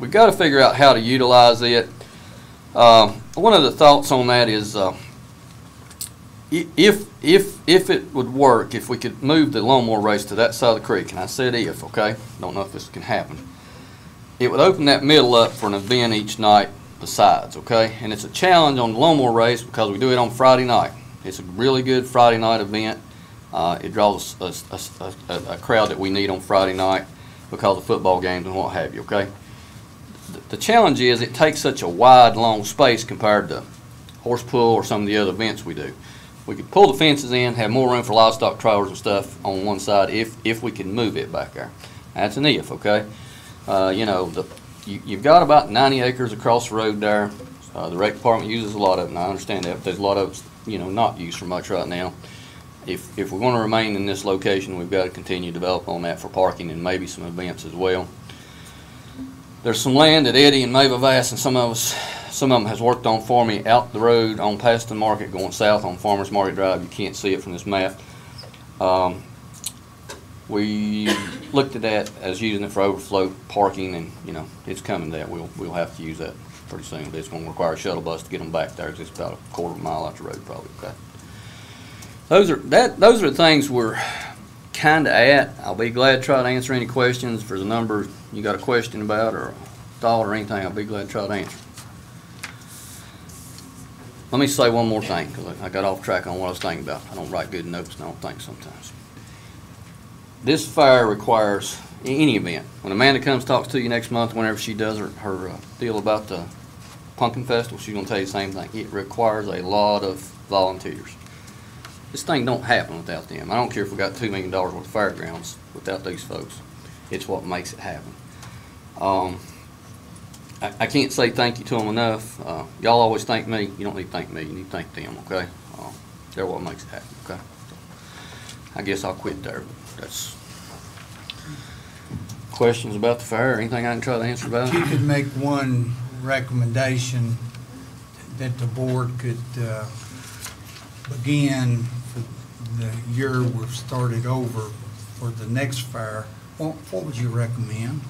We've got to figure out how to utilize it. One of the thoughts on that is if it would work, if we could move the lawnmower race to that side of the creek, and I said if, okay? Don't know if this can happen. It would open that middle up for an event each night besides, okay? And it's a challenge on the lawnmower race because we do it on Friday night. It's a really good Friday night event. It draws a crowd that we need on Friday night because of football games and what have you, okay? The challenge is it takes such a wide, long space compared to horse pull or some of the other events we do. We could pull the fences in, have more room for livestock trailers and stuff on one side if we can move it back there. That's an if, okay? You know, you've got about 90 acres across the road there. The rec department uses a lot of it, and I understand that, but there's a lot of it's, you know, not used for much right now. If we're going to remain in this location, we've got to continue to develop on that for parking and maybe some events as well. There's some land that Eddie and Maeve have asked, and some of them has worked on for me out the road on past the market going south on Farmers Market Drive. You can't see it from this map. We looked at that as using it for overflow parking, and you know it's coming to that. We'll have to use that pretty soon. But it's going to require a shuttle bus to get them back there. 'Cause it's about a quarter of a mile out the road probably. Okay. Those are the things we're kind of at. I'll be glad to try to answer any questions. If there's a number you got a question about or a thought or anything, I'll be glad to try to answer. Let me say one more thing, because I got off track on what I was thinking about. I don't write good notes, and I don't think sometimes. This fair requires, any event, when Amanda comes talks to you next month, whenever she does her deal about the Pumpkin Festival, she's going to tell you the same thing. It requires a lot of volunteers. This thing don't happen without them. I don't care if we got $2 million worth of fairgrounds without these folks. It's what makes it happen. I can't say thank you to them enough. Y'all always thank me. You don't need to thank me. You need to thank them, okay? They're what makes it happen, okay? I guess I'll quit there. That's questions about the fair, anything I can try to answer about it? You could make one recommendation that the board could begin for the year we've started over for the next fair. What would you recommend?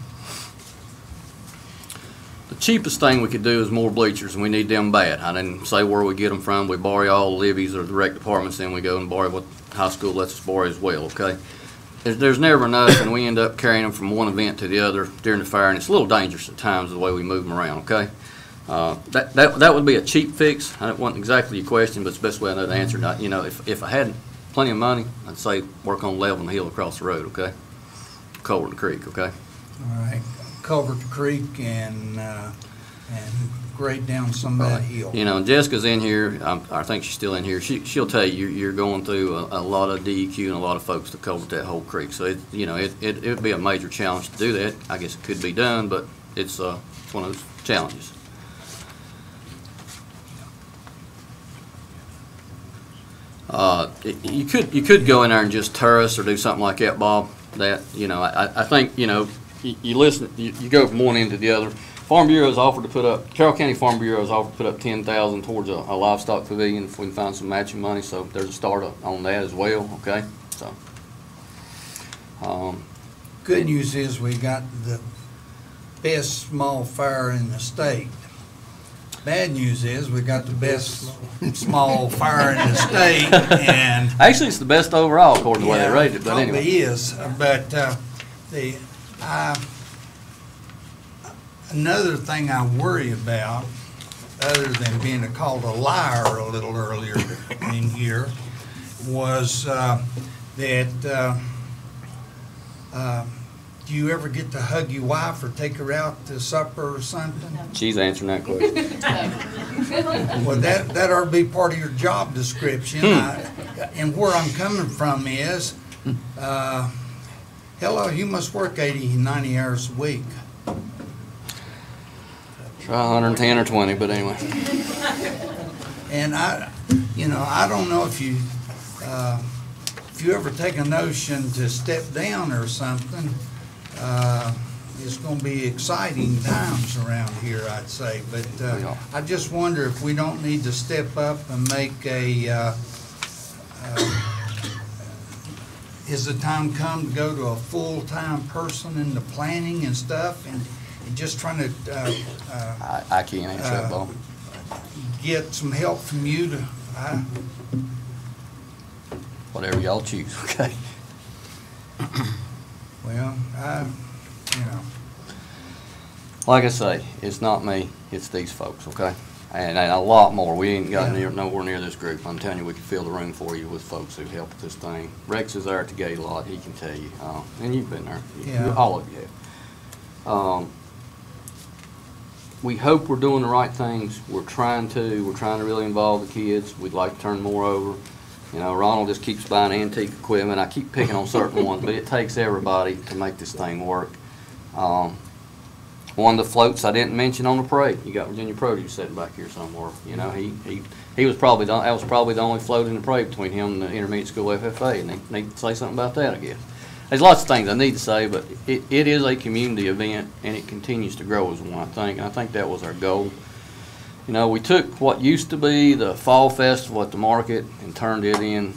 The cheapest thing we could do is more bleachers, and we need them bad. I didn't say where we get them from. We borrow all the levies or the rec departments, then we go and borrow what high school lets us borrow as well, okay? There's never enough, and we end up carrying them from one event to the other during the fair, and it's a little dangerous at times the way we move them around, okay? That would be a cheap fix. I don't want exactly your question, but it's the best way I know to answer it. You know, if I had plenty of money, I'd say work on leveling the hill across the road, okay? Culvert the creek, okay? All right, culvert the creek and grade down some of that hill. You know, Jessica's in here. I think she's still in here. She'll tell you you're going through a lot of DEQ and a lot of folks to culvert that whole creek. So it would be a major challenge to do that. I guess it could be done, but it's one of those challenges. You could go in there and just terrace or do something like that, Bob. That, you know, I think, you know, you listen, you go from one end to the other. Farm Bureau has offered to put up, Carroll County Farm Bureau has offered to put up $10,000 towards a livestock pavilion if we can find some matching money. So there's a start on that as well. Okay, so. Good news is we got the best small fair in the state. Bad news is we got the best small fair in the state, and actually it's the best overall according to the way they rated it. But anyway, it is. But another thing I worry about, other than being called a liar a little earlier in here, was that do you ever get to hug your wife or take her out to supper or something? She's answering that question. Well, that ought to be part of your job description. And where I'm coming from is, hello, you must work 80, 90 hours a week. Try 110 or 20, but anyway. And I don't know if you ever take a notion to step down or something. it's gonna be exciting times around here, I'd say. But I just wonder if we don't need to step up and make is the time come to go to a full-time person in the planning and stuff, and just trying to I can't answer that, Bob. get some help from you to, Whatever y'all choose, okay? well, you know. Like I say, it's not me, it's these folks, okay? And a lot more. We ain't got nowhere near this group. I'm telling you, we can fill the room for you with folks who help with this thing. Rex is there at the gate a lot, he can tell you. And you've been there. Yeah. All of you have. We hope we're doing the right things. We're trying to really involve the kids. We'd like to turn more over. You know, Ronald just keeps buying antique equipment. I keep picking on certain ones, but it takes everybody to make this thing work. One of the floats I didn't mention on the parade, you got Virginia Produce sitting back here somewhere. You know, he was probably that was probably the only float in the parade between him and the intermediate school FFA, and they need to say something about that, I guess. There's lots of things I need to say, but it is a community event, and it continues to grow as one, I think, and I think that was our goal. You know, we took what used to be the fall festival at the market and turned it in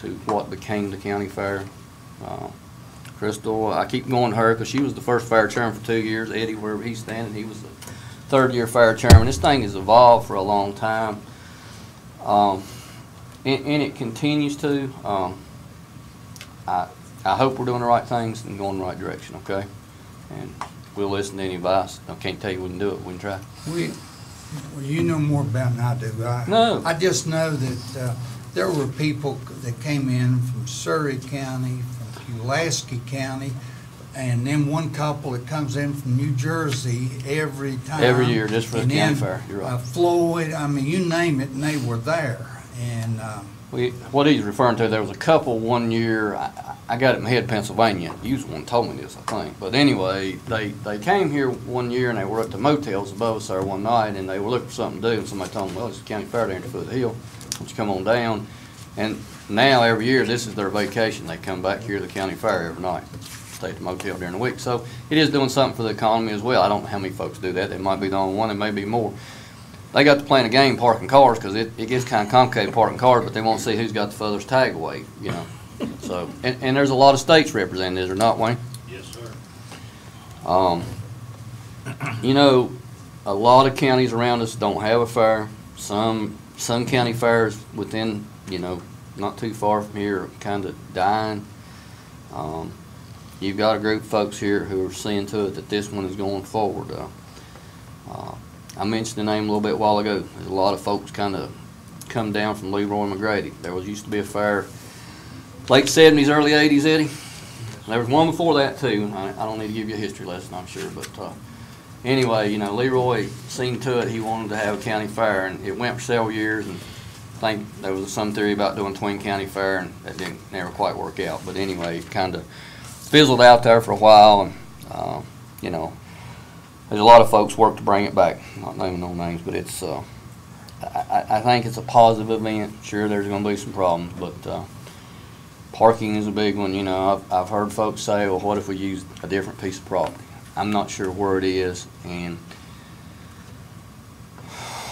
to what became the county fair. Crystal, I keep going to her because she was the first fair chairman for 2 years. Eddie, wherever he's standing, he was the third-year fair chairman. This thing has evolved for a long time, and it continues to. I hope we're doing the right things and going the right direction, okay? And we'll listen to any advice. I can't tell you we can do it. We can try. Well, you know more about it than I do. No. I just know that there were people that came in from Surrey County, Pulaski County, and then one couple that comes in from New Jersey every time. Every year, just for the and county then, fair. You're right. Floyd, I mean, you name it, and they were there. And what he's referring to, there was a couple one year. I got it in my head, Pennsylvania. You was the one who told me this, I think. But anyway, they came here one year and they were at the motels above us there one night, and they were looking for something to do. And somebody told them, "Well, it's the county fair there at the foot of the hill. Why don't you come on down?" And now every year, this is their vacation. They come back here to the county fair every night, stay at the motel during the week. So it is doing something for the economy as well. I don't know how many folks do that. They might be the only one. There may be more. They got to playing a game parking cars because it gets kind of complicated parking cars, but they want to see who's got the furthest tag away, you know. So and there's a lot of states represented, is there not, Wayne? Yes, sir. You know, a lot of counties around us don't have a fair. Some county fairs within, you know, not too far from here are kind of dying. You've got a group of folks here who are seeing to it that this one is going forward. I mentioned the name a little bit while ago. There's a lot of folks kind of come down from Leroy and McGrady. There used to be a fair late 70s, early 80s, Eddie. There was one before that too. I don't need to give you a history lesson, I'm sure, but anyway, you know, Leroy seen to it he wanted to have a county fair, and it went for several years, and I think there was some theory about doing Twin County Fair, and that didn't never quite work out. But anyway, it kind of fizzled out there for a while, and you know, there's a lot of folks work to bring it back. Not naming no names, but it's I think it's a positive event. Sure, there's going to be some problems, but parking is a big one. You know, I've heard folks say, well, what if we used a different piece of property? I'm not sure where it is, and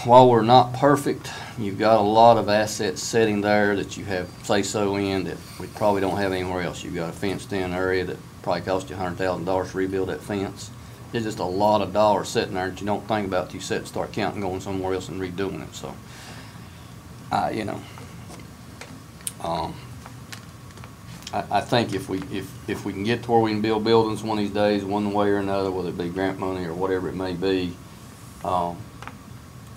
while we're not perfect, you've got a lot of assets sitting there that you have say-so in that we probably don't have anywhere else. You've got a fenced-in area that probably cost you $100,000 to rebuild that fence. There's just a lot of dollars sitting there that you don't think about till you sit and start counting, going somewhere else and redoing it. So, you know, I think if we can get to where we can build buildings one of these days, one way or another, whether it be grant money or whatever it may be,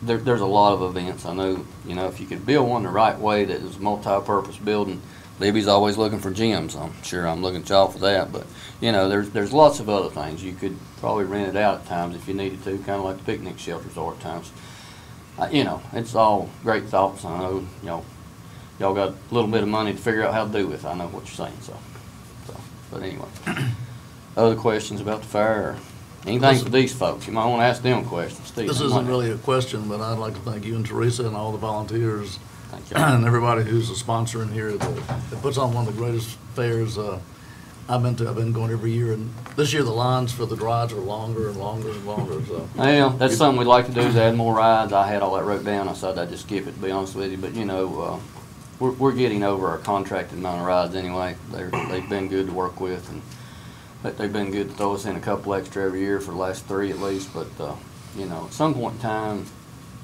there's a lot of events. I know, you know, if you could build one the right way that is a multi-purpose building. Libby's always looking for gyms. I'm sure I'm looking at y'all for that, but you know, there's lots of other things. You could probably rent it out at times if you needed to, kind of like the picnic shelters are at times. You know, it's all great thoughts. I know y'all got a little bit of money to figure out how to do with. I know what you're saying. So but anyway, other questions about the fair or anything for these folks? You might want to ask them questions. Steve, this isn't really a question, but I'd like to thank you and Teresa and all the volunteers and everybody who's a sponsor in here that puts on one of the greatest fairs I've been going every year, and this year the lines for the rides are longer and longer and longer, so. Yeah, that's something we'd like to do, is add more rides. I had all that wrote down. I said I'd just skip it, to be honest with you. But, you know, we're getting over our contracted amount of rides anyway. They've been good to work with, and they've been good to throw us in a couple extra every year for the last 3 at least. But, you know, at some point in time,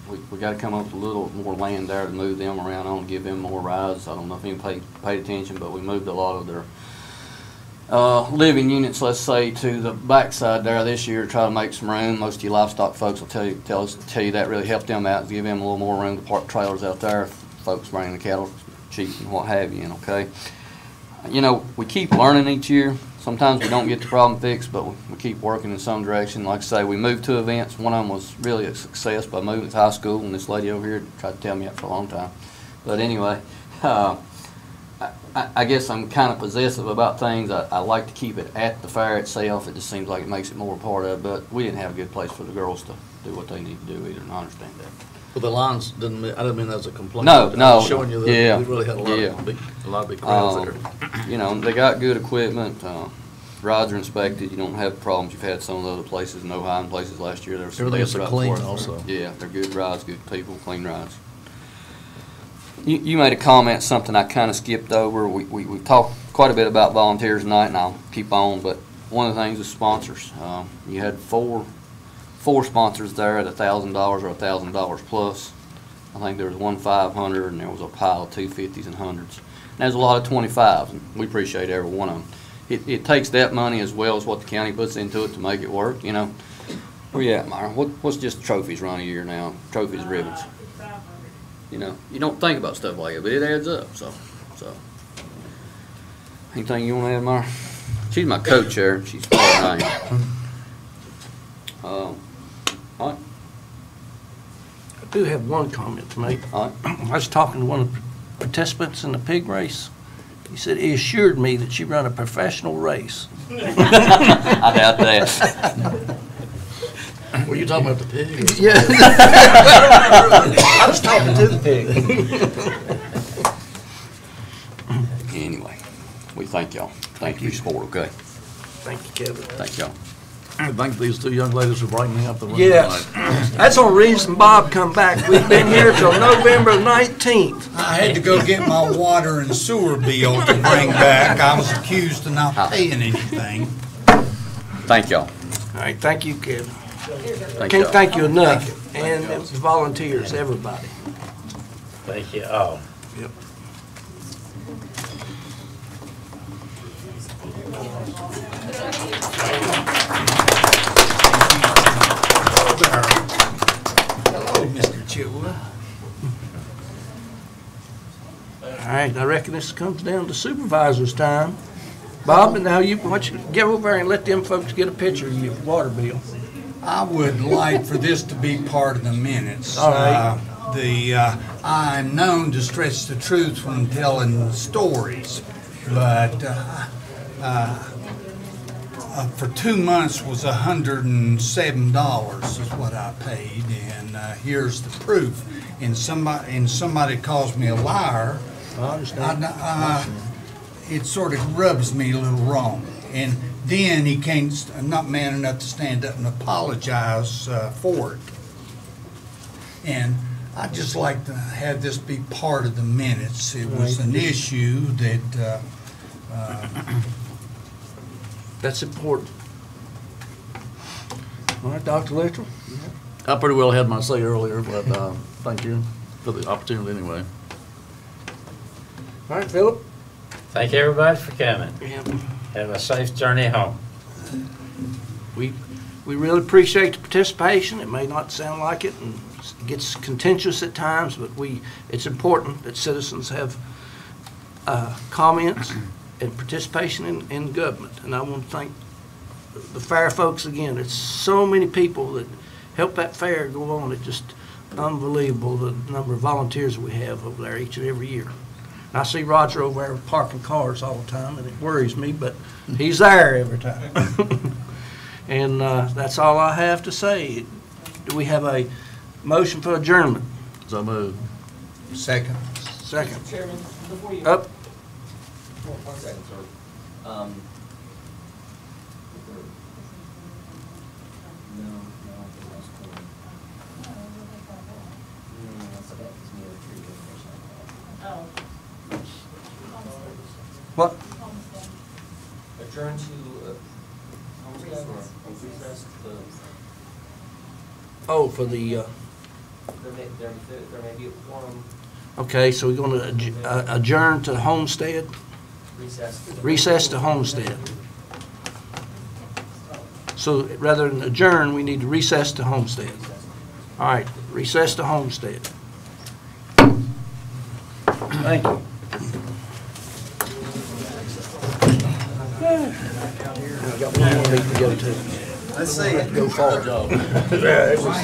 we got to come up with a little more land there to move them around on, give them more rides. I don't know if anyone paid attention, but we moved a lot of their living units, let's say, to the backside there this year to try to make some room. Most of you livestock folks will tell you that really helped them out, give them a little more room to park trailers out there if folks bring the cattle, sheep, and what have you. Okay, you know, we keep learning each year. Sometimes we don't get the problem fixed, but we keep working in some direction. Like I say, we moved 2 events. One of them was really a success by moving to high school, and this lady over here tried to tell me that for a long time. But anyway, I guess I'm kind of possessive about things. I like to keep it at the fair itself. It just seems like it makes it more a part of it. But we didn't have a good place for the girls to do what they need to do either, and I understand that. But the lines I didn't mean that as a complaint. No, I was showing you that yeah, we really had a lot of big crowds there. You know, they got good equipment. Rides are inspected. You don't have problems you've had some of the other places, no high-end places last year. There was some Everything's so clean also. Yeah, they're good rides, good people, clean rides. You made a comment, something I kind of skipped over. We talked quite a bit about volunteers tonight, and I'll keep on, but one of the things is sponsors. You had four sponsors there at $1,000 or $1,000 plus. I think there was one 500, and there was a pile of 250s and 100s. And there's a lot of 25s, and we appreciate every one of them. It takes that money as well as what the county puts into it to make it work, you know. Where you at, Myra? What's just trophies run a year now? Trophies, ribbons. You know, you don't think about stuff like it, but it adds up. So. Anything you want to add, Myra? She's my co-chair. She's part of mine. All right. I do have one comment to make. All right. I was talking to one of the participants in the pig race. He said he assured me that you run a professional race. I doubt that. Were you talking about the pig? Yeah. I was talking to the pig. Anyway, we thank y'all. Thank you for your support, okay? Thank you, Kevin. Thank y'all. I thank these 2 young ladies for brightening up the room Yes. tonight. That's the reason Bob come back. We've been here till November 19th. I had to go get my water and sewer bill to bring back. I was accused of not paying anything. Thank y'all. All right, thank you, Kevin. Thank Can't y'all. thank you enough. And the volunteers, everybody. Thank you all. Yep. Hello, Mr. Chitwood. All right, I reckon this comes down to supervisors' time. Bob, and now why don't you get over there and let them folks get a picture of your water bill. I would like for this to be part of the minutes. All right. I'm known to stretch the truth when telling stories, but for 2 months was $107 is what I paid, and here's the proof. And somebody calls me a liar. I understand. It sort of rubs me a little wrong. And then he can't, not man enough to stand up and apologize for it. And I'd just like to have this be part of the minutes. It was an issue that That's important. All right, Dr. Littrell? I pretty well had my say earlier, but thank you for the opportunity anyway. All right, Philip? Thank everybody for coming. Yeah. Have a safe journey home. We really appreciate the participation. It may not sound like it, and it gets contentious at times, but it's important that citizens have comments and participation in government. And I want to thank the fair folks again. It's so many people that help that fair go on. It's just unbelievable the number of volunteers we have over there each and every year. I see Roger over there parking cars all the time, and it worries me, but he's there every time. And that's all I have to say. Do we have a motion for adjournment? So moved. Second. Second. Chairman, before you... Up. One second, sir. What? Adjourn to homestead or recess to. Oh, for the, There may be a quorum. okay, so we're going to adjourn to homestead? Recess. Recess to homestead. So rather than adjourn, we need to recess to homestead. All right, recess to homestead. Thank you. I got one more meeting to go to. Let's see it. Go far. Yeah, it was